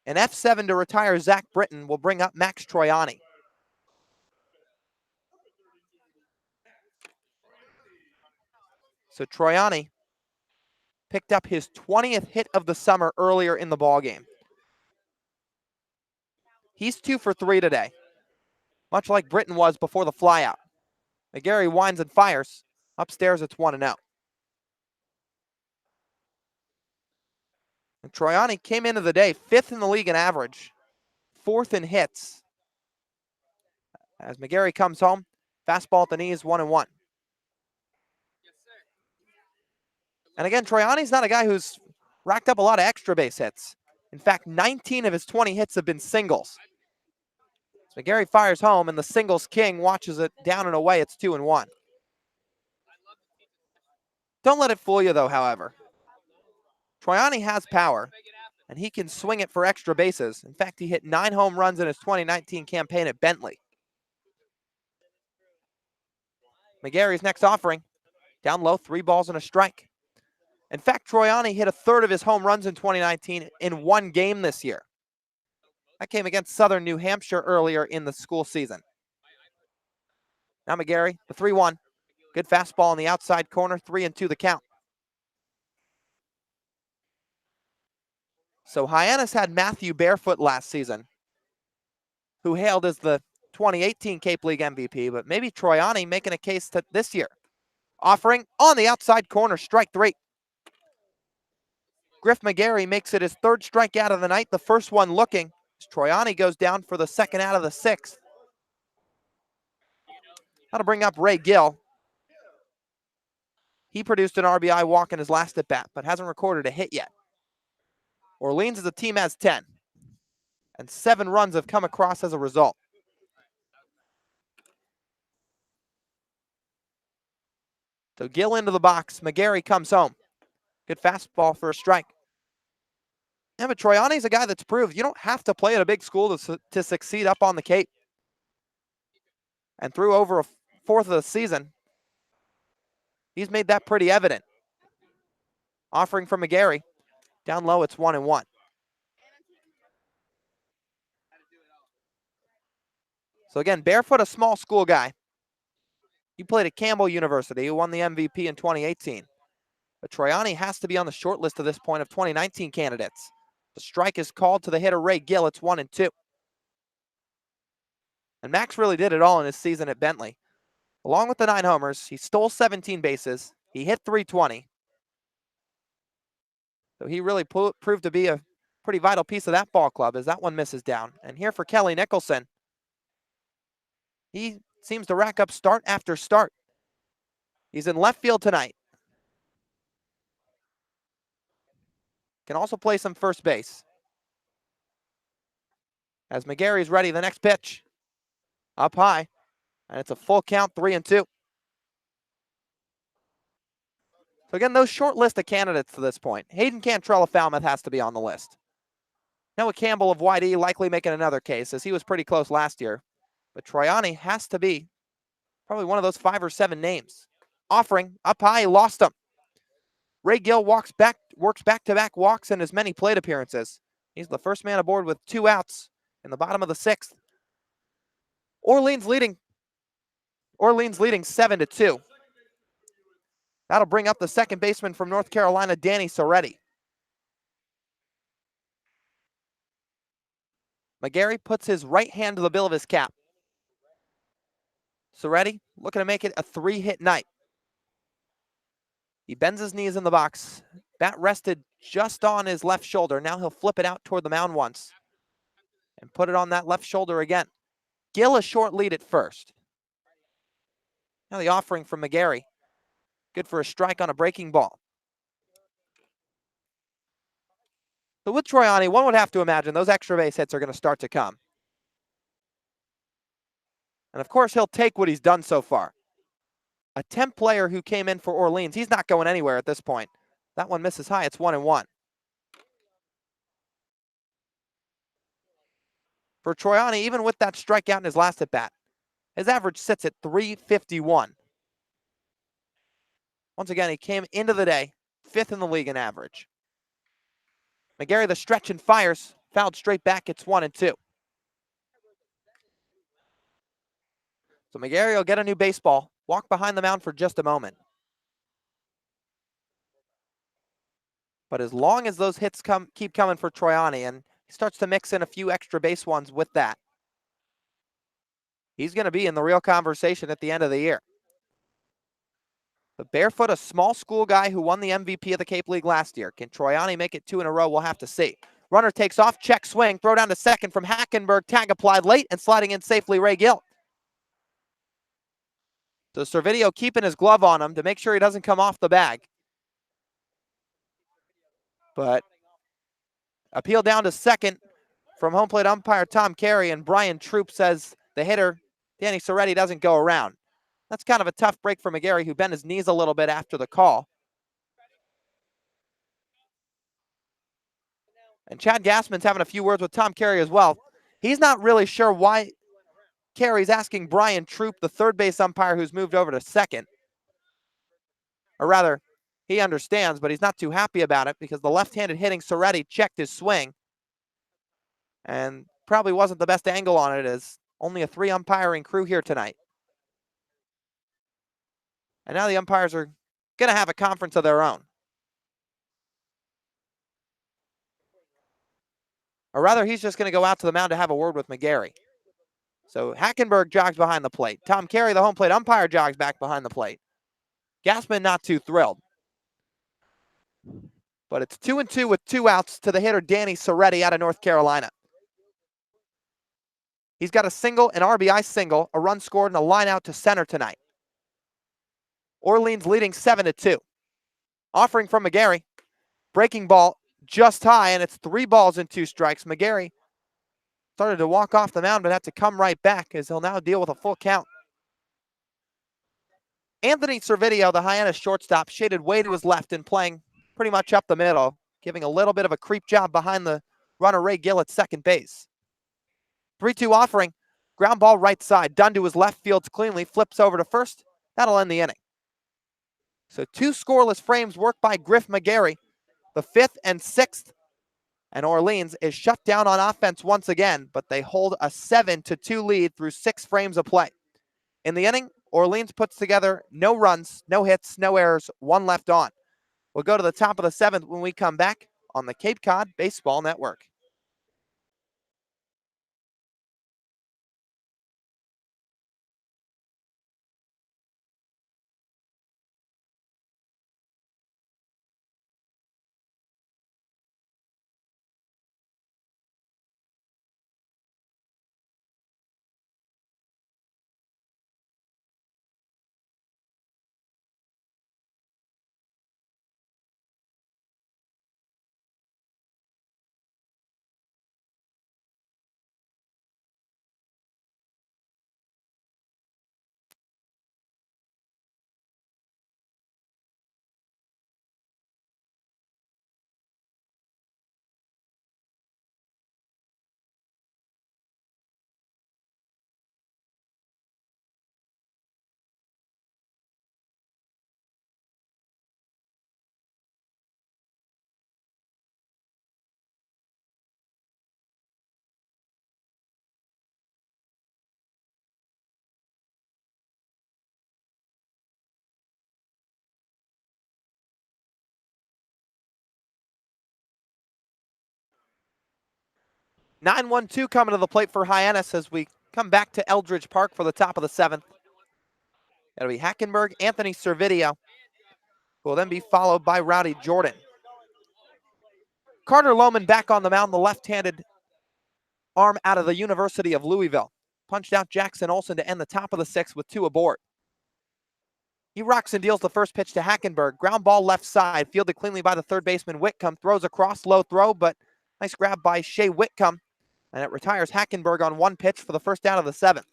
An F7 to retire Zach Britton will bring up Max Troiani. So Troiani picked up his 20th hit of the summer earlier in the ballgame. He's 2 for 3 today, much like Britton was before the flyout. McGarry winds and fires. Upstairs, it's 1-0. And Troiani came into the day 5th in the league in average, 4th in hits. As McGarry comes home, fastball at the knees, 1-1. And again, Troiani's not a guy who's racked up a lot of extra base hits. In fact, 19 of his 20 hits have been singles. So McGarry fires home, and the singles king watches it down and away. It's 2-1. Don't let it fool you, though, however. Troiani has power, and he can swing it for extra bases. In fact, he hit 9 home runs in his 2019 campaign at Bentley. McGarry's next offering. Down low, 3 balls and a strike. In fact, Troiani hit a third of his home runs in 2019 in one game this year. That came against Southern New Hampshire earlier in the school season. Now McGarry, the 3-1. Good fastball on the outside corner, 3-2 the count. So Hyannis had Matthew Barefoot last season, who hailed as the 2018 Cape League MVP, but maybe Troiani making a case to this year. Offering on the outside corner, strike 3. Griff McGarry makes it his 3rd strikeout of the night, the first one looking. Troiani goes down for the 2nd out of the 6th. That'll bring up Ray Gill. He produced an RBI walk in his last at bat, but hasn't recorded a hit yet. Orleans as a team has 10, and 7 runs have come across as a result. So Gill into the box. McGarry comes home. Good fastball for a strike. Yeah, but Troiani's a guy that's proved you don't have to play at a big school to succeed up on the Cape. And through over a fourth of the season, he's made that pretty evident. Offering from McGarry. Down low, it's 1-1. So again, Barefoot, a small school guy. He played at Campbell University, who won the MVP in 2018. But Troiani has to be on the short list at this point of 2019 candidates. The strike is called to the hitter Ray Gill. It's 1-2. And Max really did it all in his season at Bentley. Along with the 9 homers, he stole 17 bases. He hit .320. So he really proved to be a pretty vital piece of that ball club as that one misses down. And here for Kelly Nicholson, he seems to rack up start after start. He's in left field tonight. Can also play some first base. As McGarry's ready, the next pitch. Up high. And it's a full count, 3-2. So again, those short list of candidates to this point. Hayden Cantrell of Falmouth has to be on the list. Noah Campbell of YD likely making another case, as he was pretty close last year. But Troiani has to be probably one of those 5 or 7 names. Offering, up high, lost him. Ray Gill works back-to-back walks in as many plate appearances. He's the first man aboard with 2 outs in the bottom of the 6th. Orleans leading 7-2. That'll bring up the second baseman from North Carolina, Danny Soretti. McGarry puts his right hand to the bill of his cap. Soretti looking to make it a 3-hit night. He bends his knees in the box. Bat rested just on his left shoulder. Now he'll flip it out toward the mound once and put it on that left shoulder again. Gill a short lead at first. Now the offering from McGarry. Good for a strike on a breaking ball. So with Troiani, one would have to imagine those extra base hits are going to start to come. And of course, he'll take what he's done so far. A temp player who came in for Orleans, he's not going anywhere at this point. That one misses high, it's 1-1. For Troiani, even with that strikeout in his last at bat, his average sits at 351. Once again, he came into the day 5th in the league in average. McGarry the stretch and fires, fouled straight back, it's 1-2. So McGarry will get a new baseball, walk behind the mound for just a moment. But as long as those hits keep coming for Troiani, and he starts to mix in a few extra base ones with that, he's going to be in the real conversation at the end of the year. But Barefoot, a small school guy who won the MVP of the Cape League last year. Can Troiani make it 2 in a row? We'll have to see. Runner takes off, check swing, throw down to second from Hackenberg, tag applied late, and sliding in safely, Ray Gill. So Servideo keeping his glove on him to make sure he doesn't come off the bag. But appeal down to second from home plate umpire Tom Carey, and Brian Troop says the hitter, Danny Soretti, doesn't go around. That's kind of a tough break for McGarry, who bent his knees a little bit after the call. And Chad Gassman's having a few words with Tom Carey as well. He's not really sure why Carey's asking Brian Troop, the third base umpire who's moved over to second. Or rather, he understands, but he's not too happy about it because the left-handed hitting Soretti checked his swing and probably wasn't the best angle on it, as only a 3 umpiring crew here tonight. And now the umpires are going to have a conference of their own. Or rather, he's just going to go out to the mound to have a word with McGarry. So Hackenberg jogs behind the plate. Tom Carey, the home plate umpire, jogs back behind the plate. Gassman not too thrilled. But it's 2-2 with 2 outs to the hitter Danny Soretti out of North Carolina. He's got a single, an RBI single, a run scored, and a line out to center tonight. Orleans leading 7-2. Offering from McGarry. Breaking ball just high, and it's 3 balls and 2 strikes. McGarry started to walk off the mound, but had to come right back as he'll now deal with a full count. Anthony Servideo, the Hyannis shortstop, shaded way to his left and playing pretty much up the middle, giving a little bit of a creep job behind the runner Ray Gill at second base. 3-2 offering, ground ball right side, done to his left, fields cleanly, flips over to first. That'll end the inning. So 2 scoreless frames worked by Griff McGarry, the 5th and 6th, and Orleans is shut down on offense once again, but they hold a 7-2 lead through 6 frames of play. In the inning, Orleans puts together no runs, no hits, no errors, 1 left on. We'll go to the top of the 7th when we come back on the Cape Cod Baseball Network. (9-1-2) coming to the plate for Hyannis as we come back to Eldridge Park for the top of the 7th. It'll be Hackenberg, Anthony Servideo, who will then be followed by Rowdy Jordan. Carter Lohman back on the mound, the left-handed arm out of the University of Louisville. Punched out Jackson Olsen to end the top of the sixth with 2 aboard. He rocks and deals the first pitch to Hackenberg. Ground ball left side, fielded cleanly by the third baseman Whitcomb. Throws across, low throw, but nice grab by Shea Whitcomb. And it retires Hackenberg on 1 pitch for the first out of the 7th.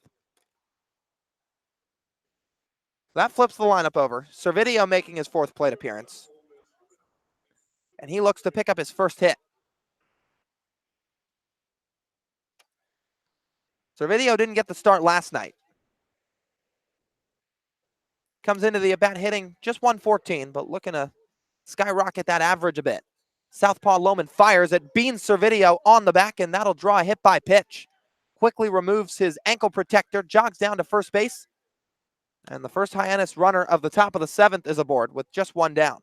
That flips the lineup over. Servideo making his 4th plate appearance. And he looks to pick up his first hit. Servideo didn't get the start last night. Comes into the at-bat hitting just 114, but looking to skyrocket that average a bit. Southpaw Lohman fires at Beans Servideo on the back, and that'll draw a hit by pitch. Quickly removes his ankle protector, jogs down to first base. And the first Hyannis runner of the top of the 7th is aboard with just 1 down.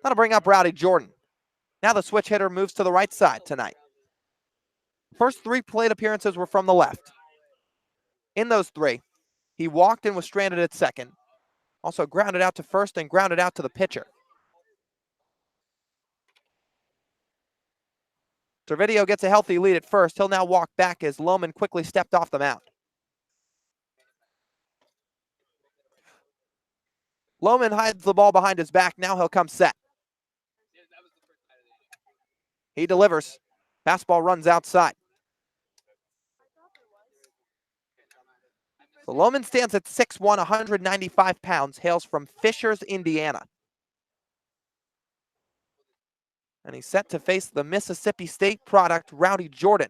That'll bring up Rowdy Jordan. Now the switch hitter moves to the right side tonight. First 3 plate appearances were from the left. In those 3, he walked and was stranded at second. Also grounded out to first and grounded out to the pitcher. Servideo gets a healthy lead at first. He'll now walk back as Lohman quickly stepped off the mound. Lohman hides the ball behind his back. Now he'll come set. He delivers. Fastball runs outside. So Lohman stands at 6'1", 195 pounds, hails from Fishers, Indiana. And he's set to face the Mississippi State product, Rowdy Jordan.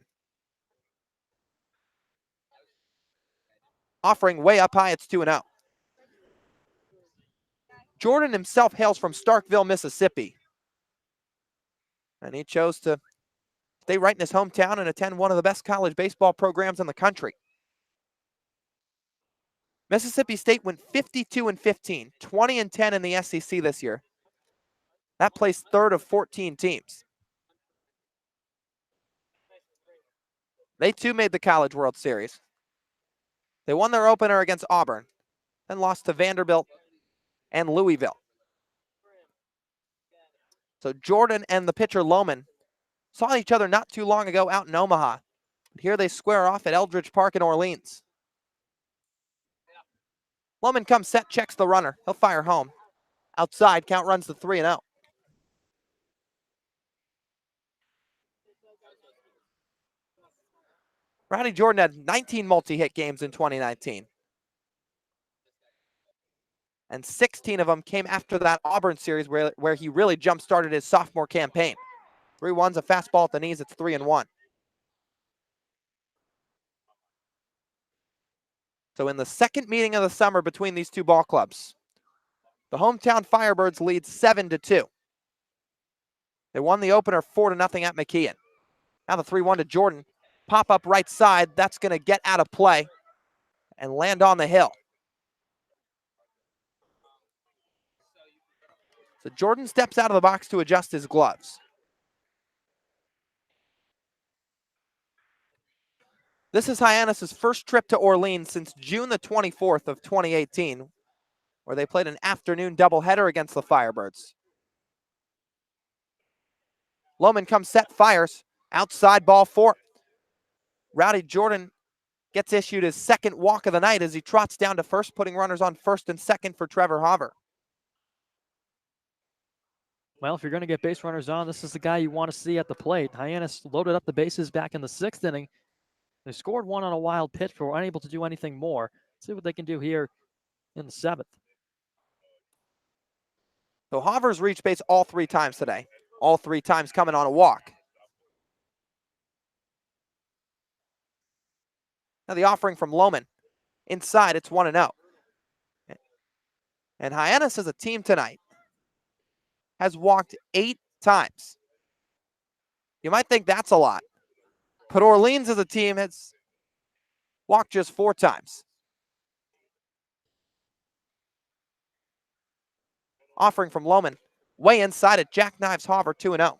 Offering way up high, it's 2-0. Jordan himself hails from Starkville, Mississippi. And he chose to stay right in his hometown and attend one of the best college baseball programs in the country. Mississippi State went 52-15, 20-10 in the SEC this year. That placed 3rd of 14 teams. They too made the College World Series. They won their opener against Auburn, then lost to Vanderbilt and Louisville. So Jordan and the pitcher Lohman saw each other not too long ago out in Omaha. But here they square off at Eldridge Park in Orleans. Lohman comes set, checks the runner. He'll fire home. Outside, count runs to 3-0. Rowdy Jordan had 19 multi-hit games in 2019. And 16 of them came after that Auburn series where he really jump-started his sophomore campaign. 3-1's a fastball at the knees, it's 3-1. So in the second meeting of the summer between these two ball clubs, the hometown Firebirds lead 7-2. They won the opener 4-0 at McKeon. Now the 3-1 to Jordan. Pop up right side, that's going to get out of play and land on the hill. So Jordan steps out of the box to adjust his gloves. This is Hyannis' first trip to Orleans since June the 24th of 2018, where they played an afternoon doubleheader against the Firebirds. Lohman comes set, fires. Outside, ball 4. Rowdy Jordan gets issued his second walk of the night as he trots down to first, putting runners on first and second for Trevor Hauver. Well, if you're going to get base runners on, this is the guy you want to see at the plate. Hyannis loaded up the bases back in the 6th inning. They scored 1 on a wild pitch, but were unable to do anything more. Let's see what they can do here in the 7th. So Hauver's reached base all 3 times today. All 3 times coming on a walk. Now the offering from Lohman. Inside, it's 1-0. And Hyannis as a team tonight has walked 8 times. You might think that's a lot. But Orleans as a team has walked just 4 times. Offering from Lohman. Way inside it, jackknives Hauver 2-0.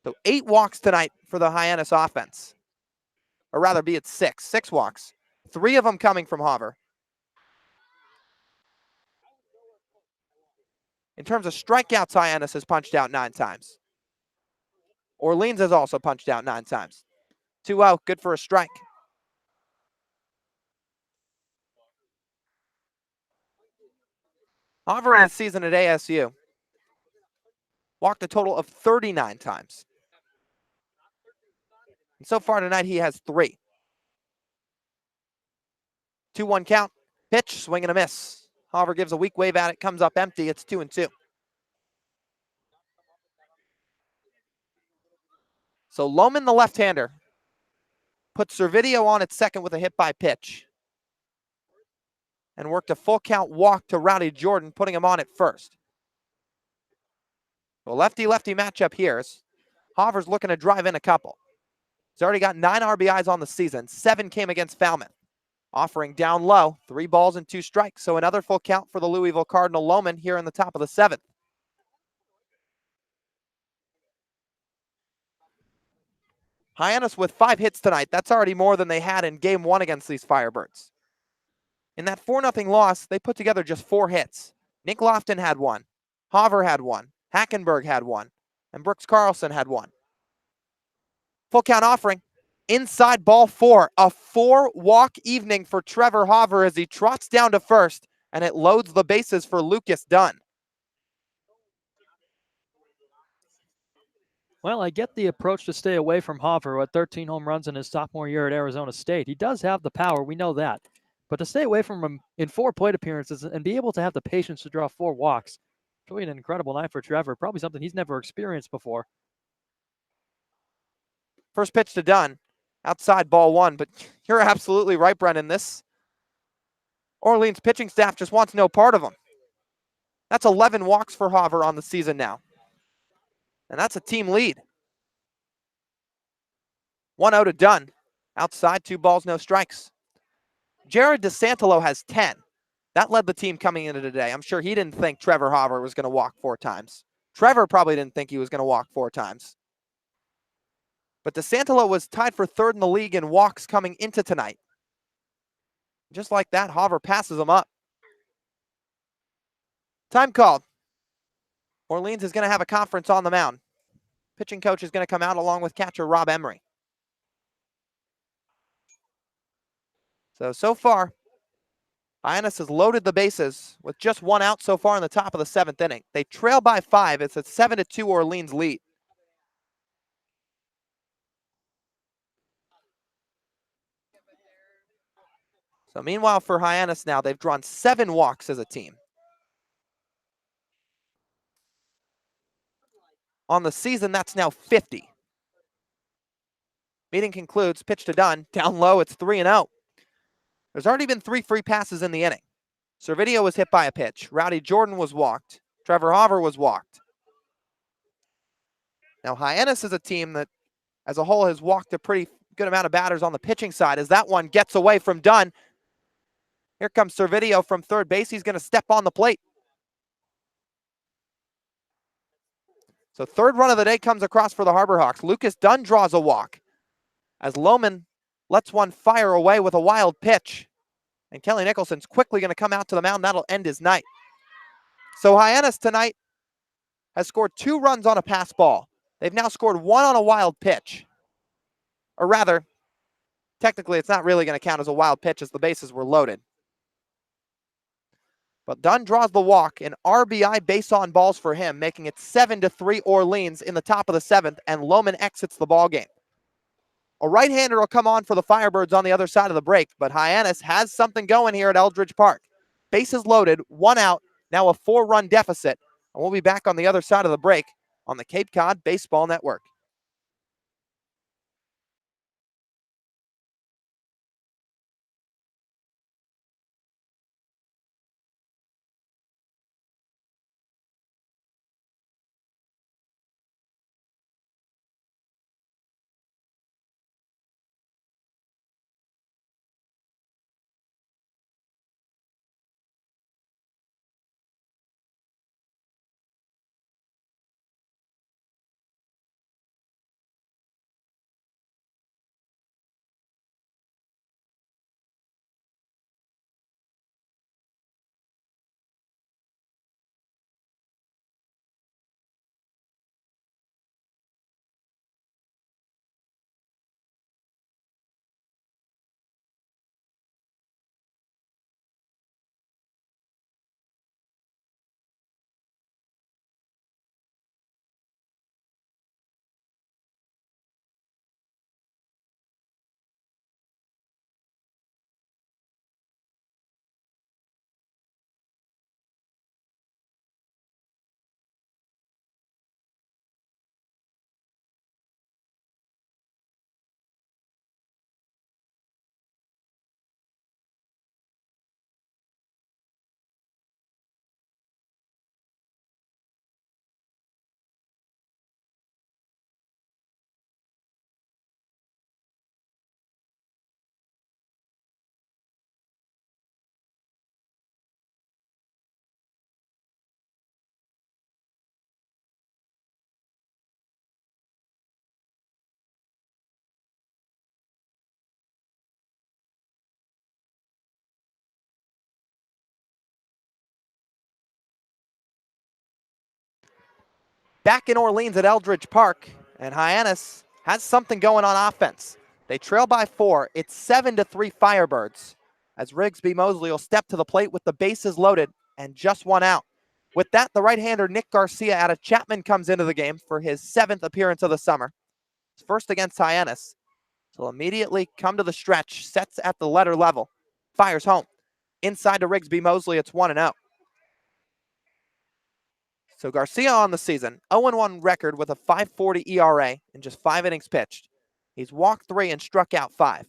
So 8 walks tonight for the Hyannis offense. or rather be it six walks. 3 of them coming from Haver. In terms of strikeouts, Hyannis has punched out 9 times. Orleans has also punched out 9 times. 2 out, good for a strike. Haver in his season at ASU walked a total of 39 times. And so far tonight, he has 3. 2-1 count. Pitch, swing and a miss. Haver gives a weak wave at it, comes up empty. It's 2-2. So Lohman, the left-hander, put Servideo on at second with a hit by pitch and worked a full count walk to Rowdy Jordan, putting him on at first. So lefty-lefty matchup here as Haver's looking to drive in a couple. He's already got 9 RBIs on the season. 7 came against Falmouth. Offering down low, 3 balls and 2 strikes. So another full count for the Louisville Cardinal Lohman here in the top of the 7th. Hyannis with 5 hits tonight. That's already more than they had in game 1 against these Firebirds. In that 4-0 loss, they put together just 4 hits. Nick Lofton had 1. Haver had 1. Hackenberg had 1. And Brooks Carlson had 1. Full count offering. Inside ball 4. A 4-walk evening for Trevor Haver as he trots down to first, and it loads the bases for Lucas Dunn. Well, I get the approach to stay away from Haver with 13 home runs in his sophomore year at Arizona State. He does have the power, we know that. But to stay away from him in 4 plate appearances and be able to have the patience to draw 4 walks, it's really an incredible night for Trevor. Probably something he's never experienced before. First pitch to Dunn. Outside ball 1, but you're absolutely right, Brendan. This Orleans pitching staff just wants no part of him. That's 11 walks for Haver on the season now. And that's a team lead. 1-0 to Dunn. Outside, 2 balls, no strikes. Jared DeSantolo has 10. That led the team coming into today. I'm sure he didn't think Trevor Haver was going to walk 4 times. Trevor probably didn't think he was going to walk 4 times. But DeSantolo was tied for 3rd in the league in walks coming into tonight. Just like that, Haver passes him up. Time called. Orleans is going to have a conference on the mound. Pitching coach is going to come out along with catcher Rob Emery. So far, Hyannis has loaded the bases with just 1 out so far in the top of the 7th inning. They trail by 5. It's a 7-2 Orleans lead. So meanwhile for Hyannis now, they've drawn 7 walks as a team. On the season, that's now 50. Meeting concludes, pitch to Dunn. Down low, it's 3-0. There's already been 3 free passes in the inning. Servideo was hit by a pitch. Rowdy Jordan was walked. Trevor Haver was walked. Now, Hyannis is a team that, as a whole, has walked a pretty good amount of batters on the pitching side as that one gets away from Dunn. Here comes Servideo from third base. He's going to step on the plate. So 3rd run of the day comes across for the Harbor Hawks. Lucas Dunn draws a walk as Lohman lets one fire away with a wild pitch. And Kelly Nicholson's quickly going to come out to the mound. That'll end his night. So Hyannis tonight has scored 2 runs on a pass ball. They've now scored 1 on a wild pitch. Or rather, technically it's not really going to count as a wild pitch as the bases were loaded. But Dunn draws the walk, an RBI base on balls for him, making it 7-3 Orleans in the top of the 7th, and Lohman exits the ballgame. A right-hander will come on for the Firebirds on the other side of the break, but Hyannis has something going here at Eldridge Park. Bases loaded, 1 out, now a 4-run deficit, and we'll be back on the other side of the break on the Cape Cod Baseball Network. Back in Orleans at Eldridge Park, and Hyannis has something going on offense. They trail by 4. It's 7-3 Firebirds, as Rigsby Mosley will step to the plate with the bases loaded and just one out. With that, the right-hander Nick Garcia out of Chapman comes into the game for his 7th appearance of the summer. His first against Hyannis. So he'll immediately come to the stretch, sets at the letter level, fires home. Inside to Rigsby Mosley, it's 1-0. So Garcia on the season, 0-1 record with a 5.40 ERA in just 5 innings pitched. He's walked 3 and struck out 5.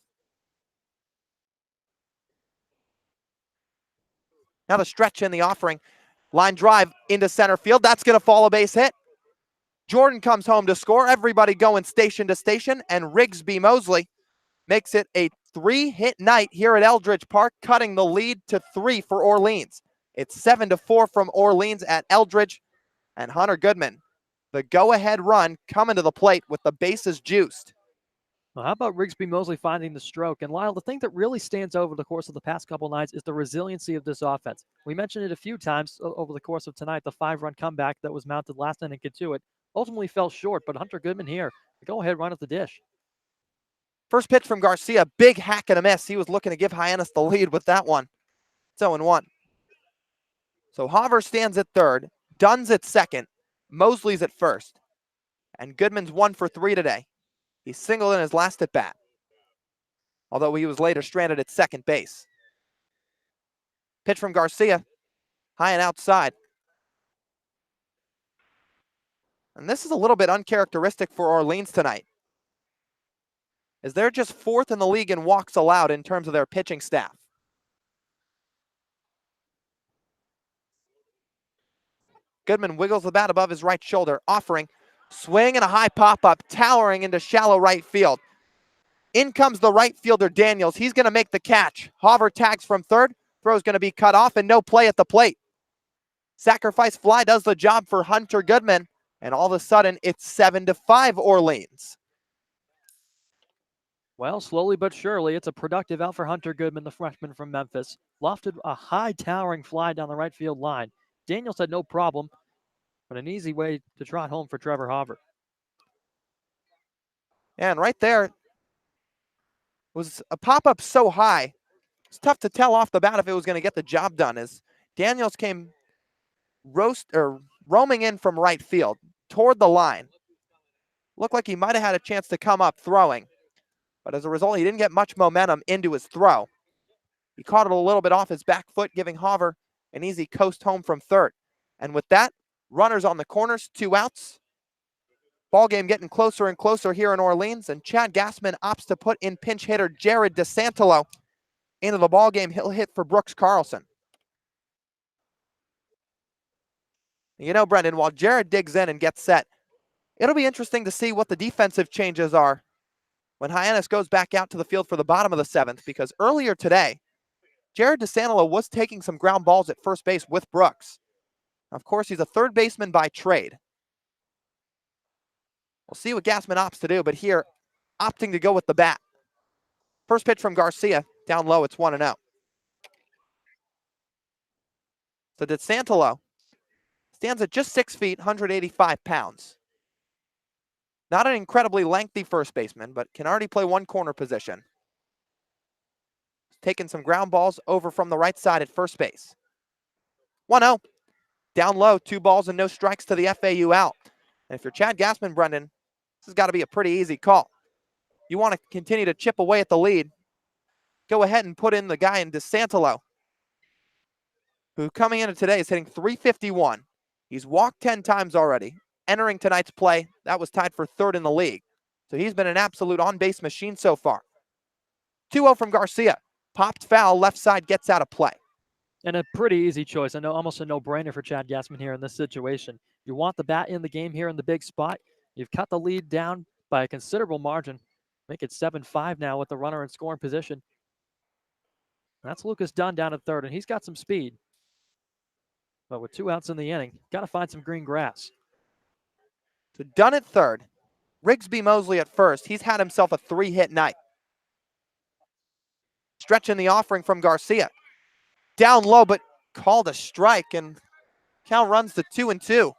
Now the stretch in the offering. Line drive into center field. That's going to fall a base hit. Jordan comes home to score. Everybody going station to station. And Rigsby Mosley makes it a 3-hit night here at Eldridge Park, cutting the lead to 3 for Orleans. It's 7-4 from Orleans at Eldridge. And Hunter Goodman, the go-ahead run coming to the plate with the bases juiced. Well, how about Rigsby Mosley finding the stroke? And Lyle, the thing that really stands over the course of the past couple nights is the resiliency of this offense. We mentioned it a few times over the course of tonight. The 5-run comeback that was mounted last inning to it ultimately fell short, but Hunter Goodman here, the go-ahead run at the dish. First pitch from Garcia, big hack and a miss. He was looking to give Hyannis the lead with that one. It's 0-1. So Hoover stands at third, Dunn's at second, Mosley's at first, and Goodman's 1 for 3 today. He singled in his last at bat, although he was later stranded at second base. Pitch from Garcia, high and outside. And this is a little bit uncharacteristic for Orleans tonight, as they're just 4th in the league in walks allowed in terms of their pitching staff. Goodman wiggles the bat above his right shoulder, offering, swing and a high pop-up, towering into shallow right field. In comes the right fielder, Daniels. He's going to make the catch. Hoover tags from third. Throw's going to be cut off and no play at the plate. Sacrifice fly does the job for Hunter Goodman. And all of a sudden, it's 7-5 Orleans. Well, slowly but surely, it's a productive out for Hunter Goodman, the freshman from Memphis. Lofted a high towering fly down the right field line. Daniels had no problem, but an easy way to trot home for Trevor Hoover. And right there was a pop-up so high, it's tough to tell off the bat if it was going to get the job done, as Daniels came roaming in from right field toward the line. Looked like he might have had a chance to come up throwing, but as a result, he didn't get much momentum into his throw. He caught it a little bit off his back foot, giving Hoover an easy coast home from third. And with that, runners on the corners, 2 outs. Ball game getting closer and closer here in Orleans, and Chad Gassman opts to put in pinch hitter Jared DeSantolo into the ball game. He'll hit for Brooks Carlson. You know, Brendan, while Jared digs in and gets set, it'll be interesting to see what the defensive changes are when Hyannis goes back out to the field for the bottom of the 7th, because earlier today, Jared DeSantolo was taking some ground balls at first base with Brooks. Of course, he's a third baseman by trade. We'll see what Gassman opts to do, but here, opting to go with the bat. First pitch from Garcia, down low, it's 1-0. So DeSantolo stands at just 6 feet, 185 pounds. Not an incredibly lengthy first baseman, but can already play one corner position. Taking some ground balls over from the right side at first base. 1-0. Down low, 2 balls and no strikes to the FAU out. And if you're Chad Gassman, Brendan, this has got to be a pretty easy call. You want to continue to chip away at the lead, go ahead and put in the guy in DeSantolo, who coming into today is hitting .351. He's walked 10 times already. Entering tonight's play, that was tied for 3rd in the league. So he's been an absolute on-base machine so far. 2-0 from Garcia. Popped foul, left side gets out of play. And a pretty easy choice. I know, almost a no-brainer for Chad Gassman here in this situation. You want the bat in the game here in the big spot. You've cut the lead down by a considerable margin. Make it 7-5 now with the runner in scoring position. That's Lucas Dunn down at third, and he's got some speed. But with 2 outs in the inning, got to find some green grass. So Dunn at third. Rigsby Mosley at first. He's had himself a 3-hit night. Stretching the offering from Garcia. Down low, but called a strike, and count runs to 2-2.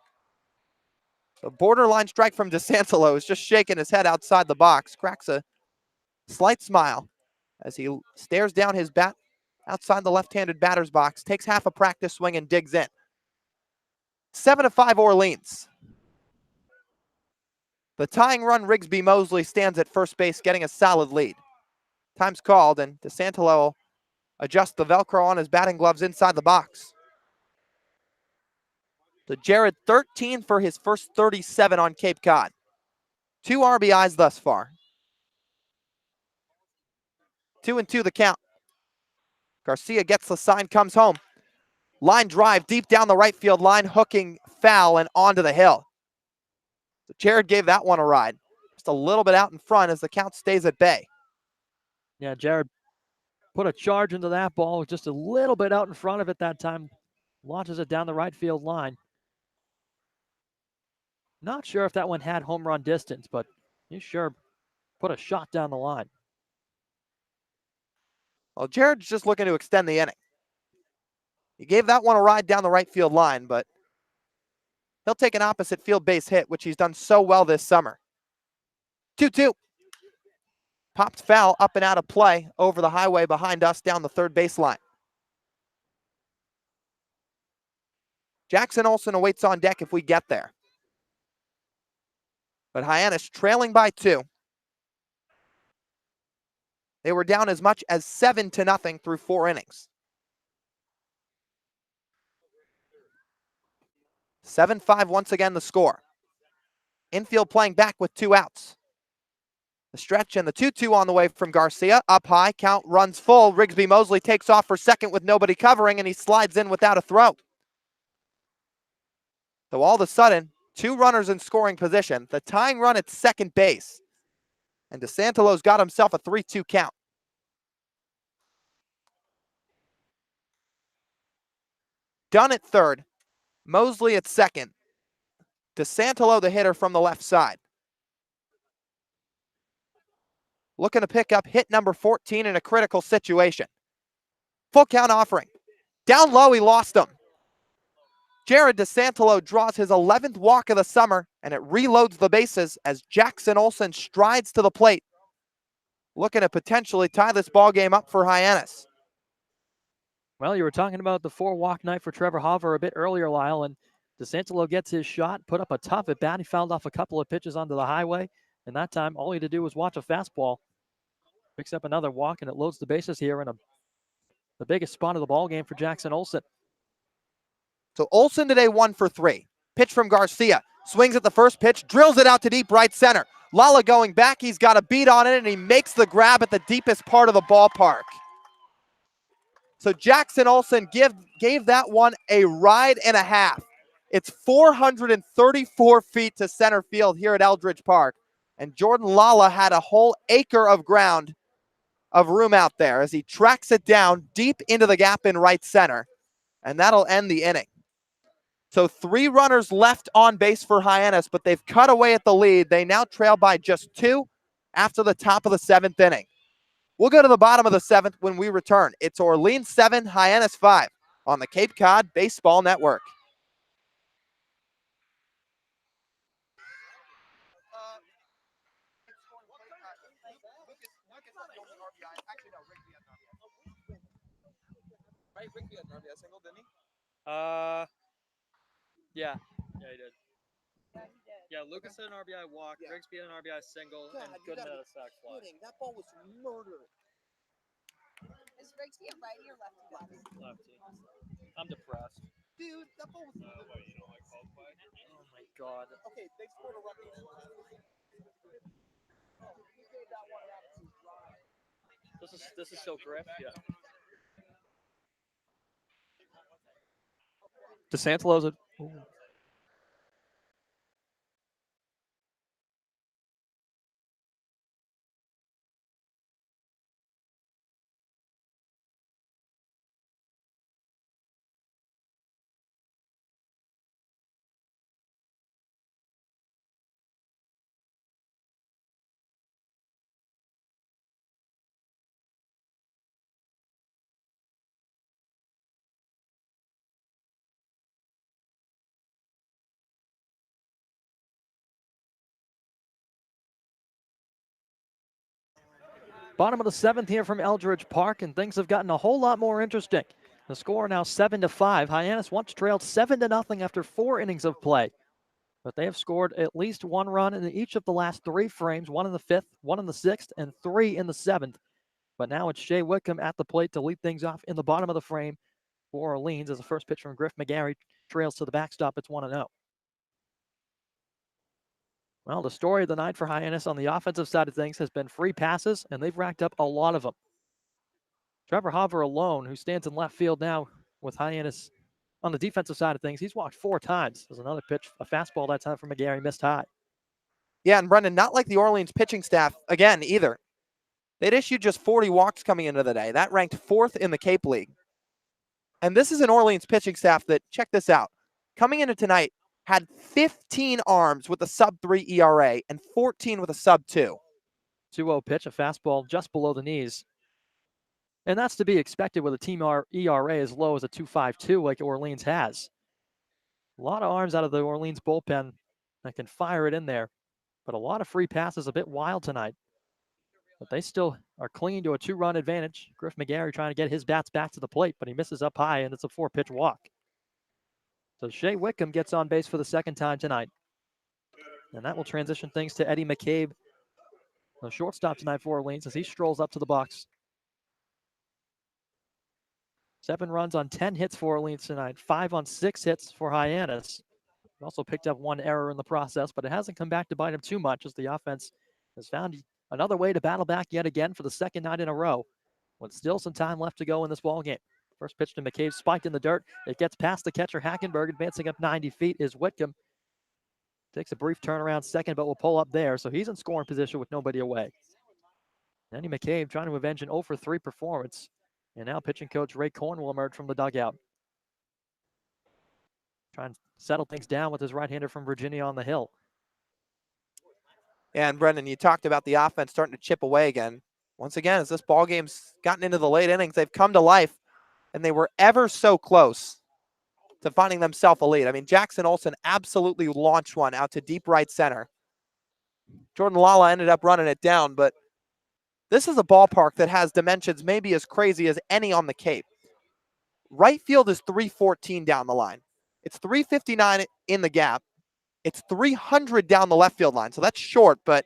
A borderline strike from DeSantolo is just shaking his head outside the box, cracks a slight smile as he stares down his bat outside the left-handed batter's box, takes half a practice swing and digs in. 7-5 Orleans. The tying run, Rigsby Mosley, stands at first base, getting a solid lead. Time's called, and DeSantolo will adjust the Velcro on his batting gloves inside the box. So Jared, 13 for his first 37 on Cape Cod. 2 RBIs thus far. 2-2 the count. Garcia gets the sign, comes home. Line drive deep down the right field line, hooking foul and onto the hill. So Jared gave that one a ride. Just a little bit out in front as the count stays at bay. Yeah, Jared put a charge into that ball, just a little bit out in front of it that time. Launches it down the right field line. Not sure if that one had home run distance, but he sure put a shot down the line. Well, Jared's just looking to extend the inning. He gave that one a ride down the right field line, but he'll take an opposite field base hit, which he's done so well this summer. 2-2. Popped foul up and out of play over the highway behind us down the third baseline. Jackson Olsen awaits on deck if we get there. But Hyannis trailing by 2. They were down as much as 7-0 through 4 innings. 7-5 once again the score. Infield playing back with 2 outs. The stretch and the 2-2 on the way from Garcia. Up high, count runs full. Rigsby Mosley takes off for second with nobody covering, and he slides in without a throw. So all of a sudden, 2 runners in scoring position. The tying run at second base. And DeSantolo's got himself a 3-2 count. Dunn at third. Mosley at second. DeSantolo, the hitter from the left side. Looking to pick up hit number 14 in a critical situation. Full count offering. Down low, he lost him. Jared DeSantolo draws his 11th walk of the summer, and it reloads the bases as Jackson Olsen strides to the plate, looking to potentially tie this ball game up for Hyannis. Well, you were talking about the 4-walk night for Trevor Hauver a bit earlier, Lyle, and DeSantolo gets his shot, put up a tough at bat. He fouled off a couple of pitches onto the highway, and that time all he had to do was watch a fastball. Picks up another walk, and it loads the bases here in the biggest spot of the ball game for Jackson Olsen. So Olsen today 1 for 3. Pitch from Garcia. Swings at the first pitch, drills it out to deep right center. Lala going back, he's got a beat on it, and he makes the grab at the deepest part of the ballpark. So Jackson Olsen gave that one a ride and a half. It's 434 feet to center field here at Eldridge Park. And Jordan Lala had a whole acre of ground of room out there as he tracks it down deep into the gap in right center. And that'll end the inning. So 3 runners left on base for Hyannis, but they've cut away at the lead. They now trail by just 2 after the top of the 7th inning. We'll go to the bottom of the 7th when we return. It's Orleans 7, Hyannis 5 on the Cape Cod Baseball Network. Yeah, he did. Yeah, Lucas had an RBI walk, Rigsby had an RBI single, and Goodman had a sac fly. That ball was murdered. Is Rigsby a righty or lefty batter? Lefty. I'm depressed. Dude, that ball was What, you don't like called play? Oh my god. okay. They scored a run. This is so Griff, yeah. DeSantolo's a Bottom of the 7th here from Eldridge Park, and things have gotten a whole lot more interesting. The score now 7-5. Hyannis once trailed 7-0 after 4 innings of play. But they have scored at least 1 run in each of the last 3 frames, 1 in the 5th, 1 in the 6th, and 3 in the 7th. But now it's Shea Whitcomb at the plate to lead things off in the bottom of the frame for Orleans as the first pitch from Griff McGarry trails to the backstop. It's 1-0. Well, the story of the night for Hyannis on the offensive side of things has been free passes, and they've racked up a lot of them. Trevor Hopper alone, who stands in left field now with Hyannis on the defensive side of things, he's walked 4 times. There's another pitch, a fastball that time from McGarry, missed high. Yeah, and Brendan, not like the Orleans pitching staff again either. They'd issued just 40 walks coming into the day. That ranked 4th in the Cape League. And this is an Orleans pitching staff that, check this out, coming into tonight, had 15 arms with a sub-3 ERA and 14 with a sub-2. 2-0 pitch, a fastball just below the knees. And that's to be expected with a team ERA as low as a 2.52 like Orleans has. A lot of arms out of the Orleans bullpen that can fire it in there. But a lot of free passes, a bit wild tonight. But they still are clinging to a 2-run advantage. Griff McGarry trying to get his bats back to the plate, but he misses up high, and it's a 4-pitch walk. So Shea Whitcomb gets on base for the 2nd time tonight. And that will transition things to Eddie McCabe, the shortstop tonight for Orleans, as he strolls up to the box. 7 runs on 10 hits for Orleans tonight, 5 on 6 hits for Hyannis. He also picked up 1 error in the process, but it hasn't come back to bite him too much as the offense has found another way to battle back yet again for the 2nd night in a row, with still some time left to go in this ball game. First pitch to McCabe, spiked in the dirt. It gets past the catcher, Hackenberg, advancing up 90 feet is Whitcomb. Takes a brief turnaround second, but will pull up there, so he's in scoring position with nobody away. Eddie McCabe trying to avenge an 0-for-3 performance, and now pitching coach Ray Korn will emerge from the dugout. Trying to settle things down with his right-hander from Virginia on the hill. Yeah, and Brendan, you talked about the offense starting to chip away again. Once again, as this ball game's gotten into the late innings, they've come to life, and they were ever so close to finding themselves a lead. I mean, Jackson Olsen absolutely launched one out to deep right center. Jordan Lala ended up running it down, but this is a ballpark that has dimensions maybe as crazy as any on the Cape. Right field is 314 down the line. It's 359 in the gap. It's 300 down the left field line. So that's short, but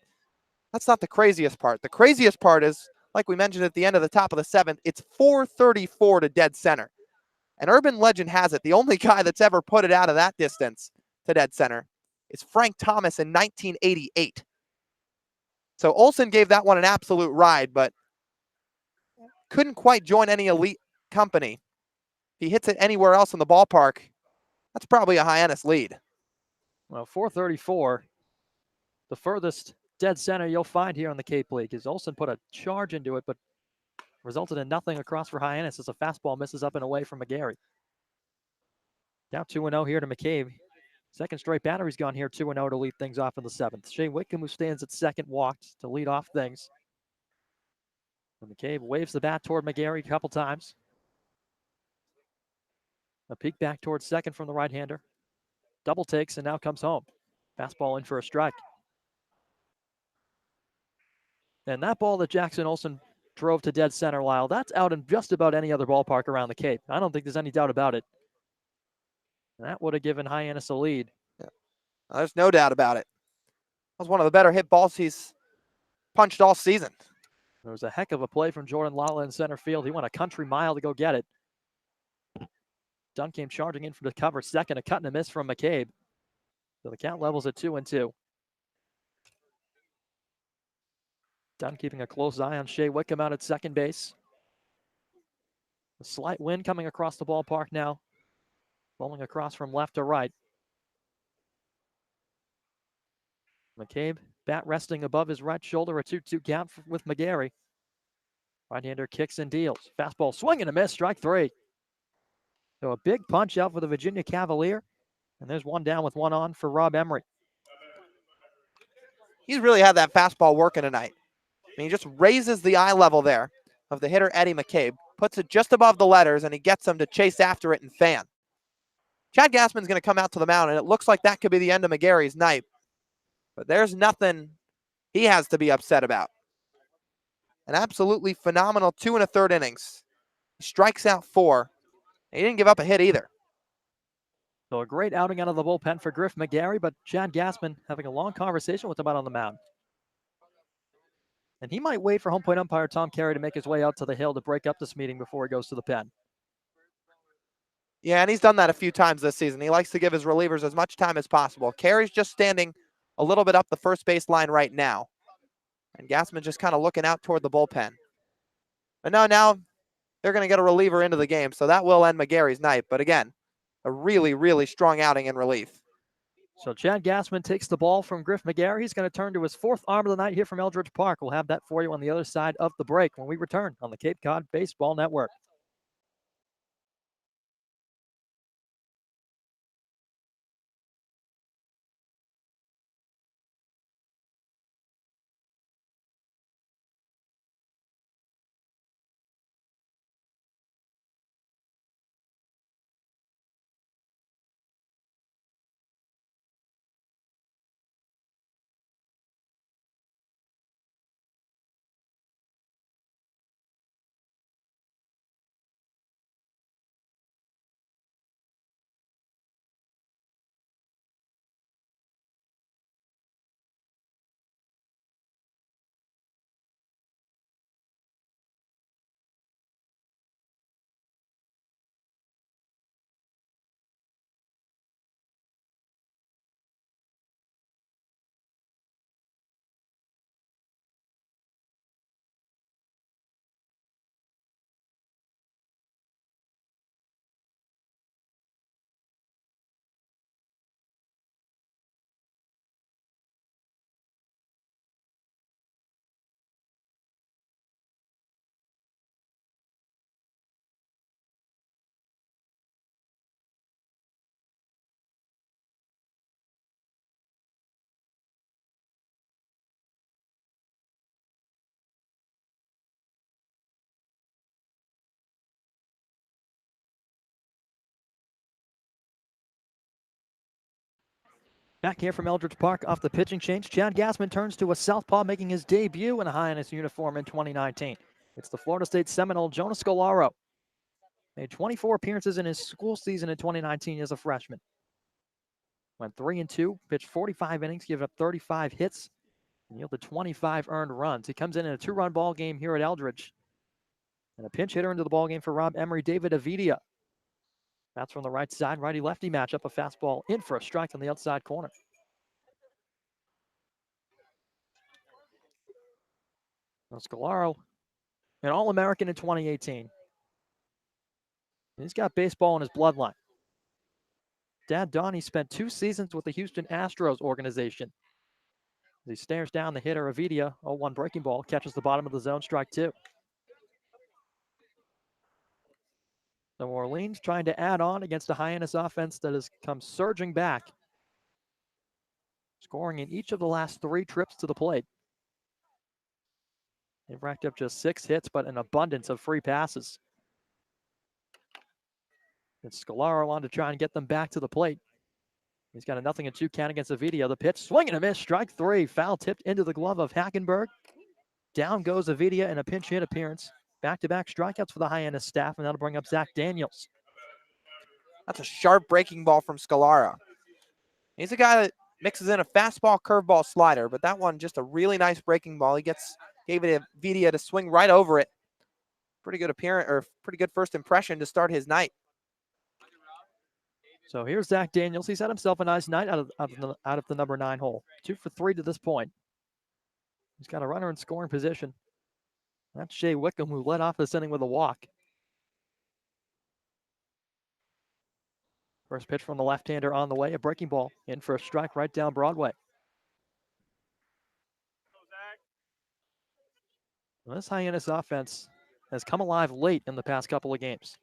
that's not the craziest part. The craziest part is, like we mentioned at the end of the top of the 7th, it's 434 to dead center. And urban legend has it, the only guy that's ever put it out of that distance to dead center is Frank Thomas in 1988. So Olsen gave that one an absolute ride, but couldn't quite join any elite company. If he hits it anywhere else in the ballpark, that's probably a Hyannis lead. Well, 434, the furthest dead center you'll find here on the Cape League, as Olsen put a charge into it, but resulted in nothing across for Hyannis as a fastball misses up and away from McGarry. Now 2-0 here to McCabe. Second straight battery's gone here, 2-0 to lead things off in the 7th. Shea Whitcomb, who stands at second, walked to lead off things. And McCabe waves the bat toward McGarry a couple times. A peek back towards second from the right-hander. Double takes and now comes home. Fastball in for a strike. And that ball that Jackson Olsen drove to dead center, Lyle, that's out in just about any other ballpark around the Cape. I don't think there's any doubt about it. And that would have given Hyannis a lead. Yeah. There's no doubt about it. That was one of the better hit balls he's punched all season. There was a heck of a play from Jordan Lala in center field. He went a country mile to go get it. Dunn came charging in for the cover second, a cut and a miss from McCabe. So the count levels at 2-2. Dunn keeping a close eye on Shea Whitcomb out at second base. A slight wind coming across the ballpark now. Rolling across from left to right. McCabe, bat resting above his right shoulder, a 2-2 count with McGarry. Right-hander kicks and deals. Fastball swing and a miss, strike 3. So a big punch out for the Virginia Cavalier. And there's one down with one on for Rob Emery. He's really had that fastball working tonight. I mean, he just raises the eye level there of the hitter Eddie McCabe, puts it just above the letters, and he gets them to chase after it and fan. Chad Gassman's going to come out to the mound, and it looks like that could be the end of McGarry's night. But there's nothing he has to be upset about. an absolutely phenomenal 2 1/3 innings. He strikes out 4. He didn't give up a hit either. So a great outing out of the bullpen for Griff McGarry, but Chad Gassman having a long conversation with him out on the mound. And he might wait for home plate umpire Tom Carey to make his way out to the hill to break up this meeting before he goes to the pen. Yeah, and he's done that a few times this season. He likes to give his relievers as much time as possible. Carey's just standing a little bit up the first base line right now. And Gassman just kind of looking out toward the bullpen. But now they're going to get a reliever into the game, so that will end McGarry's night. But again, a really, really strong outing in relief. So Chad Gassman takes the ball from Griff McGarry. He's going to turn to his 4th arm of the night here from Eldridge Park. We'll have that for you on the other side of the break when we return on the Cape Cod Baseball Network. Back here from Eldridge Park off the pitching change, Chad Gassman turns to a southpaw, making his debut in a Hyannis uniform in 2019. It's the Florida State Seminole, Jonas Scolaro. Made 24 appearances in his school season in 2019 as a freshman. Went 3-2, pitched 45 innings, gave up 35 hits, and yielded 25 earned runs. He comes in a 2-run ball game here at Eldridge. And a pinch hitter into the ball game for Rob Emery, David Avidia. That's from the right side, righty-lefty matchup, a fastball in for a strike on the outside corner. Now Scolaro, an All-American in 2018. He's got baseball in his bloodline. Dad Donnie spent 2 seasons with the Houston Astros organization. As he stares down the hitter, Avidia, 0-1 breaking ball, catches the bottom of the zone, strike 2. So Orleans trying to add on against a Hyannis offense that has come surging back, scoring in each of the last 3 trips to the plate. They've racked up just 6 hits, but an abundance of free passes. And Scolaro on to try and get them back to the plate. He's got a 0-2 count against Avidia. The pitch, swing and a miss, strike 3. Foul tipped into the glove of Hackenberg. Down goes Avidia in a pinch hit appearance. Back-to-back strikeouts for the Hyannis staff, and that'll bring up Zach Daniels. That's a sharp breaking ball from Scolaro. He's a guy that mixes in a fastball, curveball, slider, but that one just a really nice breaking ball. He gave it a Avidia to swing right over it. Pretty good appearance, or pretty good first impression to start his night. So here's Zach Daniels. He's had himself a nice night out of the number 9 hole. 2 for 3 to this point. He's got a runner in scoring position. That's Shea Wickham, who led off this inning with a walk. First pitch from the left-hander on the way, a breaking ball in for a strike right down Broadway. Well, this Hyannis offense has come alive late in the past couple of games.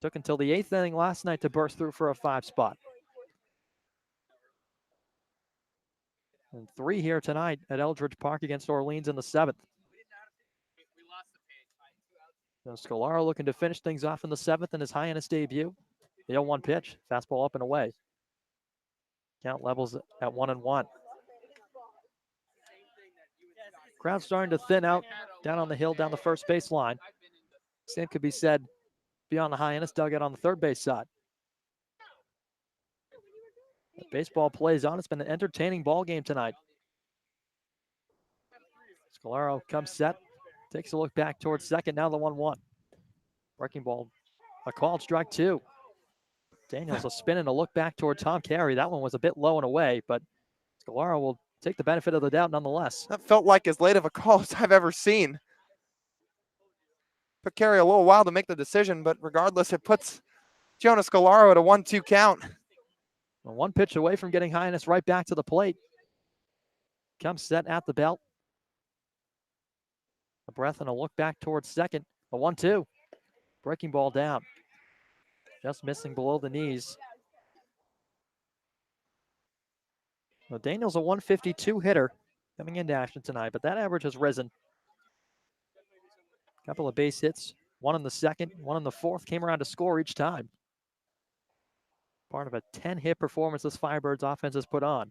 Took until the 8th inning last night to burst through for a 5 spot. And 3 here tonight at Eldridge Park against Orleans in the 7th. So Scolaro looking to finish things off in the 7th in his Hyannis debut. The 0-1 pitch, fastball up and away. Count levels at 1-1. Crowd starting to thin out down on the hill, down the first base line. Same could be said beyond the Hyannis dugout on the third base side. The baseball plays on. It's been an entertaining ball game tonight. Scalaro comes set, takes a look back towards second. Now the 1-1. Breaking ball, a called strike two. Daniels a spin and a look back toward Tom Carey. That one was a bit low and away, but Scalaro will take the benefit of the doubt nonetheless. That felt like as late of a call as I've ever seen. Took Carey a little while to make the decision, but regardless, it puts Jonas Scalaro at a 1-2 count. Well, one pitch away from getting Hyannis right back to the plate. Comes set at the belt. A breath and a look back towards second. A 1-2. Breaking ball down. Just missing below the knees. Well, Daniels a 152 hitter coming into action tonight, but that average has risen. Couple of base hits, one in the second, one in the fourth, came around to score each time. Part of a 10-hit performance this Firebirds offense has put on.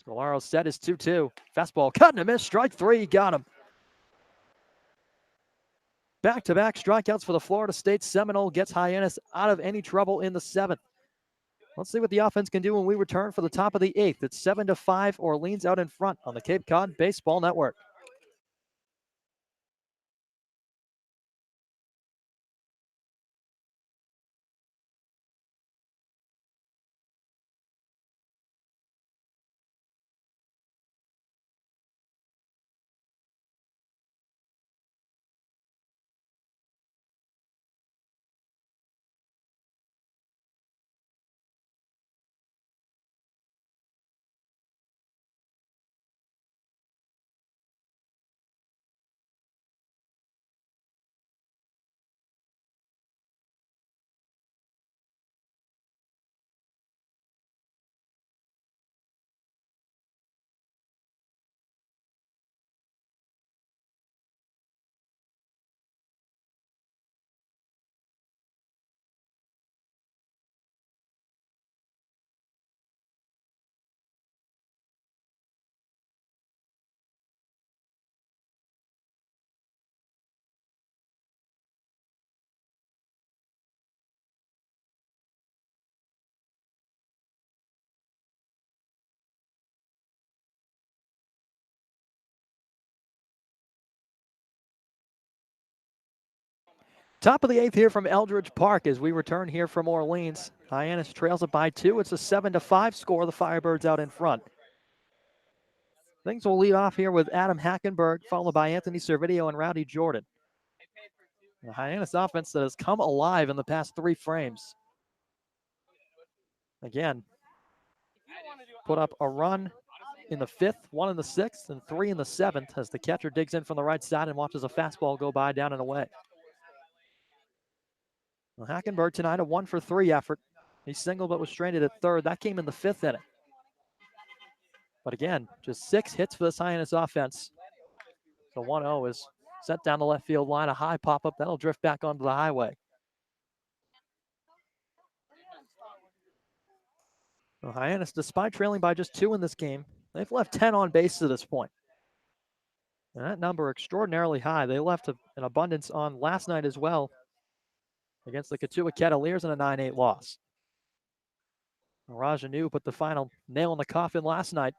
Scalaro set is 2-2. Fastball cut and a miss, strike three, got him. Back-to-back strikeouts for the Florida State Seminole gets Hyannis out of any trouble in the seventh. Let's see what the offense can do when we return for the top of the eighth. It's 7-5, Orleans out in front on the Cape Cod Baseball Network. Top of the eighth here from Eldridge Park as we return here from Orleans. Hyannis trails it by 2. It's a 7-5 score. The Firebirds out in front. Things will lead off here with Adam Hackenberg, followed by Anthony Servideo and Rowdy Jordan. The Hyannis offense that has come alive in the past 3 frames. Again, put up a run in the 5th, 1 in the 6th, and 3 in the 7th as the catcher digs in from the right side and watches a fastball go by down and away. Well, Hackenberg tonight, a 1-for-3 effort. He singled but was stranded at third. That came in the 5th inning. But again, just 6 hits for this Hyannis offense. The 1-0 is sent down the left field line, a high pop-up. That'll drift back onto the highway. Well, Hyannis, despite trailing by just 2 in this game, they've left 10 on base to this point. And that number extraordinarily high. They left an abundance on last night as well against the Cotulla Cavaliers in a 9-8 loss. Rajanu put the final nail in the coffin last night.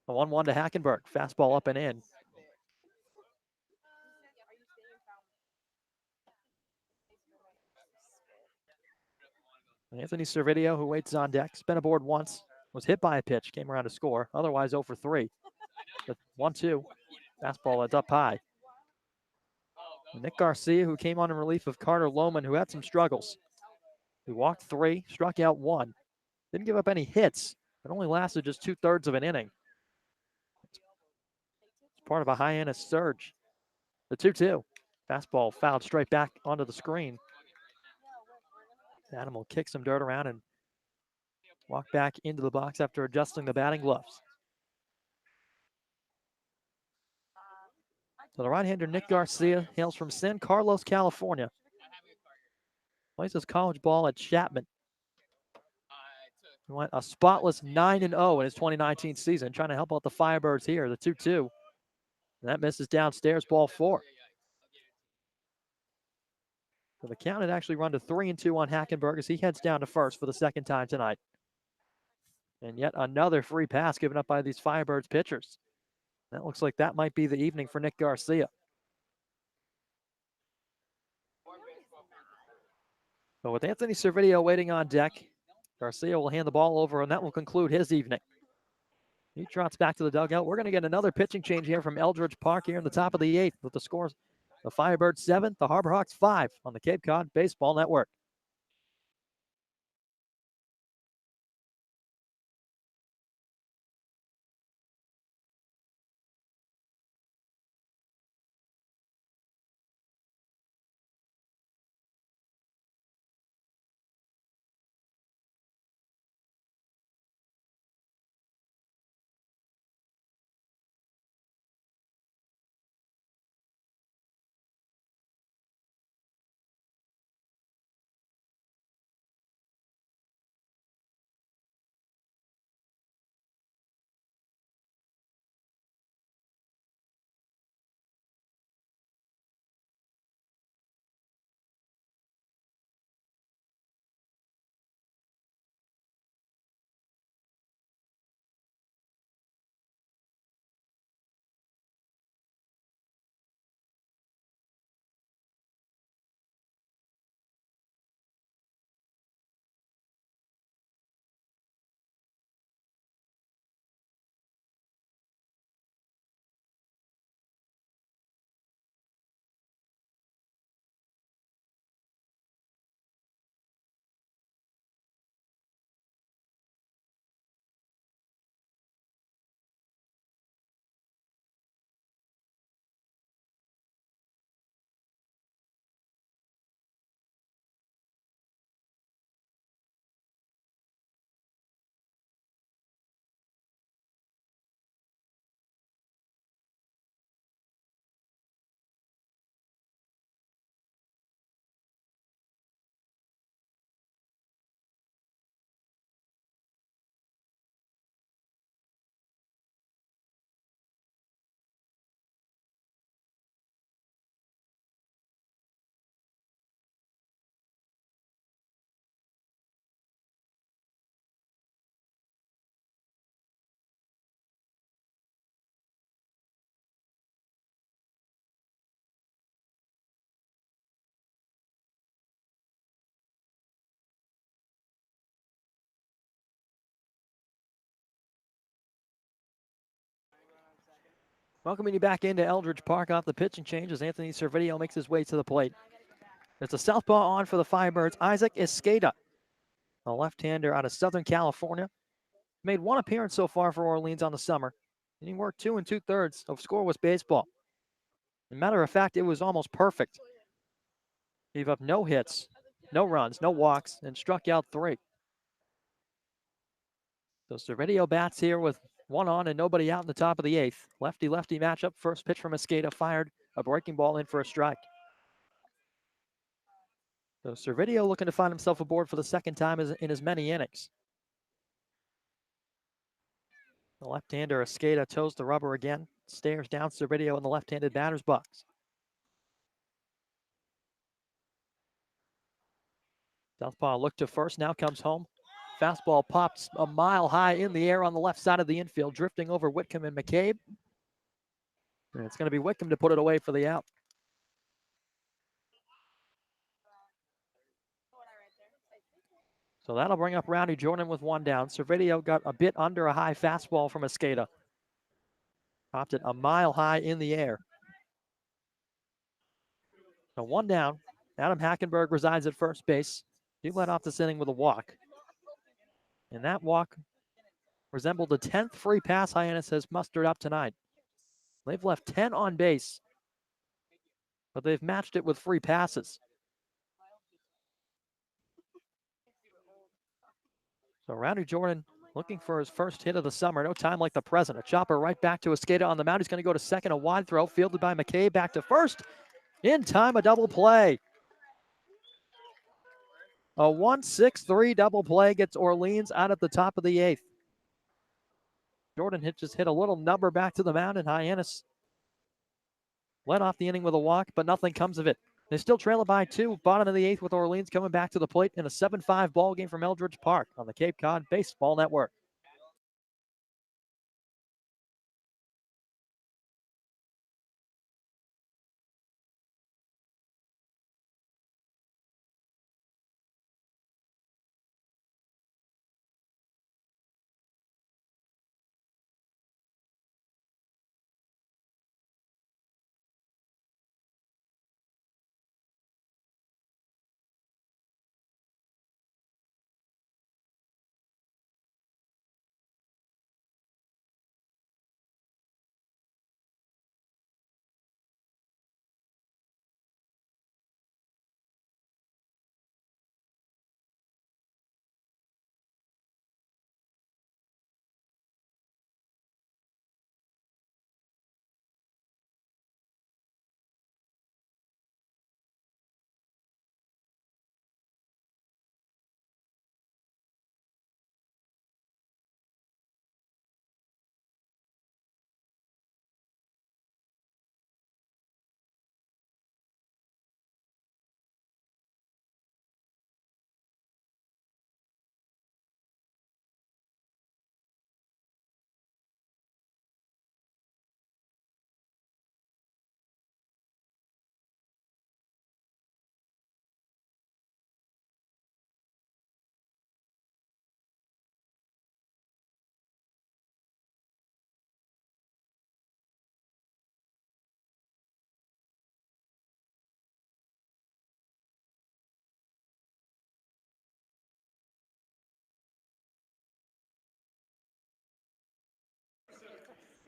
A 1-1 to Hackenberg. Fastball up and in. Anthony Servideo, who waits on deck, spin aboard once, was hit by a pitch, came around to score. Otherwise 0 for 3. The 1-2. Fastball that's up high. Nick Garcia, who came on in relief of Carter Lohman, who had some struggles. He walked 3, struck out 1. Didn't give up any hits. It only lasted just 2/3 of an inning. It's part of a Hyannis surge. The 2-2. Fastball fouled straight back onto the screen. Adam will kick some dirt around and walk back into the box after adjusting the batting gloves. So the right-hander Nick Garcia hails from San Carlos, California. Plays his college ball at Chapman. He went a spotless 9-0 in his 2019 season, trying to help out the Firebirds here. The 2-2. That misses downstairs, ball 4. So the count had actually run to 3-2 on Hackenberg as he heads down to first for the second time tonight. And yet another free pass given up by these Firebirds pitchers. That looks like that might be the evening for Nick Garcia. But with Anthony Servideo waiting on deck, Garcia will hand the ball over, and that will conclude his evening. He trots back to the dugout. We're going to get another pitching change here from Eldridge Park here in the top of the 8th with the scores. The Firebirds 7, the Harbor Hawks 5 on the Cape Cod Baseball Network. Welcoming you back into Eldridge Park off the pitching change as Anthony Servideo makes his way to the plate. It's a southpaw on for the Firebirds, Isaac Escada, a left-hander out of Southern California. Made one appearance so far for Orleans on the summer, and he worked 2 2/3 of scoreless baseball. As a matter of fact, it was almost perfect. He gave up no hits, no runs, no walks, and struck out 3. So Servideo bats here with 1 on and nobody out in the top of the 8th. Lefty-lefty matchup. First pitch from Escada fired a breaking ball in for a strike. So Servideo looking to find himself aboard for the second time in as many innings. The left-hander Escada toes the rubber again. Stares down Servideo in the left-handed batter's box. Southpaw looked to first, now comes home. Fastball pops a mile high in the air on the left side of the infield, drifting over Whitcomb and McCabe. And it's going to be Whitcomb to put it away for the out. So that'll bring up Roundy Jordan with 1 down. Servideo got a bit under a high fastball from Escada. Popped it a mile high in the air. So 1 down. Adam Hackenberg resides at first base. He led off this inning with a walk. And that walk resembled the 10th free pass Hyannis has mustered up tonight. They've left 10 on base, but they've matched it with free passes. So Roundy Jordan looking for his first hit of the summer. No time like the present. A chopper right back to Escada on the mound. He's going to go to second. A wide throw fielded by McCabe. Back to first. In time, a double play. A 1-6-3 double play gets Orleans out at the top of the 8th. Jordan just hit a little number back to the mound, and Hyannis led off the inning with a walk, but nothing comes of it. They still trail it by 2, bottom of the 8th, with Orleans coming back to the plate in a 7-5 ball game from Eldridge Park on the Cape Cod Baseball Network.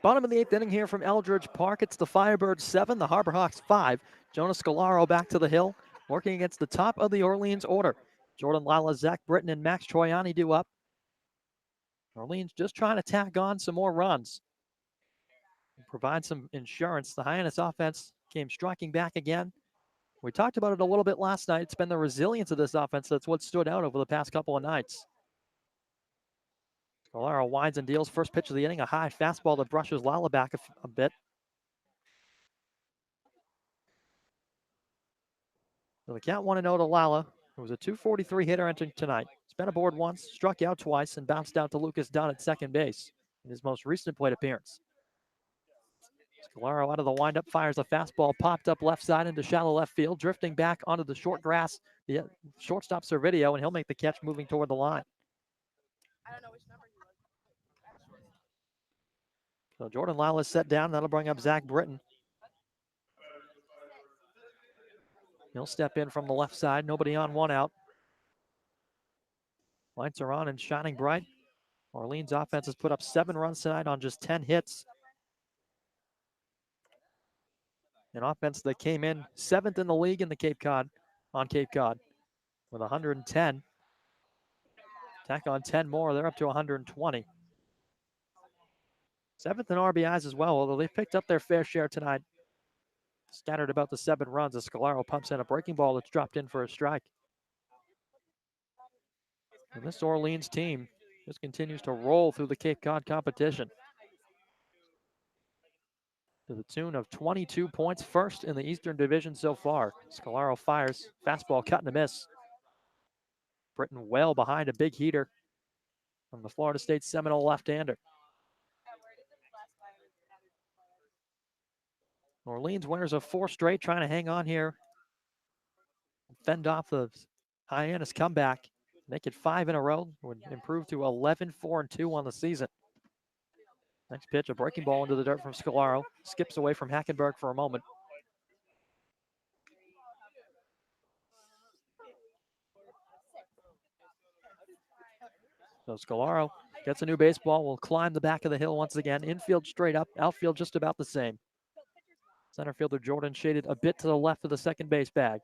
Bottom of the 8th inning here from Eldridge Park. It's the Firebirds 7, the Harbor Hawks 5. Jonas Scalaro back to the hill, working against the top of the Orleans order. Jordan Lala, Zach Britton, and Max Troiani do up. Orleans just trying to tack on some more runs and provide some insurance. The Hyannis offense came striking back again. We talked about it a little bit last night. It's been the resilience of this offense that's what stood out over the past couple of nights. Scalaro winds and deals. First pitch of the inning, a high fastball that brushes Lala back a bit. So the count 1-0 to Lala, who was a .243 hitter entering tonight. He's been aboard once, struck out twice, and bounced out to Lucas Dunn at second base in his most recent plate appearance. Scalaro out of the windup, fires a fastball, popped up left side into shallow left field, drifting back onto the short grass. The shortstop Servideo, and he'll make the catch moving toward the line. I don't know which number he was. So Jordan Lala is set down. That'll bring up Zach Britton. He'll step in from the left side. Nobody on, one out. Lights are on and shining bright. Orleans offense has put up 7 runs tonight on just 10 hits. An offense that came in 7th in the league in the Cape Cod, on Cape Cod, with 110. Tack on 10 more, they're up to 120. 7th in RBIs as well, although they picked up their fair share tonight. Scattered about the 7 runs as Scalaro pumps in a breaking ball that's dropped in for a strike. And this Orleans team just continues to roll through the Cape Cod competition to the tune of 22 points, first in the Eastern Division so far. Scalaro fires, fastball cut and a miss. Britton well behind a big heater from the Florida State Seminole left-hander. Orleans winners of 4 straight, trying to hang on here, fend off the Hyannis comeback, make it 5 in a row, would improve to 11-4-2 on the season. Next pitch, a breaking ball into the dirt from Scalaro. Skips away from Hackenberg for a moment. So Scalaro gets a new baseball, will climb the back of the hill once again. Infield straight up, outfield just about the same. Center fielder Jordan shaded a bit to the left of the second base bag.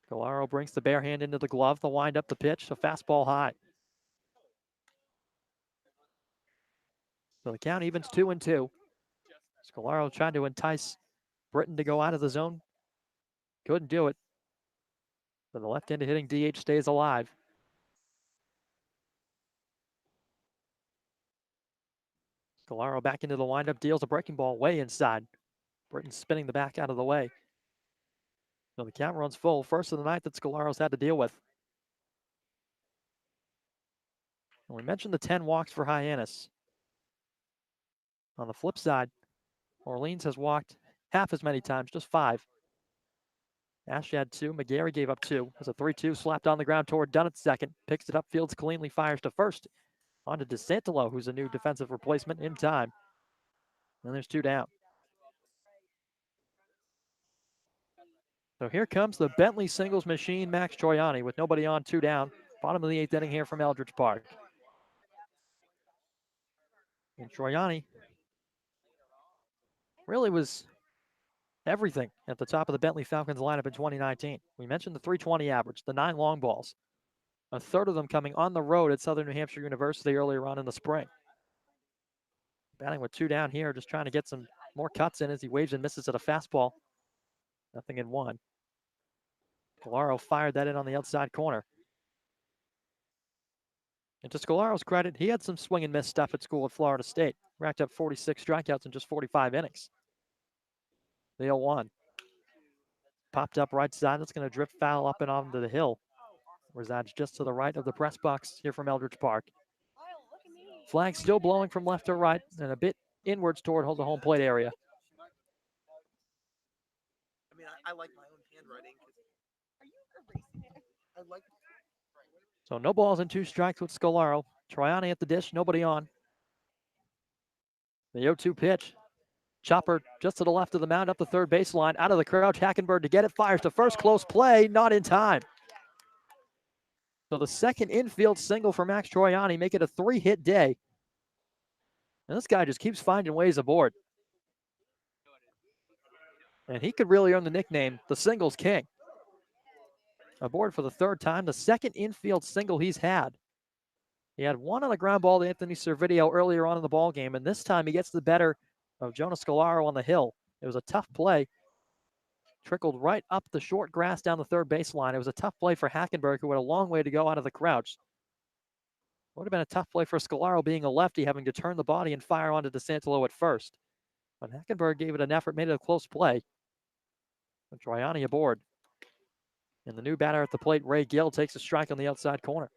Scalaro brings the bare hand into the glove, the wind up, the pitch, a fastball high. So the count evens 2-2. Scalaro trying to entice Britton to go out of the zone. couldn't do it. But the left-handed hitting DH stays alive. Galaro back into the windup, deals a breaking ball way inside. Britton spinning the back out of the way. So the count runs full. First of the ninth that Scolaro's had to deal with. And we mentioned the 10 walks for Hyannis. On the flip side, Orleans has walked half as many times, just 5. Ash had 2. McGarry gave up 2. There's a 3-2 slapped on the ground toward Dunn at second. Picks it up, fields cleanly, fires to first. On to DeSantolo, who's a new defensive replacement in time. And there's 2 down. So here comes the Bentley singles machine, Max Troiani, with nobody on, 2 down. Bottom of the 8th inning here from Eldridge Park. And Troiani really was everything at the top of the Bentley Falcons lineup in 2019. We mentioned the 320 average, the 9 long balls, a third of them coming on the road at Southern New Hampshire University earlier on in the spring. Batting with 2 down here, just trying to get some more cuts in as he waves and misses at a fastball. Nothing in 1. Galaro fired that in on the outside corner. And to Scolaro's credit, he had some swing and miss stuff at school at Florida State. Racked up 46 strikeouts in just 45 innings. The 0-1. Popped up right side. That's going to drift foul up and onto the hill. Resides just to the right of the press box here from Eldridge Park. Flag still blowing from left to right and a bit inwards toward the home plate area. I mean, I like my own handwriting. Are you erasing it? I like. So no balls and 2 strikes with Scolaro. Troiani at the dish, nobody on. The 0-2 pitch. Chopper just to the left of the mound, up the third baseline, out of the crouch. Hackenberg to get it, fires to first, close play, not in time. So the second infield single for Max Troiani, make it a 3-hit day. And this guy just keeps finding ways aboard. And he could really earn the nickname, the singles king. Aboard for the 3rd time, the second infield single he's had. He had 1 on a ground ball to Anthony Servideo earlier on in the ball game, and this time he gets the better of Jonas Scolaro on the hill. It was a tough play. Trickled right up the short grass down the third baseline. It was a tough play for Hackenberg, who had a long way to go out of the crouch. Would have been a tough play for Scolaro, being a lefty, having to turn the body and fire onto DeSantolo at first. But Hackenberg gave it an effort, made it a close play. And Troiani aboard. And the new batter at the plate, Ray Gill, takes a strike on the outside corner.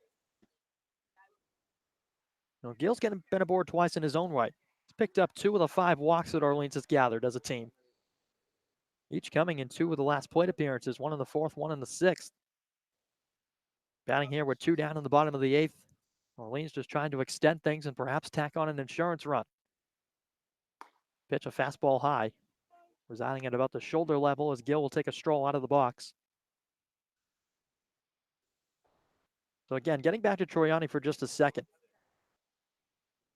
Now, Gill's been aboard twice in his own right. He's picked up 2 of the 5 walks that Orleans has gathered as a team. Each coming in 2 of the last plate appearances, 1 in the 4th, 1 in the 6th. Batting here with 2 down in the bottom of the 8th. Orleans just trying to extend things and perhaps tack on an insurance run. Pitch a fastball high, residing at about the shoulder level as Gill will take a stroll out of the box. So again, getting back to Troiani for just a second.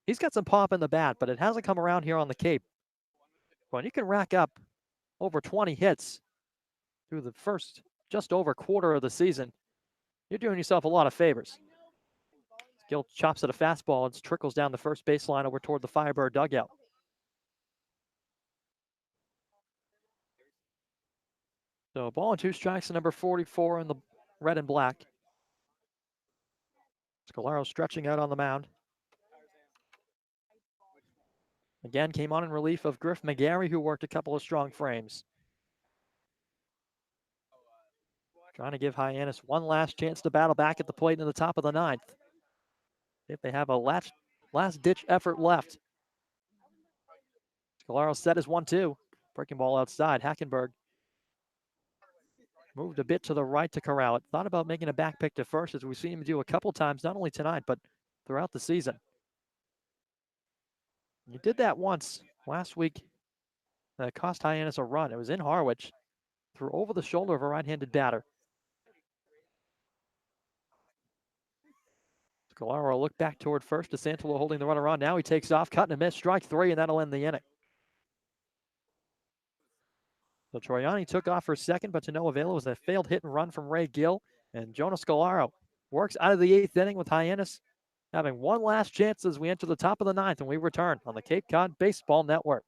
He's got some pop in the bat, but it hasn't come around here on the Cape. When you can rack up over 20 hits through the first just over quarter of the season, you're doing yourself a lot of favors. Gill chops at a fastball and trickles down the first baseline over toward the Firebird dugout. So 1-2 strikes to number 44 in the red and black. Scolaro stretching out on the mound. Again, came on in relief of Griff McGarry, who worked a couple of strong frames. Trying to give Hyannis one last chance to battle back at the plate in the top of the 9th. If they have a last-ditch effort left. Scolaro set his 1-2. Breaking ball outside. Hackenberg moved a bit to the right to corral it. Thought about making a back pick to first, as we've seen him do a couple times, not only tonight, but throughout the season. He did that once last week. That cost Hyannis a run. It was in Harwich. Threw over the shoulder of a right-handed batter. Scolaro looked back toward first. DeSantolo holding the runner on. Now he takes off, cut and a miss, strike 3, and that'll end the inning. So Troiani took off for second, but to no avail. It was a failed hit and run from Ray Gill. And Jonas Scolaro works out of the 8th inning with Hyannis having one last chance as we enter the top of the 9th, and we return on the Cape Cod Baseball Network.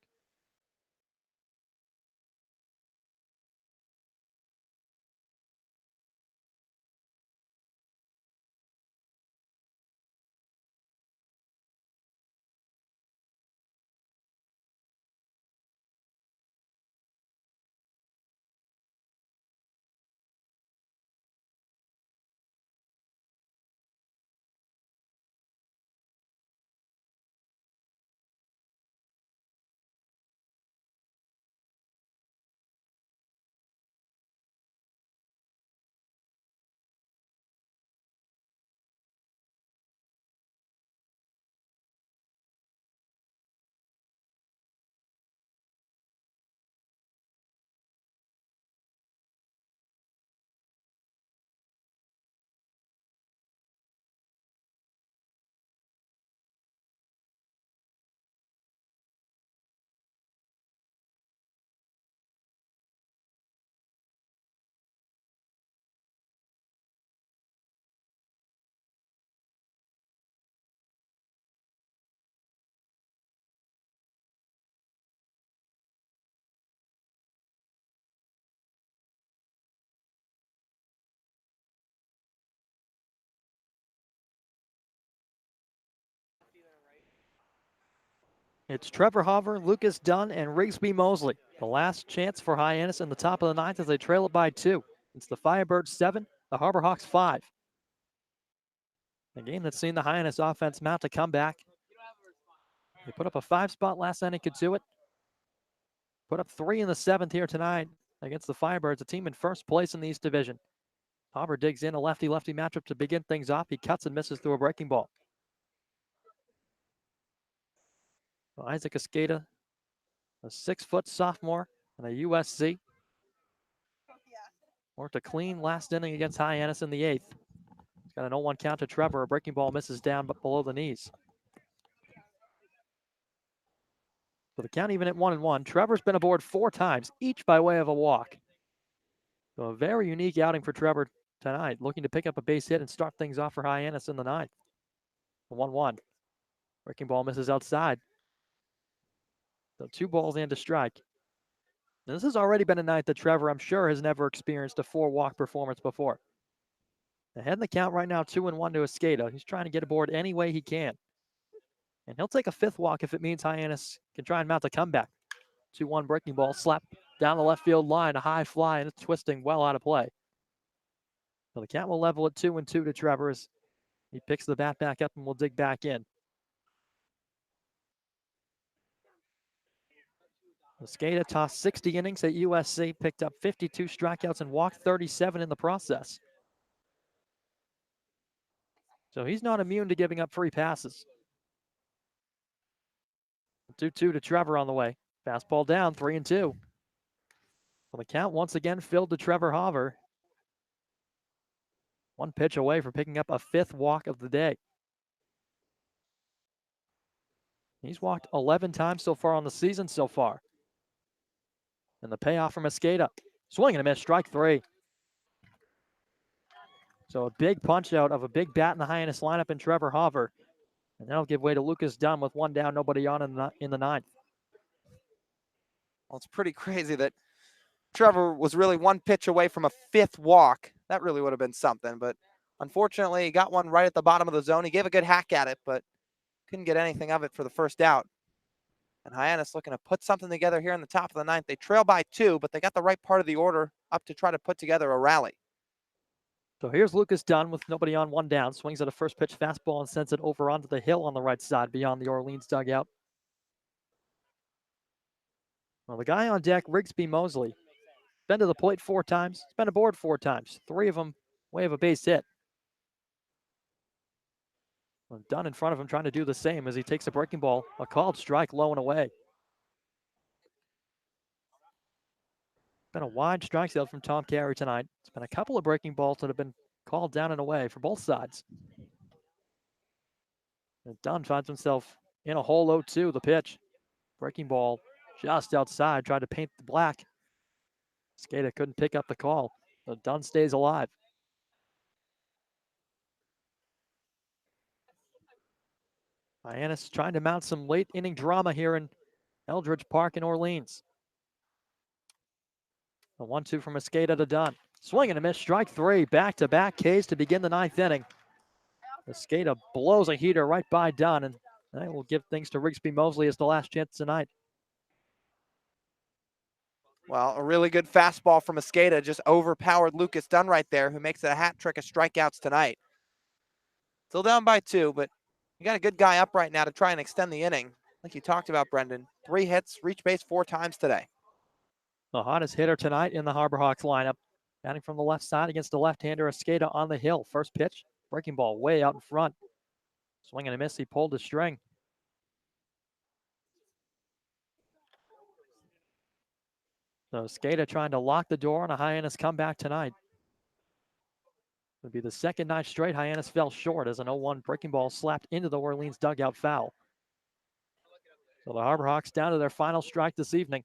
It's Trevor Hover, Lucas Dunn, and Rigsby Mosley. The last chance for Hyannis in the top of the ninth as they trail it by 2. It's the Firebirds 7, the Harbor Hawks 5. A game that's seen the Hyannis offense mount a comeback. They put up a 5-spot last night in Katuitt. Put up 3 in the 7th here tonight against the Firebirds, a team in first place in the East Division. Hover digs in a lefty-lefty matchup to begin things off. He cuts and misses through a breaking ball. Isaac Escada, a 6-foot sophomore and a USC. Worked a clean last inning against Hyannis in the 8th. He's got an 0-1 count to Trevor. A breaking ball misses down but below the knees. So the count even at 1-1. Trevor's been aboard 4 times, each by way of a walk. So a very unique outing for Trevor tonight, looking to pick up a base hit and start things off for Hyannis in the 9th. 1-1. Breaking ball misses outside. So 2 balls and a strike. Now, this has already been a night that Trevor, I'm sure, has never experienced a 4-walk performance before. Ahead in the count right now, 2-1 to Escada. He's trying to get aboard any way he can. And he'll take a 5th walk if it means Hyannis can try and mount a comeback. 2-1 breaking ball slapped down the left field line, a high fly, and it's twisting well out of play. So the count will level at 2-2 to Trevor as he picks the bat back up and will dig back in. Escada tossed 60 innings at USC, picked up 52 strikeouts and walked 37 in the process. So he's not immune to giving up free passes. 2-2 to Trevor on the way. Fastball down, 3-2. Well, the count once again filled to Trevor Hover. 1 pitch away from picking up a 5th walk of the day. He's walked 11 times so far on the season so far. And the payoff from Escada. Swing and a miss, strike 3. So a big punch out of a big bat in the Hyannis lineup in Trevor Hover. And that'll give way to Lucas Dunn with 1 down, nobody on in the 9th. Well, it's pretty crazy that Trevor was really 1 pitch away from a 5th walk. That really would have been something, but unfortunately, he got one right at the bottom of the zone. He gave a good hack at it, but couldn't get anything of it for the first out. And Hyannis looking to put something together here in the top of the 9th. They trail by 2, but they got the right part of the order up to try to put together a rally. So here's Lucas Dunn with nobody on, 1 down. Swings at a first pitch fastball and sends it over onto the hill on the right side beyond the Orleans dugout. Well, the guy on deck, Rigsby Mosley, been to the plate 4 times. He's been aboard 4 times. 3 of them way of a base hit. Well, Dunn in front of him trying to do the same as he takes a breaking ball, a called strike low and away. Been a wide strike zone from Tom Carey tonight. It's been a couple of breaking balls that have been called down and away for both sides. And Dunn finds himself in a hole 0-2, the pitch. Breaking ball just outside, tried to paint the black. Skata couldn't pick up the call, but Dunn stays alive. Hyannis trying to mount some late inning drama here in Eldridge Park in Orleans. The 1-2 from Escada to Dunn. Swing and a miss, strike 3. Back-to-back Ks to begin the 9th inning. Escada blows a heater right by Dunn, and that will give things to Rigsby Mosley as the last chance tonight. Well, a really good fastball from Escada just overpowered Lucas Dunn right there, who makes it a hat trick of strikeouts tonight. Still down by 2, but you got a good guy up right now to try and extend the inning. Like you talked about, Brendan. 3 hits, reached base 4 times today. The hottest hitter tonight in the Harbor Hawks lineup. Batting from the left side against the left-hander, Escada on the hill. First pitch, breaking ball way out in front. Swing and a miss, he pulled the string. So Escada trying to lock the door on a Hyannis comeback tonight. Would be the second night straight Hyannis fell short as an 0-1 breaking ball slapped into the Orleans dugout foul. So the Harbor Hawks down to their final strike this evening.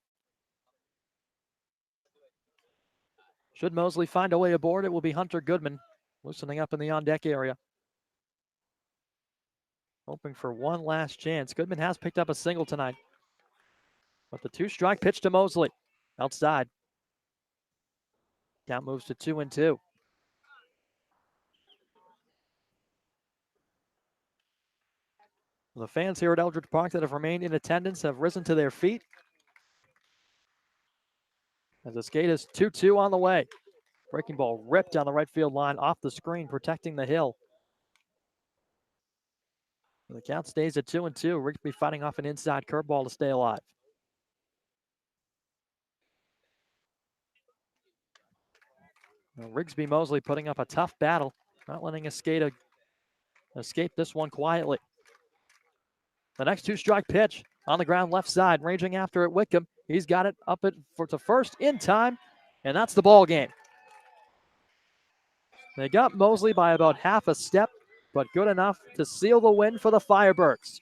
Should Mosley find a way aboard, it will be Hunter Goodman loosening up in the on-deck area. Hoping for one last chance. Goodman has picked up a single tonight. But the 2-strike pitch to Mosley. Outside. Count moves to 2-2. The fans here at Eldridge Park that have remained in attendance have risen to their feet. As the skate is 2-2 on the way. Breaking ball ripped down the right field line off the screen, protecting the hill. The count stays at 2-2. Rigsby fighting off an inside curveball to stay alive. Rigsby Mosley putting up a tough battle, not letting a skater escape this one quietly. The next 2-strike pitch on the ground left side, ranging after it. Wickham. He's got it up to first in time, and that's the ball game. They got Mosley by about half a step, but good enough to seal the win for the Firebirds.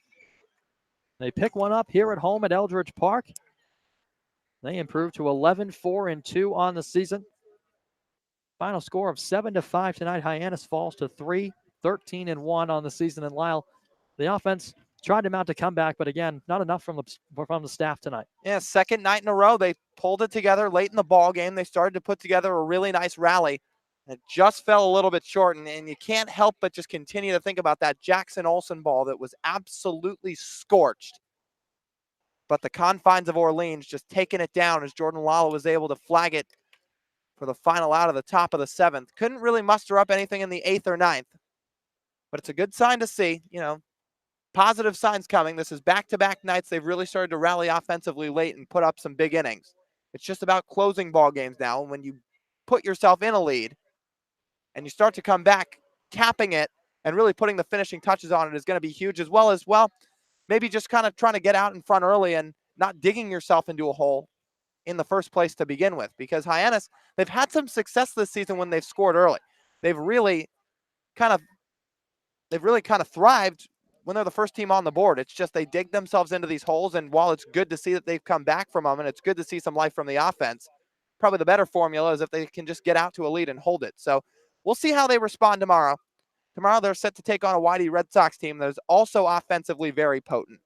They pick one up here at home at Eldridge Park. They improve to 11-4-2 on the season. Final score of 7-5 tonight. Hyannis falls to 3-13-1 on the season. And Lyle, the offense tried to mount a comeback, but again, not enough from the staff tonight. Yeah, second night in a row, they pulled it together late in the ball game. They started to put together a really nice rally. It just fell a little bit short, and you can't help but just continue to think about that Jackson Olsen ball that was absolutely scorched. But the confines of Orleans just taking it down as Jordan Lala was able to flag it for the final out of the top of the seventh. Couldn't really muster up anything in the eighth or ninth, but it's a good sign to see. Positive signs coming. This is back-to-back nights. They've really started to rally offensively late and put up some big innings. It's just about closing ball games now. And when you put yourself in a lead and you start to come back, capping it and really putting the finishing touches on it is going to be huge, as well, maybe just kind of trying to get out in front early and not digging yourself into a hole in the first place to begin with. Because Hyannis, they've had some success this season when they've scored early. They've really kind of thrived when they're the first team on the board. It's just they dig themselves into these holes, and while it's good to see that they've come back from them and it's good to see some life from the offense, probably the better formula is if they can just get out to a lead and hold it. So we'll see how they respond tomorrow. Tomorrow they're set to take on a YD Red Sox team that is also offensively very potent,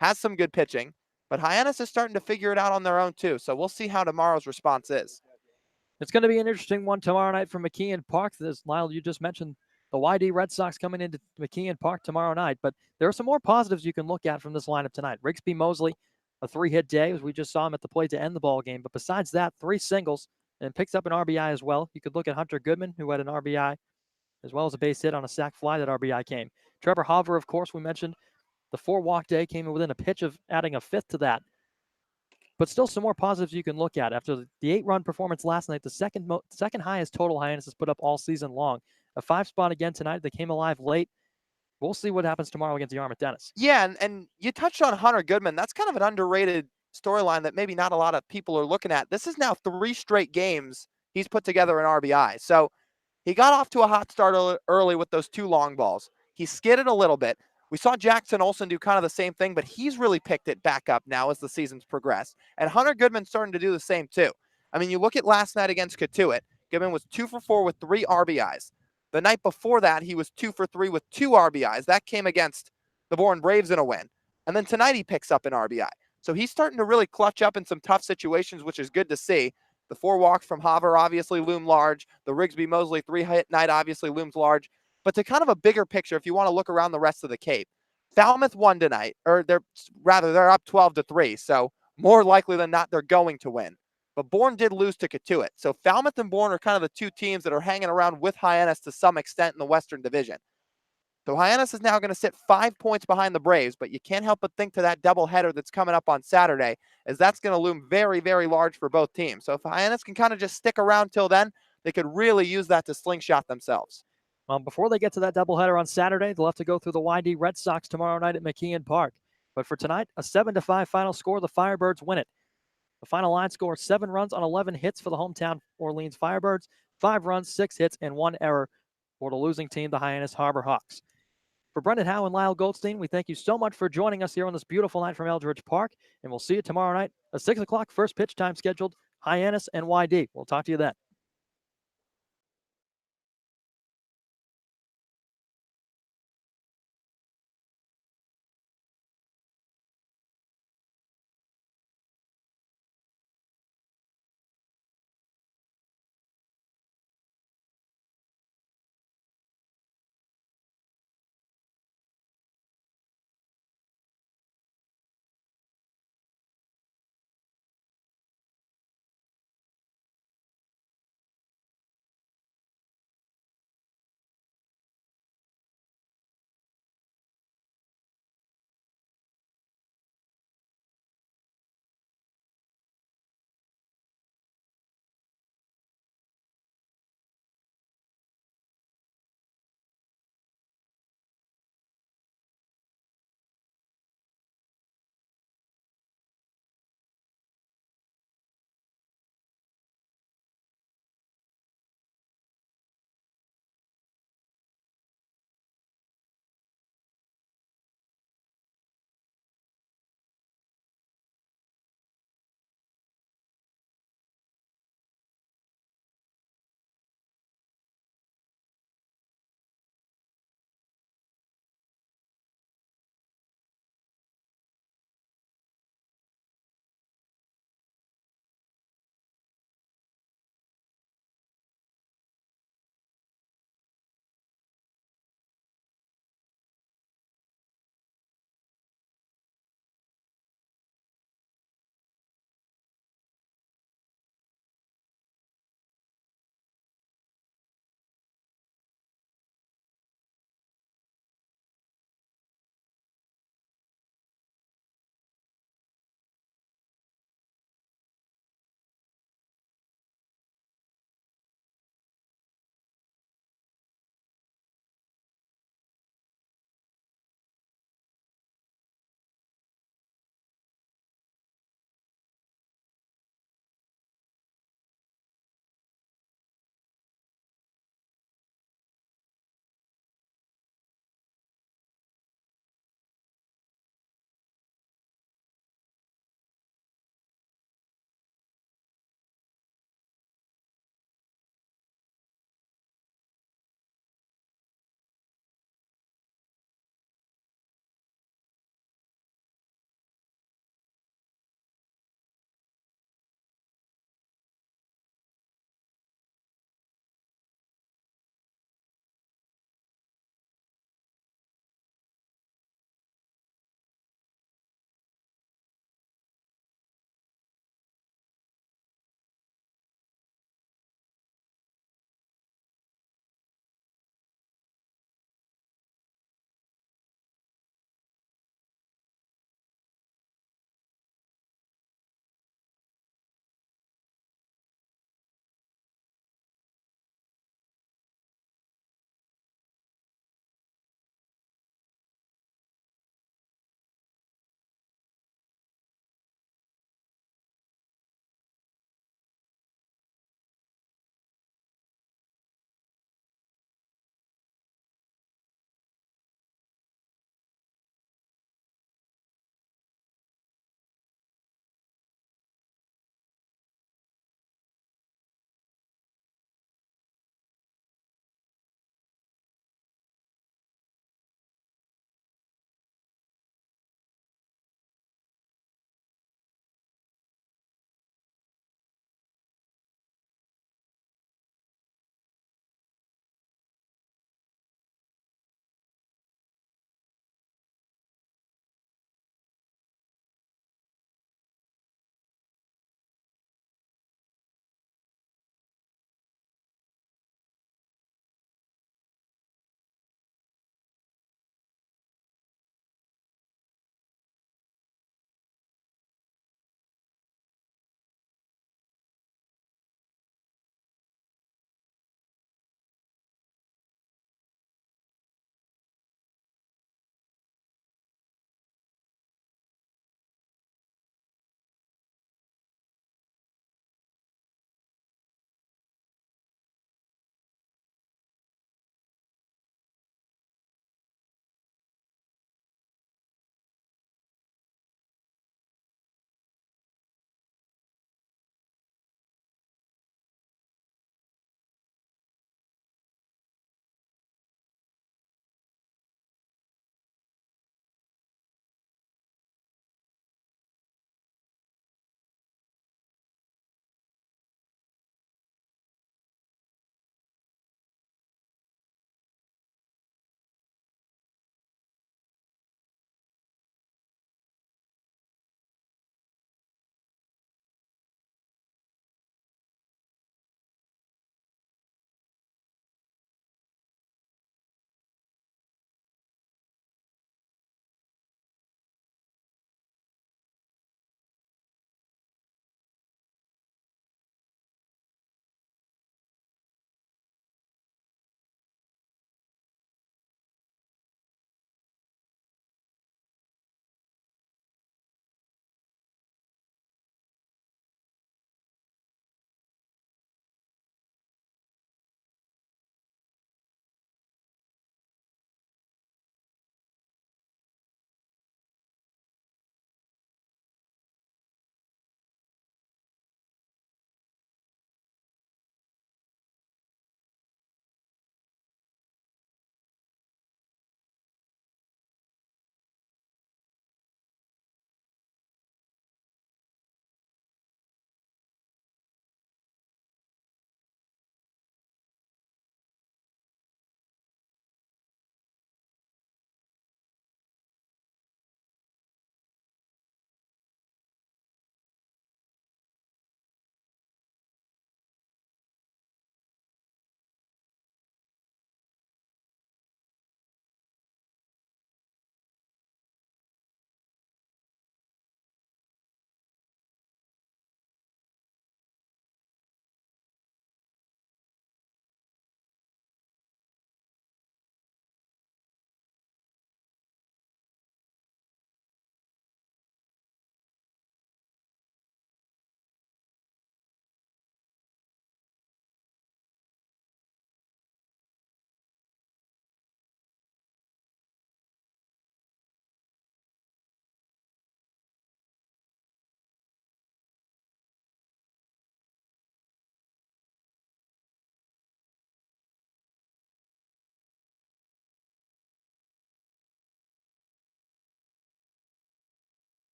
has some good pitching, but Hyannis is starting to figure it out on their own too. So we'll see how tomorrow's response is. It's going to be an interesting one tomorrow night from McKeon Park. As Lyle, you just mentioned, the YD Red Sox coming into McKeon Park tomorrow night. But there are some more positives you can look at from this lineup tonight. Rigsby Mosley, a 3-hit day, as we just saw him at the plate to end the ball game. But besides that, 3 singles and picks up an RBI as well. You could look at Hunter Goodman, who had an RBI, as well as a base hit on a sac fly. That RBI came. Trevor Hover, of course, we mentioned. The 4-walk day came in within a pitch of adding a 5th to that. But still some more positives you can look at. After the 8-run performance last night, the second highest total Hyannis has put up all season long. A 5-spot again tonight. They came alive late. We'll see what happens tomorrow against the Yarmouth Dennis. Yeah, and you touched on Hunter Goodman. That's kind of an underrated storyline that maybe not a lot of people are looking at. This is now 3 straight games he's put together an RBI. So he got off to a hot start early with those 2 long balls. He skidded a little bit. We saw Jackson Olsen do kind of the same thing, but he's really picked it back up now as the season's progressed. And Hunter Goodman's starting to do the same too. I mean, you look at last night against Katuitt. Goodman was 2 for 4 with 3 RBIs. The night before that, he was 2 for 3 with 2 RBIs. That came against the Bourne Braves in a win. And then tonight he picks up an RBI. So he's starting to really clutch up in some tough situations, which is good to see. The 4 walks from Haver obviously loom large. The Rigsby Mosley 3-hit night obviously looms large. But to kind of a bigger picture, if you want to look around the rest of the Cape, Falmouth won tonight, or they're up 12-3. So more likely than not, they're going to win. But Bourne did lose to Katuitt. So Falmouth and Bourne are kind of the 2 teams that are hanging around with Hyannis to some extent in the Western Division. So Hyannis is now going to sit 5 points behind the Braves, but you can't help but think to that doubleheader that's coming up on Saturday, as that's going to loom very, very large for both teams. So if Hyannis can kind of just stick around till then, they could really use that to slingshot themselves. Well, before they get to that doubleheader on Saturday, they'll have to go through the YD Red Sox tomorrow night at McKeon Park. But for tonight, a 7-5 final score. The Firebirds win it. The final line score, 7 runs on 11 hits for the hometown Orleans Firebirds, 5 runs, 6 hits, and 1 error for the losing team, the Hyannis Harbor Hawks. For Brendan Howe and Lyle Goldstein, we thank you so much for joining us here on this beautiful night from Eldridge Park, and we'll see you tomorrow night, a 6 o'clock first pitch time scheduled, Hyannis and YD. We'll talk to you then.